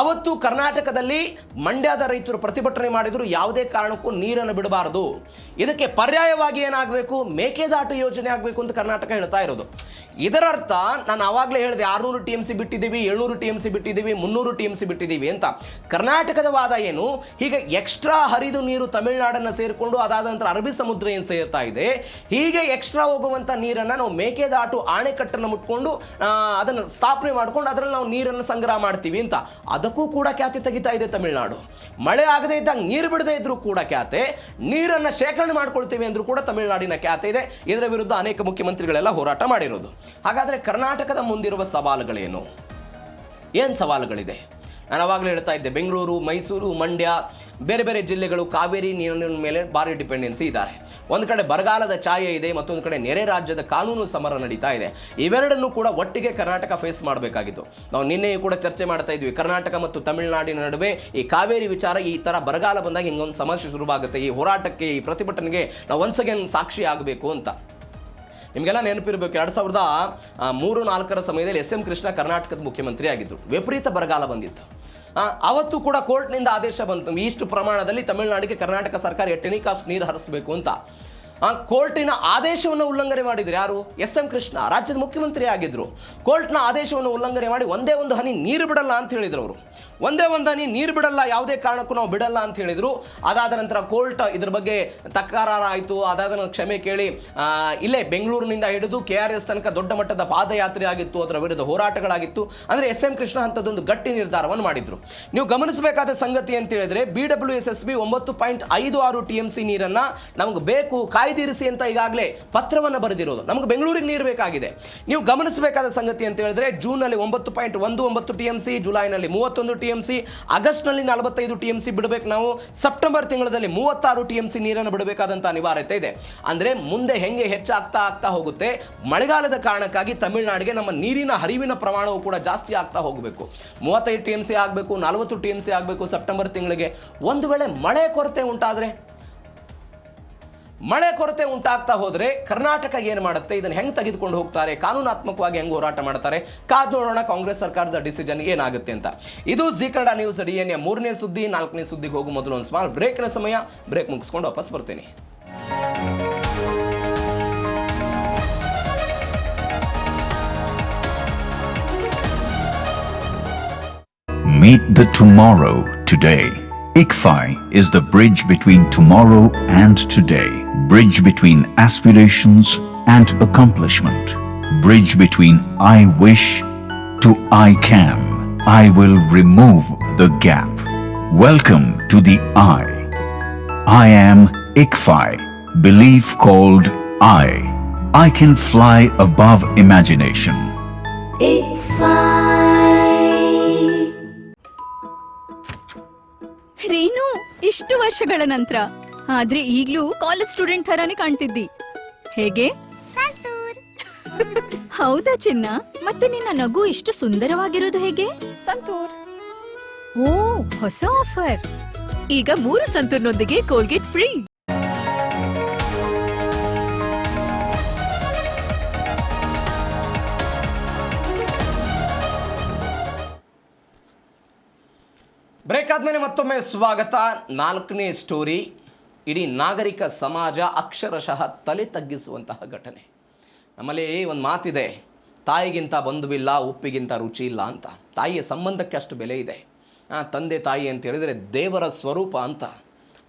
ಅವತ್ತು ಕರ್ನಾಟಕದಲ್ಲಿ ಮಂಡ್ಯದ ರೈತರು ಪ್ರತಿಭಟನೆ ಮಾಡಿದ್ರು, ಯಾವುದೇ ಕಾರಣಕ್ಕೂ ನೀರನ್ನು ಬಿಡಬಾರದು, ಇದಕ್ಕೆ ಪರ್ಯಾಯವಾಗಿ ಏನಾಗಬೇಕು, ಮೇಕೆದಾಟು ಯೋಜನೆ ಆಗಬೇಕು ಅಂತ ಕರ್ನಾಟಕ ಹೇಳ್ತಾ ಇರೋದು. ಇದರರ್ಥ ನಾನು ಆವಾಗಲೇ ಹೇಳಿದೆ 600 TMC ಬಿಟ್ಟಿದ್ದೀವಿ, 700 TMC ಬಿಟ್ಟಿದ್ದೀವಿ, 300 TMC ಬಿಟ್ಟಿದ್ದೀವಿ ಅಂತ. ಕರ್ನಾಟಕದ ವಾದ ಏನು, ಹೀಗೆ ಎಕ್ಸ್ಟ್ರಾ ಹರಿದು ನೀರು ತಮಿಳುನಾಡನ್ನು ಸೇರಿಕೊಂಡು ಅದಾದ ನಂತರ ಅರಬ್ಬಿ ಸಮುದ್ರ ಏನು ಸೇರ್ತಾ ಇದೆ, ಹೀಗೆ ಎಕ್ಸ್ಟ್ರಾ ಹೋಗುವಂಥ ನೀರನ್ನು ನಾವು ಮೇಕೆದಾಟು ಆಣೆಕಟ್ಟನ್ನು ಮುಟ್ಕೊಂಡು ಅದನ್ನು ಸ್ಥಾಪನೆ ಮಾಡ್ಕೊಂಡು ಅದರಲ್ಲಿ ನಾವು ನೀರನ್ನು ಸಂಗ್ರಹ ಮಾಡ್ತೀವಿ ಅಂತ. ಅದಕ್ಕೂ ಕೂಡ ಖ್ಯಾತಿ ತೆಗಿತಾ ಇದೆ ತಮಿಳುನಾಡು. ಮಳೆ ಆಗದೇ ಇದ್ದಾಗ ನೀರು ಬಿಡದೇ ಇದ್ರೂ ಕೂಡ ಖ್ಯಾತೆ, ನೀರನ್ನು ಶೇಖರಣೆ ಮಾಡ್ಕೊಳ್ತೀವಿ ಅಂದ್ರೂ ಕೂಡ ತಮಿಳುನಾಡಿನ ಖ್ಯಾತೆ ಇದೆ. ಇದರ ವಿರುದ್ಧ ಅನೇಕ ಮುಖ್ಯಮಂತ್ರಿಗಳೆಲ್ಲ ಹೋರಾಟ ಮಾಡಿರೋದು. ಹಾಗಾದರೆ ಕರ್ನಾಟಕದ ಮುಂದಿರುವ ಸವಾಲುಗಳೇನು, ಏನು ಸವಾಲುಗಳಿದೆ? ನಾನು ಅವಾಗಲೇ ಹೇಳ್ತಾ ಇದ್ದೆ, ಬೆಂಗಳೂರು, ಮೈಸೂರು, ಮಂಡ್ಯ, ಬೇರೆ ಬೇರೆ ಜಿಲ್ಲೆಗಳು ಕಾವೇರಿ ನೀರಿನ ಮೇಲೆ ಭಾರಿ ಡಿಪೆಂಡೆನ್ಸಿ ಇದ್ದಾರೆ. ಒಂದು ಕಡೆ ಬರಗಾಲದ ಛಾಯೆ ಇದೆ, ಮತ್ತೊಂದು ಕಡೆ ನೆರೆ ರಾಜ್ಯದ ಕಾನೂನು ಸಮರ ನಡೀತಾ ಇದೆ. ಇವೆರಡನ್ನೂ ಕೂಡ ಒಟ್ಟಿಗೆ ಕರ್ನಾಟಕ ಫೇಸ್ ಮಾಡಬೇಕಾಗಿತ್ತು. ನಾವು ನಿನ್ನೆಯೂ ಕೂಡ ಚರ್ಚೆ ಮಾಡ್ತಾ ಇದ್ವಿ, ಕರ್ನಾಟಕ ಮತ್ತು ತಮಿಳುನಾಡಿನ ನಡುವೆ ಈ ಕಾವೇರಿ ವಿಚಾರ, ಈ ಥರ ಬರಗಾಲ ಬಂದಾಗ ಹಿಂಗೊಂದು ಸಮಸ್ಯೆ ಶುರುವಾಗುತ್ತೆ. ಈ ಹೋರಾಟಕ್ಕೆ, ಈ ಪ್ರತಿಭಟನೆಗೆ ನಾವು ಒನ್ಸ್ ಅಗೇನ್ ಸಾಕ್ಷಿ ಆಗಬೇಕು ಅಂತ. ನಿಮಗೆಲ್ಲ ನೆನಪಿರಬೇಕು, 2003-4 ಸಮಯದಲ್ಲಿ SM ಕೃಷ್ಣ ಕರ್ನಾಟಕದ ಮುಖ್ಯಮಂತ್ರಿ ಆಗಿದ್ದರು. ವಿಪರೀತ ಬರಗಾಲ ಬಂದಿತ್ತು. ಅವತ್ತು ಕೂಡ ಕೋರ್ಟ್ನಿಂದ ಆದೇಶ ಬಂತು, ಇಷ್ಟು ಪ್ರಮಾಣದಲ್ಲಿ ತಮಿಳುನಾಡಿಗೆ ಕರ್ನಾಟಕ ಸರ್ಕಾರ ಎಟ್ಟೆನಿ ಕಾಸ್ಟ್ ನೀರು ಹರಿಸಬೇಕು ಅಂತ. ಕೋರ್ಟಿನ ಆದೇಶವನ್ನು ಉಲ್ಲಂಘನೆ ಮಾಡಿದ್ರು ಯಾರು? SM ಕೃಷ್ಣ, ರಾಜ್ಯದ ಮುಖ್ಯಮಂತ್ರಿ ಆಗಿದ್ರು. ಕೋರ್ಟ್ನ ಆದೇಶವನ್ನು ಉಲ್ಲಂಘನೆ ಮಾಡಿ ಒಂದೇ ಒಂದು ಹನಿ ನೀರು ಬಿಡಲ್ಲ ಅಂತ ಹೇಳಿದ್ರು ಅವರು. ಒಂದೇ ಒಂದು ಹನಿ ನೀರು ಬಿಡಲ್ಲ, ಯಾವುದೇ ಕಾರಣಕ್ಕೂ ನಾವು ಬಿಡಲ್ಲ ಅಂತ ಹೇಳಿದರು. ಅದಾದ ನಂತರ ಕೋರ್ಟ್ ಇದ್ರ ಬಗ್ಗೆ ತಕರಾರ ಆಯಿತು. ಅದಾದ ನಂತರ ಕ್ಷಮೆ ಕೇಳಿ ಇಲ್ಲೇ ಬೆಂಗಳೂರಿನಿಂದ ಹಿಡಿದು KRS ತನಕ ದೊಡ್ಡ ಮಟ್ಟದ ಪಾದಯಾತ್ರೆ ಆಗಿತ್ತು, ಅದರ ವಿರುದ್ಧ ಹೋರಾಟಗಳಾಗಿತ್ತು. ಅಂದರೆ SM ಕೃಷ್ಣ ಅಂಥದ್ದೊಂದು ಗಟ್ಟಿ ನಿರ್ಧಾರವನ್ನು ಮಾಡಿದ್ರು. ನೀವು ಗಮನಿಸಬೇಕಾದ ಸಂಗತಿ ಅಂತ ಹೇಳಿದ್ರೆ, BWSSB 9.56 TMC ನೀರನ್ನು ನಮಗೆ ಬೇಕು, ಕಾಯ್ದಿರಿಸಿ ಅಂತ ಈಗಾಗಲೇ ಪತ್ರವನ್ನು ಬರೆದಿರೋದು. ನಮಗೆ ಬೆಂಗಳೂರಿಗೆ ನೀರು ಬೇಕಾಗಿದೆ. ನೀವು ಗಮನಿಸಬೇಕಾದ ಸಂಗತಿ ಅಂತ ಹೇಳಿದ್ರೆ, ಜೂನ್ನಲ್ಲಿ 9.19 TMC, ಜುಲೈನಲ್ಲಿ 31 TMC, ಆಗಸ್ಟ್ನಲ್ಲಿ 45 TMC ಬಿಡಬೇಕು ನಾವು, ಸೆಪ್ಟೆಂಬರ್ ತಿಂಗಳಲ್ಲಿ 36 TMC ನೀರನ್ನು ಬಿಡಬೇಕಾದಂಥ ಅನಿವಾರ್ಯತೆ ಇದೆ. ಅಂದರೆ ಮುಂದೆ ಹೆಂಗೆ ಹೆಚ್ಚಾಗ್ತಾ ಹೋಗುತ್ತೆ, ಮಳೆಗಾಲದ ಕಾರಣಕ್ಕಾಗಿ ತಮಿಳುನಾಡಿಗೆ ನಮ್ಮ ನೀರಿನ ಹರಿವಿನ ಪ್ರಮಾಣವು ಕೂಡ ಜಾಸ್ತಿ ಆಗ್ತಾ ಹೋಗಬೇಕು. 35 TMC ಆಗಬೇಕು, 40 TMC ಆಗಬೇಕು ಸೆಪ್ಟೆಂಬರ್ ತಿಂಗಳಿಗೆ. ಒಂದು ವೇಳೆ ಮಳೆ ಕೊರತೆ ಉಂಟಾಗ್ತಾ ಹೋದರೆ ಕರ್ನಾಟಕ ಏನು ಮಾಡುತ್ತೆ, ಇದನ್ನು ಹೆಂಗೆ ತೆಗೆದುಕೊಂಡು ಹೋಗ್ತಾರೆ, ಕಾನೂನಾತ್ಮಕವಾಗಿ ಹೆಂಗೆ ಹೋರಾಟ ಮಾಡ್ತಾರೆ, ಕಾದು ನೋಡೋಣ ಕಾಂಗ್ರೆಸ್ ಸರ್ಕಾರದ ಡಿಸಿಷನ್ ಏನಾಗುತ್ತೆ ಅಂತ. ಇದು ಜೀ ಕನ್ನಡ ನ್ಯೂಸ್ DNA 3ನೇ ಸುದ್ದಿ. 4ನೇ ಸುದ್ದಿಗೆ ಹೋಗೋ ಮೊದಲು ಒಂದು ಸ್ಮಾಲ್ ಬ್ರೇಕ್ನ ಸಮಯ. ಬ್ರೇಕ್ ಮುಗಿಸ್ಕೊಂಡು ವಾಪಸ್ ಬರ್ತೀನಿ. Meet the tomorrow today. ICFI is the bridge between tomorrow and today. Bridge between aspirations and accomplishment. Bridge between I wish to I can. I will remove the gap. Welcome to the I. I am ICFI. Belief called I. I can fly above imagination. ರೀನು, ಇಷ್ಟು ವರ್ಷಗಳ ನಂತರ ಆದ್ರೆ ಈಗ್ಲೂ ಕಾಲೇಜ್ ಸ್ಟೂಡೆಂಟ್ ತರಾನೇ ಕಾಣ್ತಿದ್ದಿ. ಹೇಗೆ? ಹೌದಾ ಚಿನ್ನ? ಮತ್ತೆ ನಿನ್ನ ನಗು ಇಷ್ಟು ಸುಂದರವಾಗಿರೋದು ಹೇಗೆ? ಸಂತೂರ್. ಓ, ಹೊಸ ಆಫರ್. ಈಗ 3 ಸಂತೂರ್ನೊಂದಿಗೆ ಕೋಲ್ಗೇಟ್ ಫ್ರೀ. ಬ್ರೇಕ್ ಆದಮೇಲೆ ಮತ್ತೊಮ್ಮೆ ಸ್ವಾಗತ. 4ನೇ ಸ್ಟೋರಿ. ಇಡೀ ನಾಗರಿಕ ಸಮಾಜ ಅಕ್ಷರಶಃ ತಲೆ ತಗ್ಗಿಸುವಂತಹ ಘಟನೆ. ನಮ್ಮಲ್ಲಿ ಒಂದು ಮಾತಿದೆ, ತಾಯಿಗಿಂತ ಬಂಧುವಿಲ್ಲ, ಉಪ್ಪಿಗಿಂತ ರುಚಿ ಇಲ್ಲ ಅಂತ. ತಾಯಿಯ ಸಂಬಂಧಕ್ಕೆ ಅಷ್ಟು ಬೆಲೆ ಇದೆ. ತಂದೆ ತಾಯಿ ಅಂತ ಹೇಳಿದರೆ ದೇವರ ಸ್ವರೂಪ ಅಂತ.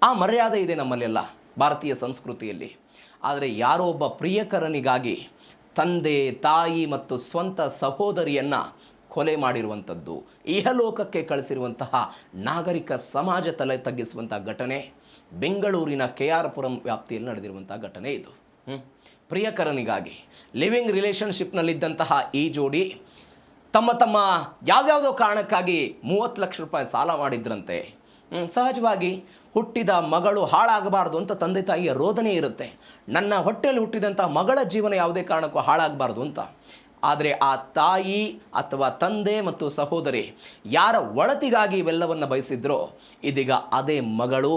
ಆ ಮರ್ಯಾದೆ ಇದೆ ನಮ್ಮಲ್ಲೆಲ್ಲ ಭಾರತೀಯ ಸಂಸ್ಕೃತಿಯಲ್ಲಿ. ಆದರೆ ಯಾರೋ ಒಬ್ಬ ಪ್ರಿಯಕರನಿಗಾಗಿ ತಂದೆ ತಾಯಿ ಮತ್ತು ಸ್ವಂತ ಸಹೋದರಿಯನ್ನು ಕೊಲೆ ಮಾಡಿರುವಂಥದ್ದು, ಇಹಲೋಕಕ್ಕೆ ಕಳಿಸಿರುವಂತಹ ನಾಗರಿಕ ಸಮಾಜ ತಲೆ ತಗ್ಗಿಸುವಂಥ ಘಟನೆ ಬೆಂಗಳೂರಿನ KR ಪುರಂ ವ್ಯಾಪ್ತಿಯಲ್ಲಿ ನಡೆದಿರುವಂಥ ಘಟನೆ ಇದು. ಪ್ರಿಯಕರನಿಗಾಗಿ ಲಿವಿಂಗ್ ರಿಲೇಷನ್ಶಿಪ್ನಲ್ಲಿದ್ದಂತಹ ಈ ಜೋಡಿ ತಮ್ಮ ಯಾವುದ್ಯಾವುದೋ ಕಾರಣಕ್ಕಾಗಿ 30 ಲಕ್ಷ ರೂಪಾಯಿ ಸಾಲ ಮಾಡಿದ್ರಂತೆ. ಸಹಜವಾಗಿ ಹುಟ್ಟಿದ ಮಗಳು ಹಾಳಾಗಬಾರ್ದು ಅಂತ ತಂದೆ ತಾಯಿಯ ರೋದನೆ ಇರುತ್ತೆ. ನನ್ನ ಹೊಟ್ಟೆಯಲ್ಲಿ ಹುಟ್ಟಿದಂಥ ಮಗಳ ಜೀವನ ಯಾವುದೇ ಕಾರಣಕ್ಕೂ ಹಾಳಾಗಬಾರ್ದು ಅಂತ. ಆದರೆ ಆ ತಾಯಿ ಅಥವಾ ತಂದೆ ಮತ್ತು ಸಹೋದರಿ ಯಾರ ಒಳತಿಗಾಗಿ ಇವೆಲ್ಲವನ್ನು ಬಯಸಿದ್ರೋ, ಇದೀಗ ಅದೇ ಮಗಳು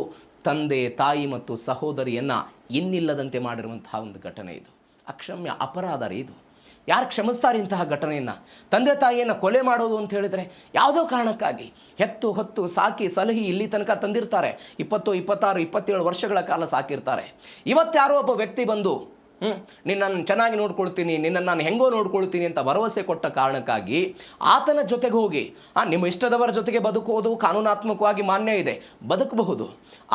ತಂದೆ ತಾಯಿ ಮತ್ತು ಸಹೋದರಿಯನ್ನು ಇನ್ನಿಲ್ಲದಂತೆ ಮಾಡಿರುವಂತಹ ಒಂದು ಘಟನೆ ಇದು. ಅಕ್ಷಮ್ಯ ಅಪರಾಧ ರೀ ಇದು. ಯಾರು ಕ್ಷಮಿಸ್ತಾರೆ ಇಂತಹ ಘಟನೆಯನ್ನು? ತಂದೆ ತಾಯಿಯನ್ನು ಕೊಲೆ ಮಾಡೋದು ಅಂತ ಹೇಳಿದರೆ ಯಾವುದೋ ಕಾರಣಕ್ಕಾಗಿ ಹೆತ್ತು ಹೊತ್ತು ಸಾಕಿ ಸಲಹಿ ಇಲ್ಲಿ ತನಕ ತಂದಿರ್ತಾರೆ. 20, 26, 27 ವರ್ಷಗಳ ಕಾಲ ಸಾಕಿರ್ತಾರೆ. ಇವತ್ತು ಯಾರೋ ಒಬ್ಬ ವ್ಯಕ್ತಿ ಬಂದು ನಿನ್ನನ್ನು ಚೆನ್ನಾಗಿ ನೋಡ್ಕೊಳ್ತೀನಿ, ನಿನ್ನನ್ನು ನಾನು ಹೆಂಗೋ ನೋಡ್ಕೊಳ್ತೀನಿ ಅಂತ ಭರವಸೆ ಕೊಟ್ಟ ಕಾರಣಕ್ಕಾಗಿ ಆತನ ಜೊತೆಗೆ ಹೋಗಿ ನಿಮ್ಮ ಇಷ್ಟದವರ ಜೊತೆಗೆ ಬದುಕುವುದು ಕಾನೂನಾತ್ಮಕವಾಗಿ ಮಾನ್ಯ ಇದೆ, ಬದುಕಬಹುದು.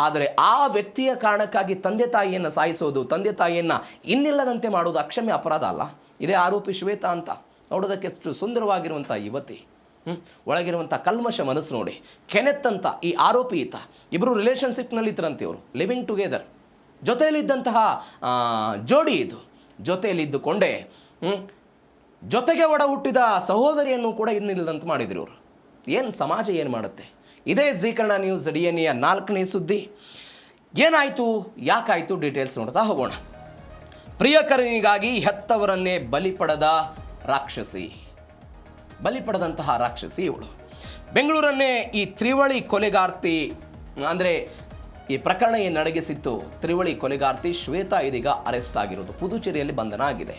ಆದರೆ ಆ ವ್ಯಕ್ತಿಯ ಕಾರಣಕ್ಕಾಗಿ ತಂದೆ ತಾಯಿಯನ್ನು ಸಾಯಿಸೋದು, ತಂದೆ ತಾಯಿಯನ್ನು ಇನ್ನಿಲ್ಲದಂತೆ ಮಾಡೋದು ಅಕ್ಷಮ್ಯ ಅಪರಾಧ ಅಲ್ಲ? ಇದೇ ಆರೋಪಿ ಶ್ವೇತಾ ಅಂತ. ನೋಡೋದಕ್ಕೆ ಎಷ್ಟು ಸುಂದರವಾಗಿರುವಂಥ ಯುವತಿ, ಒಳಗಿರುವಂಥ ಕಲ್ಮಶ ಮನಸ್ಸು ನೋಡಿ. ಕೆನೆತ್ ಅಂತ ಈ ಆರೋಪಿ ಈತ, ಇಬ್ಬರು ರಿಲೇಷನ್ಶಿಪ್ನಲ್ಲಿ ಇದ್ರಂತೆ, ಇವರು ಲಿವಿಂಗ್ ಟುಗೆದರ್, ಜೊತೆಯಲ್ಲಿದ್ದಂತಹ ಜೋಡಿ ಇದು. ಜೊತೆಯಲ್ಲಿದ್ದುಕೊಂಡೇ ಜೊತೆಗೆ ಒಡ ಹುಟ್ಟಿದ ಸಹೋದರಿಯನ್ನು ಕೂಡ ಇನ್ನಿಲ್ಲದಂತೆ ಮಾಡಿದ್ರು ಇವರು. ಏನು ಸಮಾಜ ಏನು ಮಾಡುತ್ತೆ? ಇದೇ ಜೀ ಕನ್ನಡ ನ್ಯೂಸ್ DNA 4ನೇ ಸುದ್ದಿ. ಏನಾಯಿತು, ಯಾಕಾಯಿತು, ಡೀಟೇಲ್ಸ್ ನೋಡ್ತಾ ಹೋಗೋಣ. ಪ್ರಿಯಕರನಿಗಾಗಿ ಹೆತ್ತವರನ್ನೇ ಬಲಿಪಡೆದಂತಹ ರಾಕ್ಷಸಿ ಇವಳು. ಬೆಂಗಳೂರನ್ನೇ ಈ ತ್ರಿವಳಿ ಕೊಲೆಗಾರ್ತಿ, ಅಂದರೆ ಈ ಪ್ರಕರಣ ಏನು ನಡಗಿಸಿತ್ತು, ತ್ರಿವಳಿ ಕೊಲೆಗಾರ್ತಿ ಶ್ವೇತಾ ಇದೀಗ ಅರೆಸ್ಟ್ ಆಗಿರೋದು. ಪುದುಚೇರಿಯಲ್ಲಿ ಬಂಧನ ಆಗಿದೆ.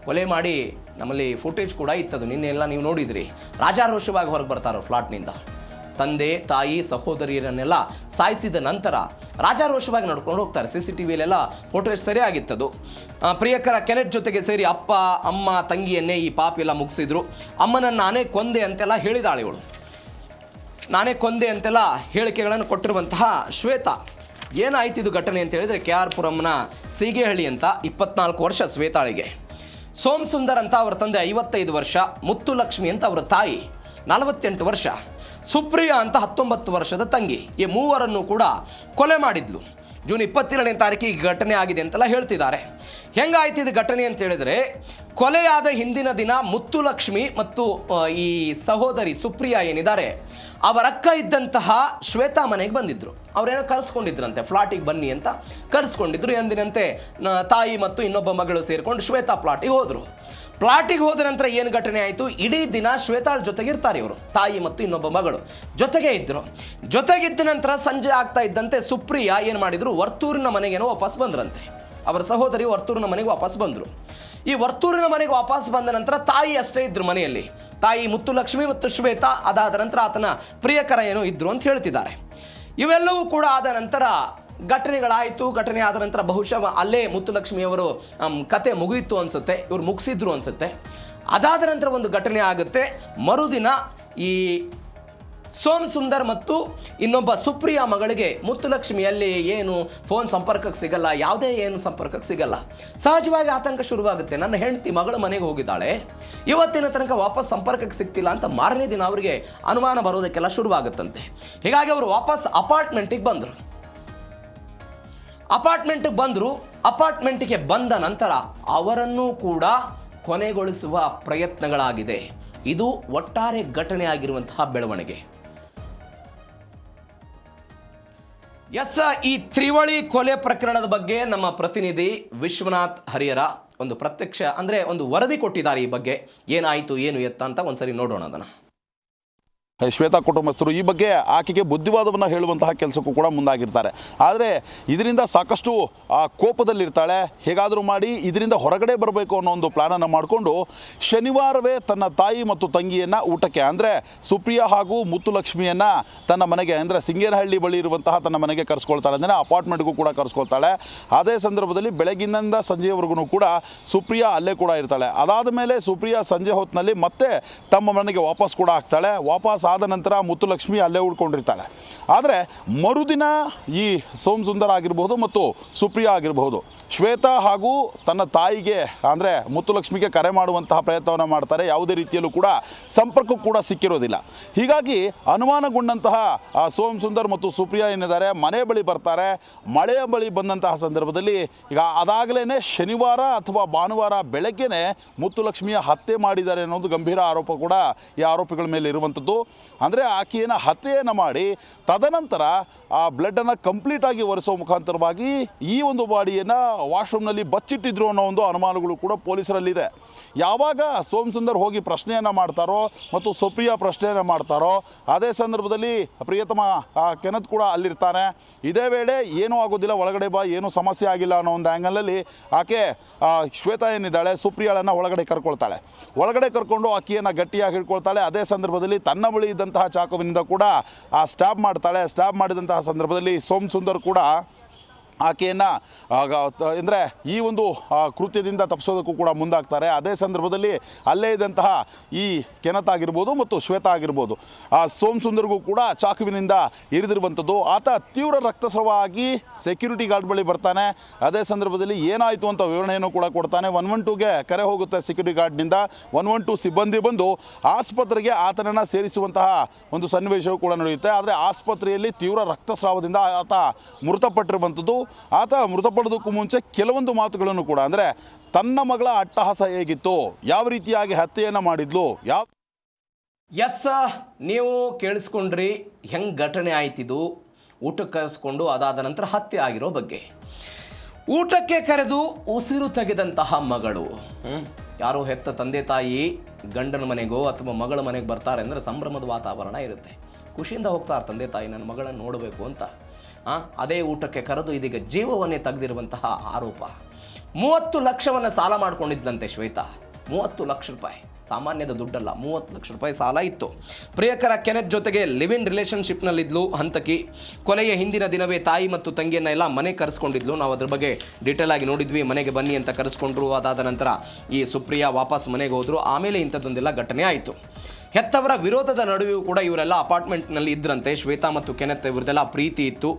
ಕೊಲೆ ಮಾಡಿ ನಮ್ಮಲ್ಲಿ ಫುಟೇಜ್ ಕೂಡ ಇತ್ತದು, ನಿನ್ನೆಲ್ಲ ನೀವು ನೋಡಿದ್ರಿ. ರಾಜಾರೋಷವಾಗಿ ಹೊರಗೆ ಬರ್ತಾರೋ ಫ್ಲಾಟ್ನಿಂದ. ತಂದೆ ತಾಯಿ ಸಹೋದರಿಯರನ್ನೆಲ್ಲ ಸಾಯಿಸಿದ ನಂತರ ರಾಜಾರೋಷವಾಗಿ ನಡ್ಕೊಂಡು ಹೋಗ್ತಾರೆ. CCTVಯಲ್ಲೆಲ್ಲ ಫೋಟೇಜ್ ಸರಿಯಾಗಿತ್ತದು. ಪ್ರಿಯಕರ ಕೆನೆಟ್ ಜೊತೆಗೆ ಸೇರಿ ಅಪ್ಪ ಅಮ್ಮ ತಂಗಿಯನ್ನೇ ಈ ಪಾಪೆಲ್ಲ ಮುಗಿಸಿದ್ರು. ಅಮ್ಮನನ್ನು ನಾನೇ ಕೊಂದೆ ಅಂತೆಲ್ಲ ಹೇಳಿದಾಳೆ ಇವಳು. ನಾನೇ ಕೊಂದೆ ಅಂತೆಲ್ಲ ಹೇಳಿಕೆಗಳನ್ನು ಕೊಟ್ಟಿರುವಂತಹ ಶ್ವೇತಾ. ಏನಾಯ್ತು ಇದು ಘಟನೆ ಅಂತ ಹೇಳಿದರೆ, KR ಪುರಂನ ಸೀಗೆಹಳ್ಳಿ ಅಂತ 24 ವರ್ಷ ಶ್ವೇತಾಳಿಗೆ. ಸೋಮ್ ಸುಂದರ್ ಅಂತ ಅವರ ತಂದೆ 55 ವರ್ಷ, ಮುತ್ತುಲಕ್ಷ್ಮಿ ಅಂತ ಅವರ ತಾಯಿ 48 ವರ್ಷ, ಸುಪ್ರಿಯಾ ಅಂತ 19 ವರ್ಷದ ತಂಗಿ. ಈ ಮೂವರನ್ನು ಕೂಡ ಕೊಲೆ ಮಾಡಿದ್ಲು. ಜೂನ್ 22ನೇ ತಾರೀಕಿಗೆ ಈ ಘಟನೆ ಆಗಿದೆ ಅಂತೆಲ್ಲ ಹೇಳ್ತಿದ್ದಾರೆ. ಹೆಂಗಾಯ್ತು ಇದು ಘಟನೆ ಅಂತ ಹೇಳಿದರೆ, ಕೊಲೆಯಾದ ಹಿಂದಿನ ದಿನ ಮುತ್ತುಲಕ್ಷ್ಮಿ ಮತ್ತು ಈ ಸಹೋದರಿ ಸುಪ್ರಿಯಾ ಏನಿದ್ದಾರೆ, ಅವರಕ್ಕ ಇದ್ದಂತಹ ಶ್ವೇತಾ ಮನೆಗೆ ಬಂದಿದ್ರು. ಅವರೇನೋ ಕರೆಸ್ಕೊಂಡಿದ್ರಂತೆ, ಫ್ಲಾಟಿಗೆ ಬನ್ನಿ ಅಂತ ಕರೆಸ್ಕೊಂಡಿದ್ರು. ಎಂದಿನಂತೆ ತಾಯಿ ಮತ್ತು ಇನ್ನೊಬ್ಬ ಮಗಳು ಸೇರಿಕೊಂಡು ಶ್ವೇತಾ ಪ್ಲಾಟಿಗೆ ಹೋದರು. ಪ್ಲಾಟಿಗೆ ಹೋದ ನಂತರ ಏನು ಘಟನೆ ಆಯಿತು, ಇಡೀ ದಿನ ಶ್ವೇತಾಳ ಜೊತೆಗೆ ಇರ್ತಾರೆ ಇವರು, ತಾಯಿ ಮತ್ತು ಇನ್ನೊಬ್ಬ ಮಗಳು ಜೊತೆಗೆ ಇದ್ದರು. ಜೊತೆಗಿದ್ದ ನಂತರ ಸಂಜೆ ಆಗ್ತಾ ಇದ್ದಂತೆ ಸುಪ್ರಿಯಾ ಏನು ಮಾಡಿದ್ರು, ವರ್ತೂರಿನ ಮನೆಗೇನೋ ವಾಪಸ್ ಬಂದ್ರಂತೆ. ಅವರ ಸಹೋದರಿ ವರ್ತೂರಿನ ಮನೆಗೆ ವಾಪಸ್ ಬಂದರು. ಈ ವರ್ತೂರಿನ ಮನೆಗೆ ವಾಪಸ್ ಬಂದ ನಂತರ ತಾಯಿ ಅಷ್ಟೇ ಇದ್ರು ಮನೆಯಲ್ಲಿ. ತಾಯಿ ಮುತ್ತುಲಕ್ಷ್ಮಿ ಮತ್ತು ಶ್ವೇತಾ, ಅದಾದ ನಂತರ ಆತನ ಪ್ರಿಯಕರ ಏನೋ ಇದ್ರು ಅಂತ ಹೇಳ್ತಿದ್ದಾರೆ. ಇವೆಲ್ಲವೂ ಕೂಡ ಆದ ನಂತರ ಘಟನೆಗಳಾಯಿತು. ಘಟನೆ ಆದ ನಂತರ ಬಹುಶಃ ಅಲ್ಲೇ ಮುತ್ತುಲಕ್ಷ್ಮಿಯವರು ಕತೆ ಮುಗಿಯಿತು ಅನಿಸುತ್ತೆ, ಇವರು ಮುಗಿಸಿದ್ರು ಅನಿಸುತ್ತೆ. ಅದಾದ ನಂತರ ಒಂದು ಘಟನೆ ಆಗುತ್ತೆ. ಮರುದಿನ ಈ ಸೋಮ್ ಸುಂದರ್ ಮತ್ತು ಇನ್ನೊಬ್ಬ ಸುಪ್ರಿಯಾ ಮಗಳಿಗೆ ಮುತ್ತುಲಕ್ಷ್ಮಿಯಲ್ಲಿ ಏನು ಫೋನ್ ಸಂಪರ್ಕಕ್ಕೆ ಸಿಗಲ್ಲ, ಯಾವುದೇ ಏನು ಸಂಪರ್ಕಕ್ಕೆ ಸಿಗಲ್ಲ. ಸಹಜವಾಗಿ ಆತಂಕ ಶುರುವಾಗುತ್ತೆ. ನನ್ನ ಹೆಂಡತಿ ಮಗಳ ಮನೆಗೆ ಹೋಗಿದ್ದಾಳೆ, ಇವತ್ತಿನ ತನಕ ವಾಪಸ್ ಸಂಪರ್ಕಕ್ಕೆ ಸಿಗ್ತಿಲ್ಲ ಅಂತ ಮಾರನೇ ದಿನ ಅವರಿಗೆ ಅನುಮಾನ ಬರೋದಕ್ಕೆಲ್ಲ ಶುರುವಾಗುತ್ತಂತೆ. ಹೀಗಾಗಿ ಅವರು ವಾಪಸ್ ಅಪಾರ್ಟ್ಮೆಂಟಿಗೆ ಬಂದರು. ಅಪಾರ್ಟ್ಮೆಂಟಿಗೆ ಬಂದ ನಂತರ ಅವರನ್ನು ಕೂಡ ಕೊನೆಗೊಳಿಸುವ ಪ್ರಯತ್ನಗಳಾಗಿದೆ. ಇದು ಒಟ್ಟಾರೆ ಘಟನೆ ಆಗಿರುವಂತಹ ಬೆಳವಣಿಗೆ. ಈ ತ್ರಿವಳಿ ಕೊಲೆ ಪ್ರಕರಣದ ಬಗ್ಗೆ ನಮ್ಮ ಪ್ರತಿನಿಧಿ ವಿಶ್ವನಾಥ್ ಹರಿಹರ ಒಂದು ಪ್ರತ್ಯಕ್ಷ ಒಂದು ವರದಿ ಕೊಟ್ಟಿದ್ದಾರೆ. ಈ ಬಗ್ಗೆ ಏನಾಯಿತು ಏನು ಎತ್ತ ಅಂತ ಒಂದ್ಸರಿ ನೋಡೋಣ ಅದನ್ನು. ಶ್ವೇತಾ ಕುಟುಂಬಸ್ಥರು ಈ ಬಗ್ಗೆ ಆಕೆಗೆ ಬುದ್ಧಿವಾದವನ್ನು ಹೇಳುವಂತಹ ಕೆಲಸಕ್ಕೂ ಕೂಡ ಮುಂದಾಗಿರ್ತಾರೆ. ಆದರೆ ಇದರಿಂದ ಸಾಕಷ್ಟು ಕೋಪದಲ್ಲಿರ್ತಾಳೆ. ಹೇಗಾದರೂ ಮಾಡಿ ಇದರಿಂದ ಹೊರಗಡೆ ಬರಬೇಕು ಅನ್ನೋ ಒಂದು ಪ್ಲಾನನ್ನು ಮಾಡಿಕೊಂಡು ಶನಿವಾರವೇ ತನ್ನ ತಾಯಿ ಮತ್ತು ತಂಗಿಯನ್ನು ಊಟಕ್ಕೆ, ಅಂದರೆ ಸುಪ್ರಿಯಾ ಹಾಗೂ ಮುತ್ತುಲಕ್ಷ್ಮಿಯನ್ನು ತನ್ನ ಮನೆಗೆ, ಅಂದರೆ ಸಿಂಗೇನಹಳ್ಳಿ ಬಳಿ ಇರುವಂತಹ ತನ್ನ ಮನೆಗೆ ಕರೆಸ್ಕೊಳ್ತಾಳೆ. ಅಂದರೆ ಅಪಾರ್ಟ್ಮೆಂಟ್ಗೂ ಕೂಡ ಕರೆಸ್ಕೊಳ್ತಾಳೆ. ಅದೇ ಸಂದರ್ಭದಲ್ಲಿ ಬೆಳಗಿನಿಂದ ಸಂಜೆಯವರೆಗೂ ಕೂಡ ಸುಪ್ರಿಯಾ ಅಲ್ಲೇ ಕೂಡ ಇರ್ತಾಳೆ. ಅದಾದ ಮೇಲೆ ಸುಪ್ರಿಯಾ ಸಂಜೆ ಹೊತ್ತಿನಲ್ಲಿ ಮತ್ತೆ ತಮ್ಮ ಮನೆಗೆ ವಾಪಸ್ ಕೂಡ ಆಗ್ತಾಳೆ. ವಾಪಸ್ ಆದ ನಂತರ ಮುತ್ತುಲಕ್ಷ್ಮಿ ಅಲ್ಲೇ ಉಳ್ಕೊಂಡಿರ್ತಾಳೆ. ಆದರೆ ಮರುದಿನ ಈ ಸೋಮ್ ಸುಂದರ್ ಆಗಿರಬಹುದು ಮತ್ತು ಸುಪ್ರಿಯಾ ಆಗಿರಬಹುದು, ಶ್ವೇತಾ ಹಾಗೂ ತನ್ನ ತಾಯಿಗೆ ಅಂದರೆ ಮುತ್ತುಲಕ್ಷ್ಮಿಗೆ ಕರೆ ಮಾಡುವಂತಹ ಪ್ರಯತ್ನವನ್ನು ಮಾಡ್ತಾರೆ. ಯಾವುದೇ ರೀತಿಯಲ್ಲೂ ಕೂಡ ಸಂಪರ್ಕ ಕೂಡ ಸಿಕ್ಕಿರೋದಿಲ್ಲ. ಹೀಗಾಗಿ ಅನುಮಾನಗೊಂಡಂತಹ ಸೋಮ್ ಸುಂದರ್ ಮತ್ತು ಸುಪ್ರಿಯಾ ಏನಿದ್ದಾರೆ ಮನೆ ಬಳಿ ಬರ್ತಾರೆ. ಮಳೆಯ ಬಳಿ ಬಂದಂತಹ ಸಂದರ್ಭದಲ್ಲಿ ಈಗ ಅದಾಗಲೇ ಶನಿವಾರ ಅಥವಾ ಭಾನುವಾರ ಬೆಳಗ್ಗೆನೇ ಮುತ್ತುಲಕ್ಷ್ಮಿಯ ಹತ್ಯೆ ಮಾಡಿದ್ದಾರೆ ಅನ್ನೋದು ಗಂಭೀರ ಆರೋಪ ಕೂಡ ಈ ಆರೋಪಿಗಳ ಮೇಲೆ ಇರುವಂಥದ್ದು. ಅಂದರೆ ಆಕೆಯನ್ನು ಹತ್ಯೆಯನ್ನು ಮಾಡಿ ತದನಂತರ ಆ ಬ್ಲಡ್ಡನ್ನು ಕಂಪ್ಲೀಟಾಗಿ ಒರೆಸೋ ಮುಖಾಂತರವಾಗಿ ಈ ಒಂದು ಬಾಡಿಯನ್ನು ವಾಶ್ರೂಮ್ನಲ್ಲಿ ಬಚ್ಚಿಟ್ಟಿದ್ರು ಅನ್ನೋ ಒಂದು ಅನುಮಾನಗಳು ಕೂಡ ಪೊಲೀಸರಲ್ಲಿದೆ. ಯಾವಾಗ ಸೋಮಸುಂದರ್ ಹೋಗಿ ಪ್ರಶ್ನೆಯನ್ನು ಮಾಡ್ತಾರೋ ಮತ್ತು ಸುಪ್ರಿಯಾ ಪ್ರಶ್ನೆಯನ್ನು ಮಾಡ್ತಾರೋ ಅದೇ ಸಂದರ್ಭದಲ್ಲಿ ಪ್ರಿಯತಮ ಕೆನತ್ ಕೂಡ ಅಲ್ಲಿರ್ತಾನೆ. ಇದೇ ವೇಳೆ ಏನೂ ಆಗೋದಿಲ್ಲ, ಒಳಗಡೆ ಬಾ, ಏನೂ ಸಮಸ್ಯೆ ಆಗಿಲ್ಲ ಅನ್ನೋ ಒಂದು ಆ್ಯಂಗಲಲ್ಲಿ ಆಕೆ ಶ್ವೇತಾ ಏನಿದ್ದಾಳೆ ಸುಪ್ರಿಯಾಳನ್ನು ಒಳಗಡೆ ಕರ್ಕೊಳ್ತಾಳೆ. ಒಳಗಡೆ ಕರ್ಕೊಂಡು ಆಕೆಯನ್ನು ಗಟ್ಟಿಯಾಗಿ ಹಿಡ್ಕೊಳ್ತಾಳೆ. ಅದೇ ಸಂದರ್ಭದಲ್ಲಿ ತನ್ನ ಬಳಿ ಇದ್ದಂತಹ ಚಾಕುವಿನಿಂದ ಕೂಡ ಸ್ಟ್ಯಾಬ್ ಮಾಡ್ತಾಳೆ. ಸ್ಟ್ಯಾಬ್ ಮಾಡಿದಂತಹ ಸಂದರ್ಭದಲ್ಲಿ ಸೋಮಸುಂದರ್ ಕೂಡ ಆಕೆಯನ್ನು ಅಂದರೆ ಈ ಒಂದು ಕೃತ್ಯದಿಂದ ತಪ್ಪಿಸೋದಕ್ಕೂ ಕೂಡ ಮುಂದಾಗ್ತಾರೆ. ಅದೇ ಸಂದರ್ಭದಲ್ಲಿ ಅಲ್ಲೇ ಇದ್ದಂತಹ ಈ ಕೆನತ್ ಆಗಿರ್ಬೋದು ಮತ್ತು ಶ್ವೇತಾ ಆಗಿರ್ಬೋದು ಆ ಸೋಮಸುಂದರ್ಗೂ ಕೂಡ ಚಾಕುವಿನಿಂದ ಇರಿದಿರುವಂಥದ್ದು. ಆತ ತೀವ್ರ ರಕ್ತಸ್ರಾವ ಆಗಿ ಸೆಕ್ಯೂರಿಟಿ ಗಾರ್ಡ್ ಬಳಿ ಬರ್ತಾನೆ. ಅದೇ ಸಂದರ್ಭದಲ್ಲಿ ಏನಾಯಿತು ಅಂತ ವಿವರಣೆಯನ್ನು ಕೂಡ ಕೊಡ್ತಾನೆ. 112ಗೆ ಕರೆ ಹೋಗುತ್ತೆ ಸೆಕ್ಯೂರಿಟಿ ಗಾರ್ಡ್ನಿಂದ. 112 ಸಿಬ್ಬಂದಿ ಬಂದು ಆಸ್ಪತ್ರೆಗೆ ಆತನನ್ನು ಸೇರಿಸುವಂತಹ ಒಂದು ಸನ್ನಿವೇಶವೂ ಕೂಡ ನಡೆಯುತ್ತೆ. ಆದರೆ ಆಸ್ಪತ್ರೆಯಲ್ಲಿ ತೀವ್ರ ರಕ್ತಸ್ರಾವದಿಂದ ಆತ ಮೃತಪಟ್ಟಿರುವಂಥದ್ದು. ಆತ ಮೃತಪಡೋದಕ್ಕೂ ಮುಂಚೆ ಕೆಲವೊಂದು ಮಾತುಗಳನ್ನು ಕೂಡ, ಅಂದರೆ ತನ್ನ ಮಗಳ ಅಟ್ಟಹಾಸ ಹೇಗಿತ್ತು, ಯಾವ ರೀತಿಯಾಗಿ ಹತ್ಯೆಯನ್ನು ಮಾಡಿದ್ಲು, ಯಾವ ಎಸ್ ನೀವು ಕೇಳಿಸ್ಕೊಂಡ್ರಿ ಹೆಂಗೆ ಘಟನೆ ಆಯ್ತಿದು. ಊಟಕ್ಕೆ ಕರೆಸ್ಕೊಂಡು ಅದಾದ ನಂತರ ಹತ್ಯೆ ಆಗಿರೋ ಬಗ್ಗೆ. ಊಟಕ್ಕೆ ಕರೆದು ಉಸಿರು ತೆಗೆದಂತಹ ಮಗಳು, ಯಾರೋ ಹೆತ್ತ ತಂದೆ ತಾಯಿ ಗಂಡನ ಮನೆಗೋ ಅಥವಾ ಮಗಳ ಮನೆಗೆ ಬರ್ತಾರೆ ಅಂದರೆ ಸಂಭ್ರಮದ ವಾತಾವರಣ ಇರುತ್ತೆ. ಖುಷಿಯಿಂದ ಹೋಗ್ತಾರೆ ತಂದೆ ತಾಯಿ ನನ್ನ ಮಗಳನ್ನು ನೋಡಬೇಕು ಅಂತ. ಅದೇ ಊಟಕ್ಕೆ ಕರೆದು ಇದೀಗ ಜೀವವನ್ನೇ ತೆಗೆದಿರುವಂತಹ ಆರೋಪ. 30 ಲಕ್ಷವನ್ನು ಸಾಲ ಮಾಡ್ಕೊಂಡಿದ್ದಂತೆ ಶ್ವೇತಾ. 30 ಲಕ್ಷ ರೂಪಾಯಿ ಸಾಮಾನ್ಯದ ದುಡ್ಡಲ್ಲ, 30 ಲಕ್ಷ ರೂಪಾಯಿ ಸಾಲ ಇತ್ತು. ಪ್ರಿಯಕರ ಕೆನೆತ್ ಜೊತೆಗೆ ಲಿವ್ ಇನ್ ರಿಲೇಷನ್ಶಿಪ್ನಲ್ಲಿದ್ಲು ಹಂತಕಿ. ಕೊಲೆಯ ಹಿಂದಿನ ದಿನವೇ ತಾಯಿ ಮತ್ತು ತಂಗಿಯನ್ನ ಎಲ್ಲ ಮನೆ ಕರೆಸ್ಕೊಂಡಿದ್ಲು. ನಾವು ಅದ್ರ ಬಗ್ಗೆ ಡೀಟೇಲ್ ಆಗಿ ನೋಡಿದ್ವಿ. ಮನೆಗೆ ಬನ್ನಿ ಅಂತ ಕರೆಸ್ಕೊಂಡ್ರು. ಅದಾದ ನಂತರ ಈ ಸುಪ್ರಿಯಾ ವಾಪಸ್ ಮನೆಗೆ ಹೋದ್ರು. ಆಮೇಲೆ ಇಂಥದ್ದೊಂದೆಲ್ಲ ಘಟನೆ ಆಯಿತು. ಹೆತ್ತವರ ವಿರೋಧದ ನಡುವೆಯೂ ಕೂಡ ಇವರೆಲ್ಲ ಅಪಾರ್ಟ್ಮೆಂಟ್ನಲ್ಲಿ ಇದ್ರಂತೆ. ಶ್ವೇತಾ ಮತ್ತು ಕೆನೆತ್ ಇವ್ರದೆಲ್ಲ ಪ್ರೀತಿ ಇತ್ತು.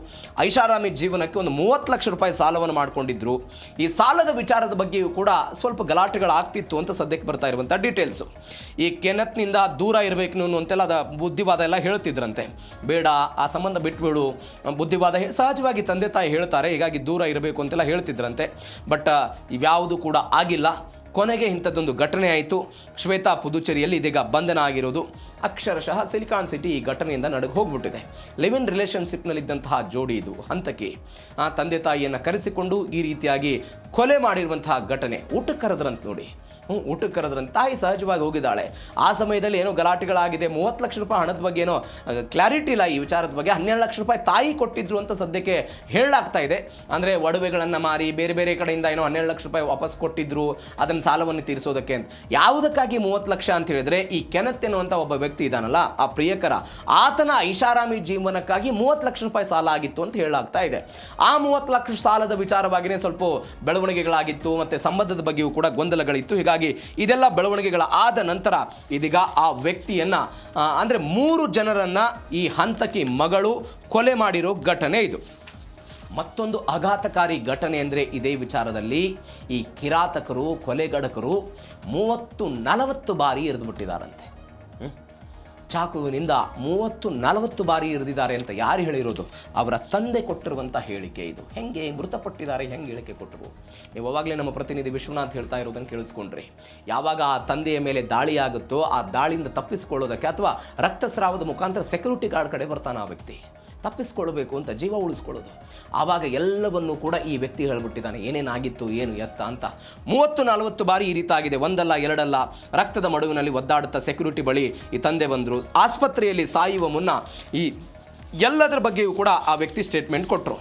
ಐಷಾರಾಮಿ ಜೀವನಕ್ಕೆ ಒಂದು 30 ಲಕ್ಷ ರೂಪಾಯಿ ಸಾಲವನ್ನು ಮಾಡ್ಕೊಂಡಿದ್ರು. ಈ ಸಾಲದ ವಿಚಾರದ ಬಗ್ಗೆಯೂ ಕೂಡ ಸ್ವಲ್ಪ ಗಲಾಟೆಗಳಾಗ್ತಿತ್ತು ಅಂತ ಸದ್ಯಕ್ಕೆ ಬರ್ತಾ ಇರುವಂಥ ಡೀಟೇಲ್ಸು. ಈ ಕೆನೆತ್ನಿಂದ ದೂರ ಇರಬೇಕು ಅನ್ನುವಂತೆಲ್ಲ ಬುದ್ಧಿವಾದ ಎಲ್ಲ ಹೇಳ್ತಿದ್ರಂತೆ. ಬೇಡ, ಆ ಸಂಬಂಧ ಬಿಟ್ಬಿಡು, ಬುದ್ಧಿವಾದ ಸಹಜವಾಗಿ ತಂದೆ ತಾಯಿ ಹೇಳ್ತಾರೆ, ಹೀಗಾಗಿ ದೂರ ಇರಬೇಕು ಅಂತೆಲ್ಲ ಹೇಳ್ತಿದ್ರಂತೆ. ಬಟ್ ಇವ್ಯಾವುದು ಕೂಡ ಆಗಿಲ್ಲ. ಕೊನೆಗೆ ಇಂಥದ್ದೊಂದು ಘಟನೆ ಆಯಿತು. ಶ್ವೇತಾ ಪುದುಚೇರಿಯಲ್ಲಿ ಇದೀಗ ಬಂಧನ ಆಗಿರೋದು. ಅಕ್ಷರಶಃ ಸಿಲಿಕಾನ್ ಸಿಟಿ ಈ ಘಟನೆಯಿಂದ ನಡೆದು ಹೋಗ್ಬಿಟ್ಟಿದೆ. ಲಿವ್ ಇನ್ ರಿಲೇಷನ್ಶಿಪ್ನಲ್ಲಿದ್ದಂತಹ ಜೋಡಿ ಇದು ಹಂತಕಿ. ತಂದೆ ತಾಯಿಯನ್ನು ಕರೆಸಿಕೊಂಡು ಈ ರೀತಿಯಾಗಿ ಕೊಲೆ ಮಾಡಿರುವಂತಹ ಘಟನೆ. ಊಟಕ್ಕೆ ಕರೆದ್ರಂತ ನೋಡಿ. ಊಟಕ್ಕೆ ಕರೆದ್ರಂತ ತಾಯಿ ಸಹಜವಾಗಿ ಹೋಗಿದ್ದಾಳೆ. ಆ ಸಮಯದಲ್ಲಿ ಏನೋ ಗಲಾಟೆಗಳಾಗಿದೆ. 30 ಲಕ್ಷ ರೂಪಾಯಿ ಹಣದ ಬಗ್ಗೆ ಏನೋ ಕ್ಲಾರಿಟಿ ಇಲ್ಲ ಈ ವಿಚಾರದ ಬಗ್ಗೆ. 12 ಲಕ್ಷ ರೂಪಾಯಿ ತಾಯಿ ಕೊಟ್ಟಿದ್ರು ಅಂತ ಸದ್ಯಕ್ಕೆ ಹೇಳಲಾಗ್ತಾ ಇದೆ. ಅಂದರೆ ಒಡವೆಗಳನ್ನು ಮಾರಿ ಬೇರೆ ಬೇರೆ ಕಡೆಯಿಂದ ಏನೋ 12 ಲಕ್ಷ ರೂಪಾಯಿ ವಾಪಸ್ ಕೊಟ್ಟಿದ್ರು ಅದನ್ನು ಸಾಲವನ್ನು ತೀರಿಸೋದಕ್ಕೆ ಅಂತ. ಯಾವುದಕ್ಕಾಗಿ 30 ಲಕ್ಷ ಅಂತ ಹೇಳಿದ್ರೆ ಈ ಕೆನೆತ್ ಎನ್ನುವಂಥ ಒಬ್ಬ ವ್ಯಕ್ತಿ ಇದ್ದಾನಲ್ಲ, ಆ ಪ್ರಿಯಕರ, ಆತನ ಐಷಾರಾಮಿ ಜೀವನಕ್ಕಾಗಿ 30 ಲಕ್ಷ ರೂಪಾಯಿ ಸಾಲ ಆಗಿತ್ತು ಅಂತ ಹೇಳಲಾಗ್ತಾ ಇದೆ. ಆ 30 ಲಕ್ಷ ಸಾಲದ ವಿಚಾರವಾಗಿಯೇ ಸ್ವಲ್ಪ ಬೆಳವಣಿಗೆಗಳಾಗಿತ್ತು. ಮತ್ತು ಸಂಬಂಧದ ಬಗ್ಗೆಯೂ ಕೂಡ ಗೊಂದಲಗಳಿತ್ತು. ಹೀಗಾಗಿ ಇದೆಲ್ಲ ಬೆಳವಣಿಗೆಗಳ ಆದ ನಂತರ ಇದೀಗ ಆ ವ್ಯಕ್ತಿಯನ್ನ ಅಂದ್ರೆ 3 ಜನರನ್ನ ಈ ಹಂತಕಿ ಮಗಳು ಕೊಲೆ ಮಾಡಿರೋ ಘಟನೆ ಇದು. ಮತ್ತೊಂದು ಆಘಾತಕಾರಿ ಘಟನೆ ಅಂದರೆ ಇದೇ ವಿಚಾರದಲ್ಲಿ ಈ ಕಿರಾತಕರು, ಕೊಲೆಗಡಕರು 30-40 ಬಾರಿ ಎರೆದುಬಿಟ್ಟಿದ್ದಾರಂತೆ. ಚಾಕುವಿನಿಂದ 30-40 ಬಾರಿ ಇರಿದಿದ್ದಾರೆ ಅಂತ ಯಾರು ಹೇಳಿರೋದು? ಅವರ ತಂದೆ ಕೊಟ್ಟಿರುವಂಥ ಹೇಳಿಕೆ ಇದು. ಹೆಂಗೆ ಮೃತಪಟ್ಟಿದ್ದಾರೆ, ಹೆಂಗೆ ಹೇಳಿಕೆ ಕೊಟ್ಟರು? ನೀವು ಅವಾಗಲೇ ನಮ್ಮ ಪ್ರತಿನಿಧಿ ವಿಶ್ವನಾಥ್ ಹೇಳ್ತಾ ಇರೋದನ್ನು ಕೇಳಿಸ್ಕೊಂಡ್ರಿ. ಯಾವಾಗ ಆ ತಂದೆಯ ಮೇಲೆ ದಾಳಿ ಆಗುತ್ತೋ ಆ ದಾಳಿಯಿಂದ ತಪ್ಪಿಸ್ಕೊಳ್ಳೋದಕ್ಕೆ ಅಥವಾ ರಕ್ತಸ್ರಾವದ ಮುಖಾಂತರ ಸೆಕ್ಯೂರಿಟಿ ಗಾರ್ಡ್ ಕಡೆ ಬರ್ತಾನೆ ಆ ವ್ಯಕ್ತಿ, ತಪ್ಪಿಸ್ಕೊಳ್ಬೇಕು ಅಂತ, ಜೀವ ಉಳಿಸ್ಕೊಳ್ಳೋದು. ಆವಾಗ ಎಲ್ಲವನ್ನೂ ಕೂಡ ಈ ವ್ಯಕ್ತಿ ಹೇಳ್ಬಿಟ್ಟಿದ್ದಾನೆ, ಏನೇನಾಗಿತ್ತು, ಏನು ಎತ್ತ ಅಂತ. 30-40 ಬಾರಿ ಈ ರೀತಾಗಿದೆ, ಒಂದಲ್ಲ ಎರಡಲ್ಲ. ರಕ್ತದ ಮಡುವಿನಲ್ಲಿ ಒದ್ದಾಡುತ್ತಾ ಸೆಕ್ಯೂರಿಟಿ ಬಳಿ ಈ ತಂದೆ ಬಂದರು. ಆಸ್ಪತ್ರೆಯಲ್ಲಿ ಸಾಯುವ ಮುನ್ನ ಈ ಎಲ್ಲದರ ಬಗ್ಗೆಯೂ ಕೂಡ ಆ ವ್ಯಕ್ತಿ ಸ್ಟೇಟ್ಮೆಂಟ್ ಕೊಟ್ಟರು.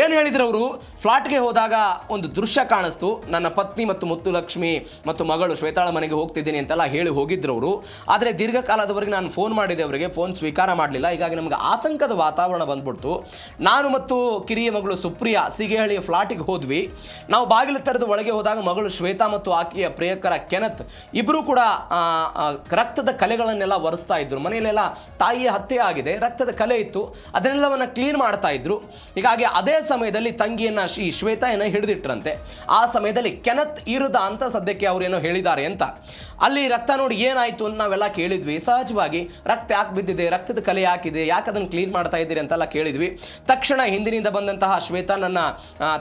ಏನು ಹೇಳಿದ್ರು ಅವರು? ಫ್ಲಾಟ್ಗೆ ಹೋದಾಗ ಒಂದು ದೃಶ್ಯ ಕಾಣಿಸ್ತು, ನನ್ನ ಪತ್ನಿ ಮತ್ತು ಮುತ್ತುಲಕ್ಷ್ಮಿ ಮತ್ತು ಮಗಳು ಶ್ವೇತಾಳ ಮನೆಗೆ ಹೋಗ್ತಿದ್ದೀನಿ ಅಂತೆಲ್ಲ ಹೇಳಿ ಹೋಗಿದ್ರು ಅವರು. ಆದರೆ ದೀರ್ಘಕಾಲದವರೆಗೆ ನಾನು ಫೋನ್ ಮಾಡಿದೆ, ಅವರಿಗೆ ಫೋನ್ ಸ್ವೀಕಾರ ಮಾಡಲಿಲ್ಲ. ಹೀಗಾಗಿ ನಮಗೆ ಆತಂಕದ ವಾತಾವರಣ ಬಂದ್ಬಿಡ್ತು. ನಾನು ಮತ್ತು ಕಿರಿಯ ಮಗಳು ಸುಪ್ರಿಯಾ ಸಿಗೇಹಳ್ಳಿಯ ಫ್ಲಾಟಿಗೆ ಹೋದ್ವಿ. ನಾವು ಬಾಗಿಲು ತೆರೆದು ಒಳಗೆ ಹೋದಾಗ ಮಗಳು ಶ್ವೇತಾ ಮತ್ತು ಆಕೆಯ ಪ್ರಿಯಕರ ಕೆನತ್ ಇಬ್ಬರು ಕೂಡ ರಕ್ತದ ಕಲೆಗಳನ್ನೆಲ್ಲ ಒರೆಸ್ತಾ ಇದ್ರು. ಮನೆಯಲ್ಲೆಲ್ಲ ತಾಯಿಯ ಹತ್ಯೆ ಆಗಿದೆ, ರಕ್ತದ ಕಲೆ ಇತ್ತು, ಅದನ್ನೆಲ್ಲವನ್ನು ಕ್ಲೀನ್ ಮಾಡ್ತಾ ಇದ್ರು. ಹೀಗಾಗಿ ಅದೇ ಸಮಯದಲ್ಲಿ ತಂಗಿಯನ್ನ ಈ ಶ್ವೇತಾ ಏನೋ ಹಿಡಿದಿಟ್ರಂತೆ. ಆ ಸಮಯದಲ್ಲಿ ಕೆನತ್ ಇರದ ಅಂತ ಸದ್ಯಕ್ಕೆ ಅವ್ರೇನೋ ಹೇಳಿದ್ದಾರೆ ಅಂತ. ಅಲ್ಲಿ ರಕ್ತ ನೋಡಿ ಏನಾಯ್ತು ಅಂತ ನಾವೆಲ್ಲ ಕೇಳಿದ್ವಿ. ಸಹಜವಾಗಿ ರಕ್ತ ಯಾಕೆ ಬಿದ್ದಿದೆ, ರಕ್ತದ ಕಲೆ ಯಾಕಿದೆ, ಯಾಕೆ ಅದನ್ನು ಕ್ಲೀನ್ ಮಾಡ್ತಾ ಇದ್ದೀರಿ ಅಂತೆಲ್ಲ ಕೇಳಿದ್ವಿ. ತಕ್ಷಣ ಹಿಂದಿನಿಂದ ಬಂದಂತಹ ಶ್ವೇತಾ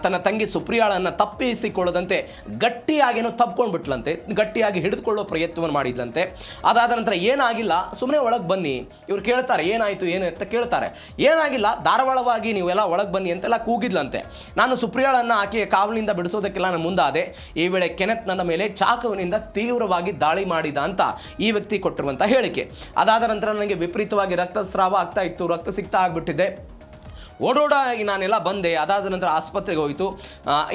ತನ್ನ ತಂಗಿ ಸುಪ್ರಿಯಾಳನ್ನ ತಪ್ಪಿಸಿಕೊಳ್ಳದಂತೆ ಗಟ್ಟಿಯಾಗೇನೋ ತಪ್ಕೊಂಡ್ಬಿಟ್ಲಂತೆ, ಗಟ್ಟಿಯಾಗಿ ಹಿಡಿದುಕೊಳ್ಳೋ ಪ್ರಯತ್ನವನ್ನು ಮಾಡಿದ್ಲಂತೆ. ಅದಾದ ನಂತರ ಏನಾಗಿಲ್ಲ, ಸುಮ್ಮನೆ ಒಳಗೆ ಬನ್ನಿ. ಇವ್ರು ಕೇಳ್ತಾರೆ ಏನಾಯ್ತು ಏನು ಅಂತ ಕೇಳ್ತಾರೆ. ಏನಾಗಿಲ್ಲ, ಧಾರಾವಾಳವಾಗಿ ನೀವೆಲ್ಲ ಒಳಗೆ ಬನ್ನಿ ಅಂತೆಲ್ಲ ಕೂಗಿದ್ಲಂತೆ. ನಾನು ಸುಪ್ರಿಯಾಳನ್ನ ಆಕೆಯ ಕಾವಲಿನಿಂದ ಬಿಡಿಸೋದಕ್ಕೆಲ್ಲ ನಾನು ಮುಂದಾದೆ. ಈ ವೇಳೆ ಕೆನೆತ್ ನನ್ನ ಮೇಲೆ ಚಾಕುವಿನಿಂದ ತೀವ್ರವಾಗಿ ದಾಳಿ ಮಾಡಿದ ಅಂತ ಈ ವ್ಯಕ್ತಿ ಕೊಟ್ಟಿರುವಂತಹ ಹೇಳಿಕೆ. ಅದಾದ ನಂತರ ನನಗೆ ವಿಪರೀತವಾಗಿ ರಕ್ತಸ್ರಾವ ಆಗ್ತಾ ಇತ್ತು, ರಕ್ತ ಸಿಗ್ತಾ ಆಗ್ಬಿಟ್ಟಿದೆ, ಓಡೋಡಾಗಿ ನಾನೆಲ್ಲ ಬಂದೆ. ಅದಾದ ನಂತರ ಆಸ್ಪತ್ರೆಗೆ ಹೋಯಿತು.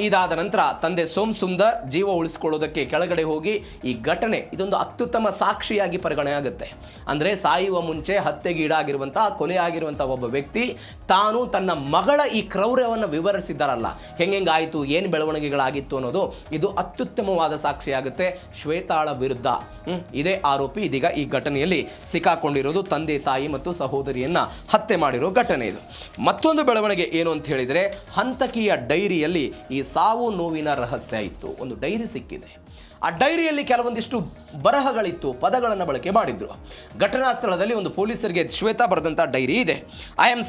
ಇದಾದ ನಂತರ ತಂದೆ ಸೋಮ್ ಸುಂದರ್ ಜೀವ ಉಳಿಸ್ಕೊಳ್ಳೋದಕ್ಕೆ ಕೆಳಗಡೆ ಹೋಗಿ ಈ ಘಟನೆ ಇದೊಂದು ಅತ್ಯುತ್ತಮ ಸಾಕ್ಷಿಯಾಗಿ ಪರಿಗಣನೆ ಆಗುತ್ತೆ. ಅಂದರೆ ಸಾಯುವ ಮುಂಚೆ ಹತ್ಯೆಗೆ ಈಡಾಗಿರುವಂತಹ, ಕೊಲೆ ಆಗಿರುವಂಥ ಒಬ್ಬ ವ್ಯಕ್ತಿ ತಾನು ತನ್ನ ಮಗಳ ಈ ಕ್ರೌರ್ಯವನ್ನು ವಿವರಿಸಿದ್ದಾರಲ್ಲ, ಹೆಂಗಾಯಿತು, ಏನು ಬೆಳವಣಿಗೆಗಳಾಗಿತ್ತು ಅನ್ನೋದು ಇದು ಅತ್ಯುತ್ತಮವಾದ ಸಾಕ್ಷಿಯಾಗುತ್ತೆ ಶ್ವೇತಾಳ ವಿರುದ್ಧ. ಇದೇ ಆರೋಪಿ ಇದೀಗ ಈ ಘಟನೆಯಲ್ಲಿ ಸಿಕ್ಕಾಕೊಂಡಿರೋದು, ತಂದೆ ತಾಯಿ ಮತ್ತು ಸಹೋದರಿಯನ್ನ ಹತ್ಯೆ ಮಾಡಿರೋ ಘಟನೆ ಇದು. ಮತ್ತೊಂದು ಬೆಳವಣಿಗೆ ಏನು ಅಂತ ಹೇಳಿದರೆ, ಹಂತಕಿಯ ಡೈರಿಯಲ್ಲಿ ಈ ಸಾವು ನೋವಿನ ರಹಸ್ಯ ಇತ್ತು. ಒಂದು ಡೈರಿ ಸಿಕ್ಕಿದೆ. ಆ ಡೈರಿಯಲ್ಲಿ ಕೆಲವೊಂದಿಷ್ಟು ಬರಹಗಳಿತ್ತು, ಪದಗಳನ್ನು ಬಳಕೆ ಮಾಡಿದ್ರು. ಘಟನಾ ಸ್ಥಳದಲ್ಲಿ ಒಂದು ಪೊಲೀಸರಿಗೆ ಶ್ವೇತಾ ಬರೆದಂಥ ಡೈರಿ ಇದೆ. I am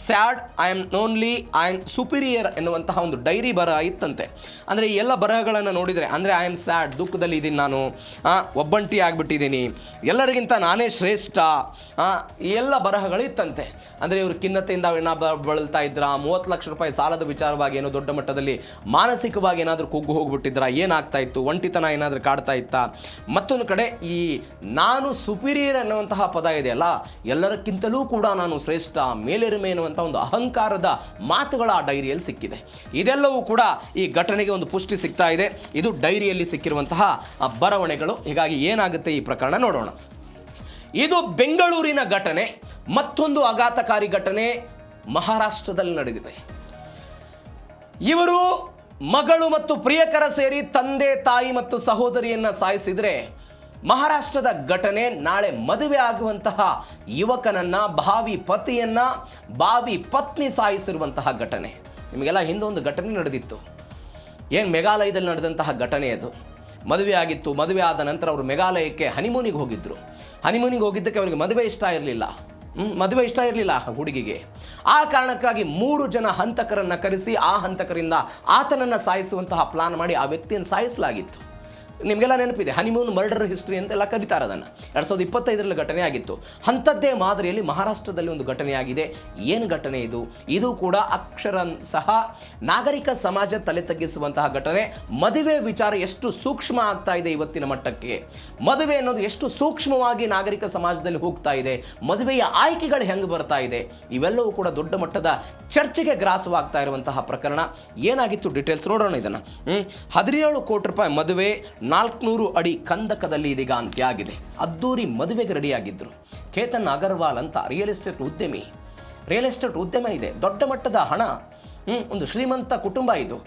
sad, I am lonely, I am superior ಎನ್ನುವಂತಹ ಒಂದು ಡೈರಿ ಬರಹ ಇತ್ತಂತೆ. ಅಂದರೆ ಈ ಎಲ್ಲ ಬರಹಗಳನ್ನು ನೋಡಿದರೆ, ಅಂದರೆ ಐ ಆಮ್ ಸ್ಯಾಡ್, ದುಃಖದಲ್ಲಿ ಇದ್ದೀನಿ ನಾನು, ಒಬ್ಬಂಟಿ ಆಗಿಬಿಟ್ಟಿದ್ದೀನಿ, ಎಲ್ಲರಿಗಿಂತ ನಾನೇ ಶ್ರೇಷ್ಠ, ಈ ಎಲ್ಲ ಬರಹಗಳಿತ್ತಂತೆ. ಅಂದರೆ ಇವರು ಖಿನ್ನತೆಯಿಂದ ಬಳಲ್ತಾ ಇದ್ರ, 30 ಲಕ್ಷ ರೂಪಾಯಿ ಸಾಲದ ವಿಚಾರವಾಗಿ ಏನೋ ದೊಡ್ಡ ಮಟ್ಟದಲ್ಲಿ ಮಾನಸಿಕವಾಗಿ ಏನಾದರೂ ಕುಗ್ಗು ಹೋಗ್ಬಿಟ್ಟಿದ್ರ, ಏನಾಗ್ತಾ ಇತ್ತು, ಒಂಟಿತನ ಏನಾದರೂ ಕಾಡ್ತಾ ಇತ್ತಾ. ಮತ್ತೊಂದು ಕಡೆ ಈ ನಾನು ಸುಪೀರಿಯರ್ ಅನ್ನುವಂತಹ ಪದ ಇದೆಯಲ್ಲ, ಎಲ್ಲರಕ್ಕಿಂತಲೂ ಕೂಡ ನಾನು ಶ್ರೇಷ್ಠ, ಮೇಲೆರಿಮೆ ಎನ್ನುವಂಥ ಒಂದು ಅಹಂಕಾರದ ಮಾತುಗಳ ಆ ಡೈರಿಯಲ್ಲಿ ಸಿಕ್ಕಿದೆ. ಇದೆಲ್ಲವೂ ಕೂಡ ಈ ಘಟನೆಗೆ ಒಂದು ಪುಷ್ಟಿ ಸಿಗ್ತಾ ಇದೆ. ಇದು ಡೈರಿಯಲ್ಲಿ ಸಿಕ್ಕಿರುವಂತಹ ಬರವಣಿಗೆಗಳು. ಹೀಗಾಗಿ ಏನಾಗುತ್ತೆ ಈ ಪ್ರಕರಣ ನೋಡೋಣ. ಇದು ಬೆಂಗಳೂರಿನ ಘಟನೆ. ಮತ್ತೊಂದು ಆಘಾತಕಾರಿ ಘಟನೆ ಮಹಾರಾಷ್ಟ್ರದಲ್ಲಿ ನಡೆದಿದೆ. ಇವರು ಮಗಳು ಮತ್ತು ಪ್ರಿಯಕರ ಸೇರಿ ತಂದೆ ತಾಯಿ ಮತ್ತು ಸಹೋದರಿಯನ್ನ ಸಾಯಿಸಿದ್ರೆ, ಮಹಾರಾಷ್ಟ್ರದ ಘಟನೆ ನಾಳೆ ಮದುವೆ ಆಗುವಂತಹ ಯುವಕನನ್ನ, ಭಾವಿ ಪತಿಯನ್ನ, ಭಾವಿ ಪತ್ನಿ ಸಾಯಿಸಿರುವಂತಹ ಘಟನೆ. ನಿಮಗೆಲ್ಲ ಹಿಂದೊಂದು ಘಟನೆ ನಡೆದಿತ್ತು. ಏನು ಮೇಘಾಲಯದಲ್ಲಿ ನಡೆದಂತಹ ಘಟನೆ ಅದು. ಮದುವೆ ಆಗಿತ್ತು. ಮದುವೆ ಆದ ನಂತರ ಅವರು ಮೇಘಾಲಯಕ್ಕೆ ಹನಿಮೂನಿಗೆ ಹೋಗಿದ್ರು. ಹನಿಮೂನಿಗೆ ಹೋಗಿದ್ದಕ್ಕೆ ಅವರಿಗೆ ಮದುವೆ ಇಷ್ಟ ಇರಲಿಲ್ಲ ಹುಡುಗಿಗೆ. ಆ ಕಾರಣಕ್ಕಾಗಿ 3 ಜನ ಹಂತಕರನ್ನು ಕರೆಸಿ ಆ ಹಂತಕರಿಂದ ಆತನನ್ನು ಸಾಯಿಸುವಂತಹ ಪ್ಲಾನ್ ಮಾಡಿ ಆ ವ್ಯಕ್ತಿಯನ್ನು ಸಾಯಿಸಲಾಗಿತ್ತು. ನಿಮಗೆಲ್ಲ ನೆನಪಿದೆ, ಹನಿಮೂನ್ ಮರ್ಡರ್ ಹಿಸ್ಟ್ರಿ ಅಂತೆಲ್ಲ ಕರೀತಾರೆ ಅದನ್ನು. 2025ರಲ್ಲಿ ಘಟನೆ ಆಗಿತ್ತು. ಅಂಥದ್ದೇ ಮಾದರಿಯಲ್ಲಿ ಮಹಾರಾಷ್ಟ್ರದಲ್ಲಿ ಒಂದು ಘಟನೆಯಾಗಿದೆ. ಏನು ಘಟನೆ ಇದು? ಇದು ಕೂಡ ಅಕ್ಷರ ಸಹ ನಾಗರಿಕ ಸಮಾಜ ತಲೆ ತಗ್ಗಿಸುವಂತಹ ಘಟನೆ. ಮದುವೆ ವಿಚಾರ ಎಷ್ಟು ಸೂಕ್ಷ್ಮ ಆಗ್ತಾ ಇದೆ ಇವತ್ತಿನ ಮಟ್ಟಕ್ಕೆ, ಮದುವೆ ಅನ್ನೋದು ಎಷ್ಟು ಸೂಕ್ಷ್ಮವಾಗಿ ನಾಗರಿಕ ಸಮಾಜದಲ್ಲಿ ಹೋಗ್ತಾ ಇದೆ, ಮದುವೆಯ ಆಯ್ಕೆಗಳು ಹೆಂಗೆ ಬರ್ತಾ ಇದೆ, ಇವೆಲ್ಲವೂ ಕೂಡ ದೊಡ್ಡ ಮಟ್ಟದ ಚರ್ಚೆಗೆ ಗ್ರಾಸವಾಗ್ತಾ ಇರುವಂತಹ ಪ್ರಕರಣ. ಏನಾಗಿತ್ತು ಡೀಟೇಲ್ಸ್ ನೋಡೋಣ ಇದನ್ನು. 17 ಕೋಟಿ ರೂಪಾಯಿ ಮದುವೆ, 400 ಅಡಿ ಕಂದಕದಲ್ಲಿ ಇದೀಗ ಅಂತ್ಯ ಆಗಿದೆ. ಅದ್ದೂರಿ ಮದುವೆಗೆ ರೆಡಿಯಾಗಿದ್ದರು. ಕೇತನ್ ಅಗರ್ವಾಲ್ ಅಂತ ರಿಯಲ್ ಎಸ್ಟೇಟ್ ಉದ್ಯಮ ಇದೆ, ದೊಡ್ಡ ಮಟ್ಟದ ಹಣ, ಒಂದು ಶ್ರೀಮಂತ ಕುಟುಂಬ ಇದು.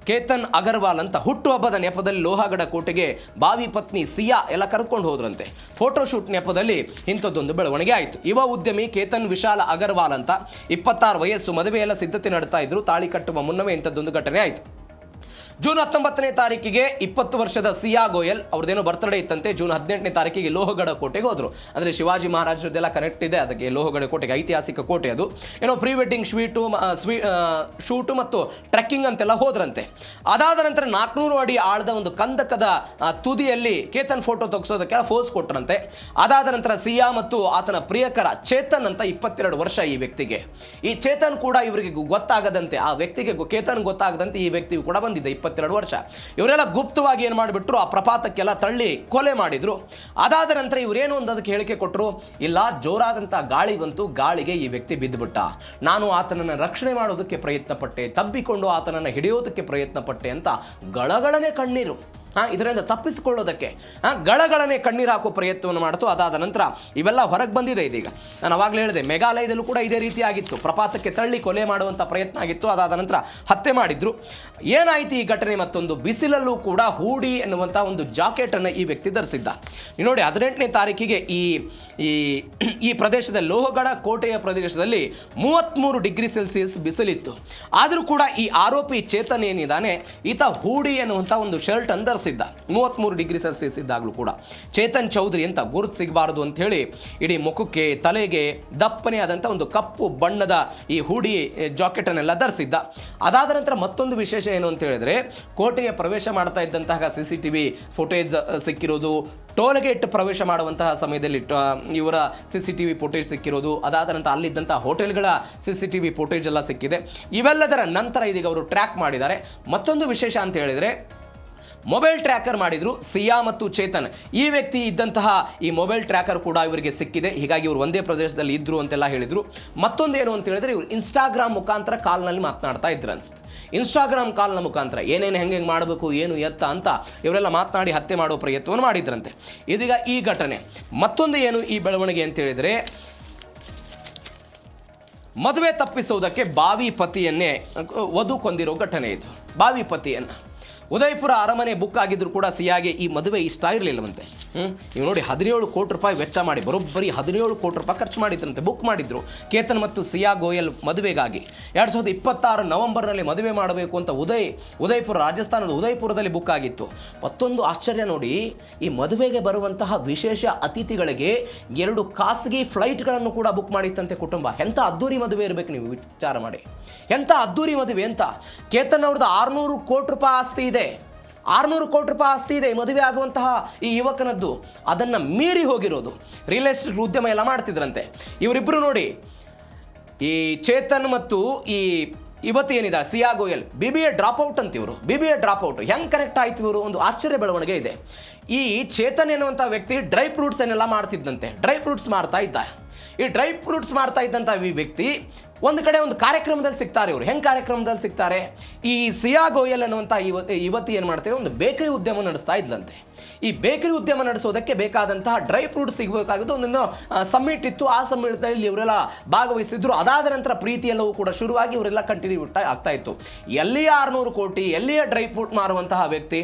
ಕೇತನ್ ಅಗರ್ವಾಲ್ ಅಂತ ಹುಟ್ಟುಹಬ್ಬದ ನೆಪದಲ್ಲಿ ಲೋಹಗಡ ಕೋಟೆಗೆ ಭಾವಿ ಪತ್ನಿ ಸಿಯಾ ಎಲ್ಲ ಕರೆದುಕೊಂಡು ಹೋದ್ರಂತೆ. ಫೋಟೋಶೂಟ್ ನೆಪದಲ್ಲಿ ಇಂಥದ್ದೊಂದು ಬೆಳವಣಿಗೆ ಆಯಿತು. ಯುವ ಉದ್ಯಮಿ ಕೇತನ್ ವಿಶಾಲ ಅಗರ್ವಾಲ್ ಅಂತ 26 ವಯಸ್ಸು, ಮದುವೆಯೆಲ್ಲ ಸಿದ್ಧತೆ ನಡೆಸ್ತಾ ಇದ್ರು. ತಾಳಿ ಕಟ್ಟುವ ಮುನ್ನವೇ ಇಂಥದ್ದೊಂದು ಘಟನೆ ಆಯಿತು. ಜೂನ್ 19ನೇ ತಾರೀಕಿಗೆ 20 ವರ್ಷದ ಸಿಯಾ ಗೋಯಲ್ ಅವ್ರದ್ದೇನೋ ಬರ್ತ್ಡೇ ಇತ್ತಂತೆ. ಜೂನ್ 18ನೇ ತಾರೀಕಿಗೆ ಲೋಹಗಡ ಕೋಟೆಗೆ ಹೋದ್ರು. ಅಂದರೆ ಶಿವಾಜಿ ಮಹಾರಾಜರದ್ದೆಲ್ಲ ಕನೆಕ್ಟ್ ಇದೆ ಅದಕ್ಕೆ. ಲೋಹಗಡ ಕೋಟೆಗೆ, ಐತಿಹಾಸಿಕ ಕೋಟೆ ಅದು. ಏನೋ ಪ್ರೀ ವೆಡ್ಡಿಂಗ್ ಶೂಟು ಮತ್ತು ಟ್ರೆಕ್ಕಿಂಗ್ ಅಂತೆಲ್ಲ ಹೋದ್ರಂತೆ. ಅದಾದ ನಂತರ 400 ಅಡಿ ಆಳದ ಒಂದು ಕಂದಕದ ತುದಿಯಲ್ಲಿ ಕೇತನ್ ಫೋಟೋ ತೆಗೆಸೋದಕ್ಕೆಲ್ಲ ಫೋಸ್ ಕೊಟ್ರಂತೆ. ಅದಾದ ನಂತರ ಸಿಯಾ ಮತ್ತು ಆತನ ಪ್ರಿಯಕರ ಚೇತನ್ ಅಂತ 22 ವರ್ಷ ಈ ವ್ಯಕ್ತಿಗೆ. ಈ ಚೇತನ್ ಕೂಡ ಇವರಿಗೆ ಗೊತ್ತಾಗದಂತೆ, ಆ ವ್ಯಕ್ತಿಗೆ ಕೇತನ್ ಗೊತ್ತಾಗದಂತೆ ಈ ವ್ಯಕ್ತಿಯು ಕೂಡ ಬಂದಿದ್ದ 22 ವರ್ಷ. ಇವರೆಲ್ಲ ಗುಪ್ತವಾಗಿ ಏನು ಮಾಡಿಬಿಟ್ರು, ಆ ಪ್ರಪಾತಕ್ಕೆಲ್ಲ ತಳ್ಳಿ ಕೊಲೆ ಮಾಡಿದ್ರು. ಅದಾದ ನಂತರ ಇವರೇನು ಒಂದು ಅದಕ್ಕೆ ಹೇಳಿಕೆ ಕೊಟ್ಟರು, ಇಲ್ಲ ಜೋರಾದಂಥ ಗಾಳಿ ಬಂತು, ಗಾಳಿಗೆ ಈ ವ್ಯಕ್ತಿ ಬಿದ್ದುಬಿಟ್ಟ, ನಾನು ಆತನನ್ನು ರಕ್ಷಣೆ ಮಾಡೋದಕ್ಕೆ ಪ್ರಯತ್ನ ಪಟ್ಟೆ, ತಬ್ಬಿಕೊಂಡು ಆತನನ್ನು ಹಿಡಿಯೋದಕ್ಕೆ ಪ್ರಯತ್ನ ಪಟ್ಟೆ ಅಂತ ಗಳಗಳನೆ ಕಣ್ಣೀರು. ಇದರಿಂದ ತಪ್ಪಿಸಿಕೊಳ್ಳೋದಕ್ಕೆ ಗಳಗಳನೆ ಕಣ್ಣೀರು ಹಾಕೋ ಪ್ರಯತ್ನವನ್ನು ಮಾಡ್ತು. ಅದಾದ ನಂತರ ಇವೆಲ್ಲ ಹೊರಗೆ ಬಂದಿದೆ. ಇದೀಗ ನಾನು ಅವಾಗಲೇ ಹೇಳಿದೆ, ಮೇಘಾಲಯದಲ್ಲೂ ಕೂಡ ಇದೇ ರೀತಿ ಆಗಿತ್ತು, ಪ್ರಪಾತಕ್ಕೆ ತಳ್ಳಿ ಕೊಲೆ ಮಾಡುವಂಥ ಪ್ರಯತ್ನ ಆಗಿತ್ತು. ಅದಾದ ನಂತರ ಹತ್ಯೆ ಮಾಡಿದ್ರು. ಏನಾಯಿತು ಈ ಘಟನೆ? ಮತ್ತೊಂದು ಬಿಸಿಲಲ್ಲೂ ಕೂಡ ಹೂಡಿ ಎನ್ನುವಂಥ ಒಂದು ಜಾಕೆಟನ್ನು ಈ ವ್ಯಕ್ತಿ ಧರಿಸಿದ್ದ. ನೀವು ನೋಡಿ, 18ನೇ ತಾರೀಕಿಗೆ ಈ ಪ್ರದೇಶದಲ್ಲಿ, ಲೋಹಗಢ ಕೋಟೆಯ ಪ್ರದೇಶದಲ್ಲಿ 33 ಡಿಗ್ರಿ ಸೆಲ್ಸಿಯಸ್ ಬಿಸಿಲಿತ್ತು. ಆದರೂ ಕೂಡ ಈ ಆರೋಪಿ ಚೇತನ್ ಏನಿದ್ದಾನೆ, ಈತ ಹೂಡಿ ಎನ್ನುವಂಥ ಒಂದು ಶರ್ಟ್ ಅನ್ನು ಧರಿಸಿದ್ದ. 33 ಡಿಗ್ರಿ ಸೆಲ್ಸಿಯಸ್ ಇದ್ದಾಗಲೂ ಕೂಡ ಚೇತನ್ ಚೌಧರಿ ಅಂತ ಗುರುತು ಸಿಗಬಾರದು ಅಂತ ಹೇಳಿ ಇಡೀ ಮುಖಕ್ಕೆ, ತಲೆಗೆ ದಪ್ಪನೆ ಆದಂಥ ಒಂದು ಕಪ್ಪು ಬಣ್ಣದ ಈ ಹೂಡಿ ಜಾಕೆಟನ್ನೆಲ್ಲ ಧರಿಸಿದ್ದ. ಅದಾದ ನಂತರ ಮತ್ತೊಂದು ವಿಶೇಷ ಏನು ಅಂತ ಹೇಳಿದ್ರೆ, ಕೋಟೆಯ ಪ್ರವೇಶ ಮಾಡ್ತಾ ಇದ್ದಂತಹ CCTV ಫುಟೇಜ್ ಸಿಕ್ಕಿರೋದು, ಟೋಲ್ಗೇಟ್ ಪ್ರವೇಶ ಮಾಡುವಂತಹ ಸಮಯದಲ್ಲಿ ಇವರ CCTV ಫುಟೇಜ್ ಸಿಕ್ಕಿರೋದು, ಅದಾದ ನಂತರ ಅಲ್ಲಿದ್ದಂಥ ಹೋಟೆಲ್ಗಳ CCTV ಫುಟೇಜ್ ಎಲ್ಲ ಸಿಕ್ಕಿದೆ. ಇವೆಲ್ಲದರ ನಂತರ ಇದೀಗ ಅವರು ಟ್ರ್ಯಾಕ್ ಮಾಡಿದ್ದಾರೆ. ಮತ್ತೊಂದು ವಿಶೇಷ ಅಂತ ಹೇಳಿದರೆ, ಮೊಬೈಲ್ ಟ್ರ್ಯಾಕರ್ ಮಾಡಿದ್ರು ಸಿಯಾ ಮತ್ತು ಚೇತನ್. ಈ ವ್ಯಕ್ತಿ ಇದ್ದಂತಹ ಈ ಮೊಬೈಲ್ ಟ್ರ್ಯಾಕರ್ ಕೂಡ ಇವರಿಗೆ ಸಿಕ್ಕಿದೆ. ಹೀಗಾಗಿ ಇವರು ಒಂದೇ ಪ್ರದೇಶದಲ್ಲಿ ಇದ್ರು ಅಂತೆಲ್ಲ ಹೇಳಿದ್ರು. ಮತ್ತೊಂದೇನು ಅಂತ ಹೇಳಿದ್ರೆ, ಇವರು ಇನ್ಸ್ಟಾಗ್ರಾಮ್ ಮುಖಾಂತರ ಕಾಲ್ನಲ್ಲಿ ಮಾತನಾಡ್ತಾ ಇದ್ರು ಅನ್ಸುತ್ತೆ. ಇನ್ಸ್ಟಾಗ್ರಾಮ್ ಕಾಲ್ನ ಮುಖಾಂತರ ಏನೇನು ಹೆಂಗೆ ಮಾಡಬೇಕು, ಏನು ಎತ್ತ ಅಂತ ಇವರೆಲ್ಲ ಮಾತನಾಡಿ ಹತ್ಯೆ ಮಾಡೋ ಪ್ರಯತ್ನವನ್ನು ಮಾಡಿದ್ರಂತೆ. ಇದೀಗ ಈ ಘಟನೆ ಮತ್ತೊಂದು ಏನು ಈ ಬೆಳವಣಿಗೆ ಅಂತ ಹೇಳಿದ್ರೆ, ಮದುವೆ ತಪ್ಪಿಸುವುದಕ್ಕೆ ಬಾವಿ ಪತಿಯನ್ನೇ ವಧು ಕೊಂದಿರೋ ಘಟನೆ ಇದು. ಬಾವಿ ಪತಿಯನ್ನು ಉದಯಪುರ ಅರಮನೆ ಬುಕ್ ಆಗಿದ್ರು ಕೂಡ ಸಿಯಾಗೆ ಈ ಮದುವೆ ಇಷ್ಟ ಇರಲಿಲ್ಲವಂತೆ. ನೀವು ನೋಡಿ, 17 ಕೋಟಿ ರೂಪಾಯಿ ವೆಚ್ಚ ಮಾಡಿ, ಬರೋಬ್ಬರಿ 17 ಕೋಟಿ ರೂಪಾಯಿ ಖರ್ಚು ಮಾಡಿದ್ರಂತೆ, ಬುಕ್ ಮಾಡಿದ್ರು ಕೇತನ್ ಮತ್ತು ಸಿಯಾ ಗೋಯಲ್ ಮದುವೆಗಾಗಿ. 2026 ನವೆಂಬರ್ನಲ್ಲಿ ಮದುವೆ ಮಾಡಬೇಕು ಅಂತ ಉದಯಪುರ, ರಾಜಸ್ಥಾನದ ಉದಯಪುರದಲ್ಲಿ ಬುಕ್ ಆಗಿತ್ತು. ಮತ್ತೊಂದು ಆಶ್ಚರ್ಯ ನೋಡಿ, ಈ ಮದುವೆಗೆ ಬರುವಂತಹ ವಿಶೇಷ ಅತಿಥಿಗಳಿಗೆ 2 ಖಾಸಗಿ ಫ್ಲೈಟ್ಗಳನ್ನು ಕೂಡ ಬುಕ್ ಮಾಡಿತ್ತಂತೆ ಕುಟುಂಬ. ಎಂಥ ಅದ್ದೂರಿ ಮದುವೆ ಇರಬೇಕು, ನೀವು ವಿಚಾರ ಮಾಡಿ, ಎಂಥ ಅದ್ದೂರಿ ಮದುವೆ ಅಂತ. ಕೇತನ್ ಅವ್ರದ್ದು 600 ಕೋಟಿ ರೂಪಾಯಿ ಆಸ್ತಿ ಇದೆ, 600 ಕೋಟಿ ರೂಪಾಯಿ ಆಸ್ತಿ ಇದೆ ಮದುವೆ ಆಗುವಂತಹ ಈ ಯುವಕನದ್ದು. ಅದನ್ನು ಮೀರಿ ಹೋಗಿರೋದು. ರಿಯಲ್ ಎಸ್ಟೇಟ್ ಉದ್ಯಮ ಎಲ್ಲ ಮಾಡ್ತಿದ್ರಂತೆ ಇವರಿಬ್ಬರು. ನೋಡಿ, ಈ ಚೇತನ್ ಮತ್ತು ಈ ಇವತ್ತು ಏನಿದ್ದಾರೆ ಸಿಯಾ ಗೋಯಲ್, BBA ಡ್ರಾಪ್ಔಟ್ ಅಂತ. ಇವರು BBA ಡ್ರಾಪ್ಔಟ್ ಹೆಂಗೆ ಕನೆಕ್ಟ್ ಆಯ್ತು ಇವರು? ಒಂದು ಆಶ್ಚರ್ಯ ಬೆಳವಣಿಗೆ ಇದೆ. ಈ ಚೇತನ್ ಎನ್ನುವಂಥ ವ್ಯಕ್ತಿ ಡ್ರೈ ಫ್ರೂಟ್ಸ್ ಏನೆಲ್ಲ ಮಾಡ್ತಿದ್ದಂತೆ, ಡ್ರೈ ಫ್ರೂಟ್ಸ್ ಮಾರ್ತಾ ಇದ್ದ. ಈ ಡ್ರೈ ಫ್ರೂಟ್ಸ್ ಮಾರ್ತಾ ಇದ್ದಂಥ ಈ ವ್ಯಕ್ತಿ ಒಂದು ಕಡೆ ಒಂದು ಕಾರ್ಯಕ್ರಮದಲ್ಲಿ ಸಿಗ್ತಾರೆ. ಇವರು ಹೆಂಗೆ ಕಾರ್ಯಕ್ರಮದಲ್ಲಿ ಸಿಗ್ತಾರೆ? ಈ ಸಿಯಾ ಗೋಯಲ್ ಅನ್ನುವಂಥ ಯುವತಿ ಏನು ಮಾಡ್ತಾರೆ, ಒಂದು ಬೇಕರಿ ಉದ್ಯಮ ನಡೆಸ್ತಾ ಇದ್ಲಂತೆ. ಈ ಬೇಕರಿ ಉದ್ಯಮ ನಡೆಸೋದಕ್ಕೆ ಬೇಕಾದಂತಹ ಡ್ರೈ ಫ್ರೂಟ್ ಸಿಗಬೇಕಾಗಿದ್ದು ಒಂದೊಂದು ಸಮ್ಮಿಟ್ ಇತ್ತು. ಆ ಸಮ್ಮಿಟದಲ್ಲಿ ಇವರೆಲ್ಲ ಭಾಗವಹಿಸಿದ್ರು. ಅದಾದ ನಂತರ ಪ್ರೀತಿ ಎಲ್ಲವೂ ಕೂಡ ಶುರುವಾಗಿ ಇವರೆಲ್ಲ ಕಂಟಿನ್ಯೂ ಆಗ್ತಾ ಇತ್ತು. ಎಲ್ಲಿಯ 600 ಕೋಟಿ, ಎಲ್ಲಿಯ ಡ್ರೈ ಫ್ರೂಟ್ ಮಾರುವಂತಹ ವ್ಯಕ್ತಿ,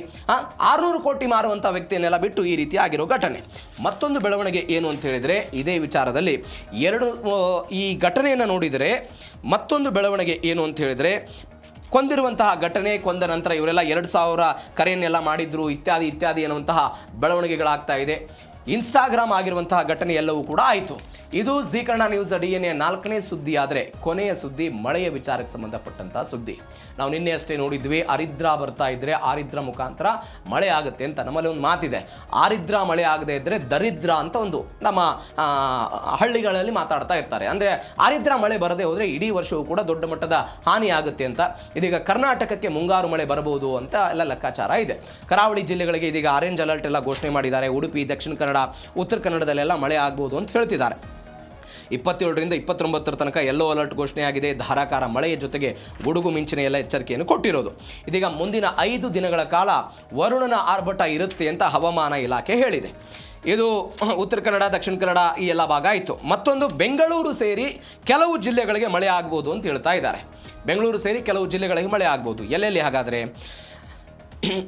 600 ಕೋಟಿ ಮಾರುವಂಥ ವ್ಯಕ್ತಿಯನ್ನೆಲ್ಲ ಬಿಟ್ಟು ಈ ರೀತಿ ಆಗಿರೋ ಘಟನೆ. ಮತ್ತೊಂದು ಬೆಳವಣಿಗೆ ಏನು ಅಂತ ಹೇಳಿದರೆ, ಇದೇ ವಿಚಾರದಲ್ಲಿ ಈ ಘಟನೆಯನ್ನು ನೋಡಿದರೆ ಮತ್ತೊಂದು ಬೆಳವಣಿಗೆ ಏನು ಅಂತ ಹೇಳಿದರೆ, ಕೊಂದಿರುವಂತಹ ಘಟನೆ, ಕೊಂದ ನಂತರ ಇವರೆಲ್ಲ 2,000 ಕರೆಯನ್ನೆಲ್ಲ ಮಾಡಿದ್ರು, ಇತ್ಯಾದಿ ಎನ್ನುವಂತಹ ಬೆಳವಣಿಗೆಗಳಾಗ್ತಾ ಇದೆ. ಇನ್ಸ್ಟಾಗ್ರಾಮ್ ಆಗಿರುವಂತಹ ಘಟನೆ ಎಲ್ಲವೂ ಕೂಡ ಆಯಿತು. ಇದು ಜೀ ಕನ್ನಡ ನ್ಯೂಸ್ DNA 4ನೇ ಸುದ್ದಿ. ಆದರೆ ಕೊನೆಯ ಸುದ್ದಿ ಮಳೆಯ ವಿಚಾರಕ್ಕೆ ಸಂಬಂಧಪಟ್ಟಂತಹ ಸುದ್ದಿ. ನಾವು ನಿನ್ನೆ ಅಷ್ಟೇ ನೋಡಿದ್ವಿ, ಆರಿದ್ರ ಬರ್ತಾ ಇದ್ರೆ ಆರಿದ್ರ ಮುಖಾಂತರ ಮಳೆ ಆಗುತ್ತೆ ಅಂತ. ನಮ್ಮಲ್ಲಿ ಒಂದು ಮಾತಿದೆ, ಆರಿದ್ರ ಮಳೆ ಆಗದೆ ಇದ್ದರೆ ದರಿದ್ರ ಅಂತ ಒಂದು ನಮ್ಮ ಹಳ್ಳಿಗಳಲ್ಲಿ ಮಾತಾಡ್ತಾ ಇರ್ತಾರೆ. ಅಂದರೆ ಆರಿದ್ರ ಮಳೆ ಬರದೆ ಹೋದರೆ ಇಡೀ ವರ್ಷವೂ ಕೂಡ ದೊಡ್ಡ ಮಟ್ಟದ ಹಾನಿ ಆಗುತ್ತೆ ಅಂತ. ಇದೀಗ ಕರ್ನಾಟಕಕ್ಕೆ ಮುಂಗಾರು ಮಳೆ ಬರಬಹುದು ಅಂತ ಎಲ್ಲ ಲೆಕ್ಕಾಚಾರ ಇದೆ. ಕರಾವಳಿ ಜಿಲ್ಲೆಗಳಿಗೆ ಇದೀಗ ಆರೆಂಜ್ ಅಲರ್ಟ್ ಎಲ್ಲ ಘೋಷಣೆ ಮಾಡಿದ್ದಾರೆ. ಉಡುಪಿ, ದಕ್ಷಿಣ ಕನ್ನಡ, ಉತ್ತರ ಕನ್ನಡದಲ್ಲೆಲ್ಲ ಮಳೆ ಆಗ್ಬೋದು ಅಂತ ಹೇಳ್ತಿದ್ದಾರೆ. 27ರಿಂದ 29 ತನಕ ಯೆಲ್ಲೋ ಅಲರ್ಟ್ ಘೋಷಣೆಯಾಗಿದೆ. ಧಾರಾಕಾರ ಮಳೆಯ ಜೊತೆಗೆ ಗುಡುಗು ಮಿಂಚಿನ ಎಲ್ಲ ಎಚ್ಚರಿಕೆಯನ್ನು ಕೊಟ್ಟಿರೋದು. ಇದೀಗ ಮುಂದಿನ 5 ದಿನಗಳ ಕಾಲ ವರುಣನ ಆರ್ಭಟ ಇರುತ್ತೆ ಅಂತ ಹವಾಮಾನ ಇಲಾಖೆ ಹೇಳಿದೆ. ಇದು ಉತ್ತರ ಕನ್ನಡ, ದಕ್ಷಿಣ ಕನ್ನಡ ಈ ಎಲ್ಲ ಭಾಗ ಆಯಿತು. ಮತ್ತೊಂದು, ಬೆಂಗಳೂರು ಸೇರಿ ಕೆಲವು ಜಿಲ್ಲೆಗಳಿಗೆ ಮಳೆ ಆಗ್ಬೋದು ಅಂತ ಹೇಳ್ತಾ ಇದ್ದಾರೆ. ಬೆಂಗಳೂರು ಸೇರಿ ಕೆಲವು ಜಿಲ್ಲೆಗಳಿಗೆ ಮಳೆ ಆಗ್ಬೋದು. ಎಲ್ಲೆಲ್ಲಿ ಹಾಗಾದರೆ?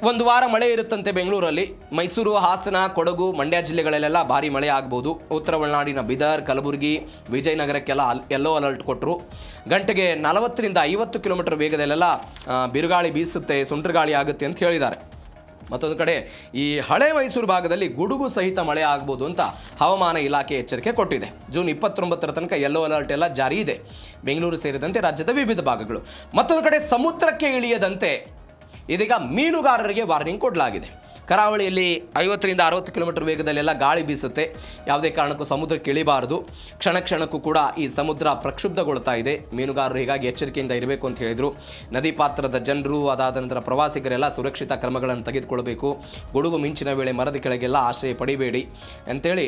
ಒಂದು ವಾರ ಮಳೆ ಇರುತ್ತಂತೆ ಬೆಂಗಳೂರಲ್ಲಿ. ಮೈಸೂರು, ಹಾಸನ, ಕೊಡಗು, ಮಂಡ್ಯ ಜಿಲ್ಲೆಗಳಲ್ಲೆಲ್ಲ ಭಾರಿ ಮಳೆ ಆಗ್ಬೋದು. ಉತ್ತರ ಒಳನಾಡಿನ ಬೀದರ್, ಕಲಬುರಗಿ, ವಿಜಯನಗರಕ್ಕೆಲ್ಲ ಯೆಲ್ಲೋ ಅಲರ್ಟ್ ಕೊಟ್ಟರು. ಗಂಟೆಗೆ 40ರಿಂದ 50 ಕಿಲೋಮೀಟರ್ ವೇಗದಲ್ಲೆಲ್ಲ ಬಿರುಗಾಳಿ ಬೀಸುತ್ತೆ, ಸುಂಟರಗಾಳಿ ಆಗುತ್ತೆ ಅಂತ ಹೇಳಿದ್ದಾರೆ. ಮತ್ತೊಂದು ಕಡೆ ಈ ಹಳೆ ಮೈಸೂರು ಭಾಗದಲ್ಲಿ ಗುಡುಗು ಸಹಿತ ಮಳೆ ಆಗ್ಬೋದು ಅಂತ ಹವಾಮಾನ ಇಲಾಖೆ ಎಚ್ಚರಿಕೆ ಕೊಟ್ಟಿದೆ. ಜೂನ್ 29 ತನಕ ಯೆಲ್ಲೋ ಅಲರ್ಟ್ ಎಲ್ಲ ಜಾರಿ ಇದೆ, ಬೆಂಗಳೂರು ಸೇರಿದಂತೆ ರಾಜ್ಯದ ವಿವಿಧ ಭಾಗಗಳು. ಮತ್ತೊಂದು ಕಡೆ ಸಮುದ್ರಕ್ಕೆ ಇಳಿಯದಂತೆ ಇದೀಗ ಮೀನುಗಾರರಿಗೆ ವಾರ್ನಿಂಗ್ ಕೊಡಲಾಗಿದೆ. ಕರಾವಳಿಯಲ್ಲಿ 50ರಿಂದ 60 ಕಿಲೋಮೀಟರ್ ವೇಗದಲ್ಲೆಲ್ಲ ಗಾಳಿ ಬೀಸುತ್ತೆ. ಯಾವುದೇ ಕಾರಣಕ್ಕೂ ಸಮುದ್ರಕ್ಕೆ ಇಳಿಬಾರದು. ಕ್ಷಣಕ್ಕೂ ಕೂಡ ಈ ಸಮುದ್ರ ಪ್ರಕ್ಷುಬ್ಧಗೊಳ್ತಾ ಇದೆ. ಮೀನುಗಾರರು ಹೀಗಾಗಿ ಎಚ್ಚರಿಕೆಯಿಂದ ಇರಬೇಕು ಅಂತ ಹೇಳಿದರು. ನದಿ ಪಾತ್ರದ ಜನರು, ಅದಾದ ನಂತರ ಪ್ರವಾಸಿಗರೆಲ್ಲ ಸುರಕ್ಷಿತ ಕ್ರಮಗಳನ್ನು ತೆಗೆದುಕೊಳ್ಬೇಕು. ಗುಡುಗು ಮಿಂಚಿನ ವೇಳೆ ಮರದ ಕೆಳಗೆಲ್ಲ ಆಶ್ರಯ ಪಡಿಬೇಡಿ ಅಂತೇಳಿ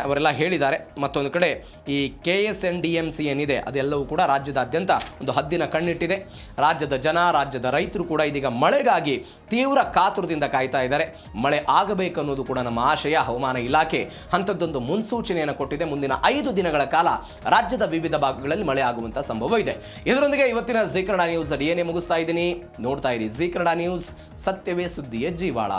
ಅವರೆಲ್ಲ ಹೇಳಿದ್ದಾರೆ. ಮತ್ತೊಂದು ಕಡೆ ಈ KSNDMC ಏನಿದೆ ಅದೆಲ್ಲವೂ ಕೂಡ ರಾಜ್ಯದಾದ್ಯಂತ ಒಂದು ಹದ್ದಿನ ಕಣ್ಣಿಟ್ಟಿದೆ. ರಾಜ್ಯದ ಜನ, ರಾಜ್ಯದ ರೈತರು ಕೂಡ ಇದೀಗ ಮಳೆಗಾಗಿ ತೀವ್ರ ಕಾತುರದಿಂದ ಕಾಯ್ತಾ ಇದ್ದಾರೆ. ಮಳೆ ಆಗಬೇಕು ಅನ್ನೋದು ಕೂಡ ನಮ್ಮ ಆಶಯ. ಹವಾಮಾನ ಇಲಾಖೆ ಅಂಥದ್ದೊಂದು ಮುನ್ಸೂಚನೆಯನ್ನು ಕೊಟ್ಟಿದೆ. ಮುಂದಿನ 5 ದಿನಗಳ ಕಾಲ ರಾಜ್ಯದ ವಿವಿಧ ಭಾಗಗಳಲ್ಲಿ ಮಳೆ ಆಗುವಂಥ ಸಂಭವ ಇದೆ. ಇದರೊಂದಿಗೆ ಇವತ್ತಿನ ಜೀ ಕನ್ನಡ ನ್ಯೂಸ್ DNA ಮುಗಿಸ್ತಾ ಇದ್ದೀನಿ. ನೋಡ್ತಾ ಇರಿ ಜೀ ಕನ್ನಡ ನ್ಯೂಸ್, ಸತ್ಯವೇ ಸುದ್ದಿಯ ಜೀವಾಳ.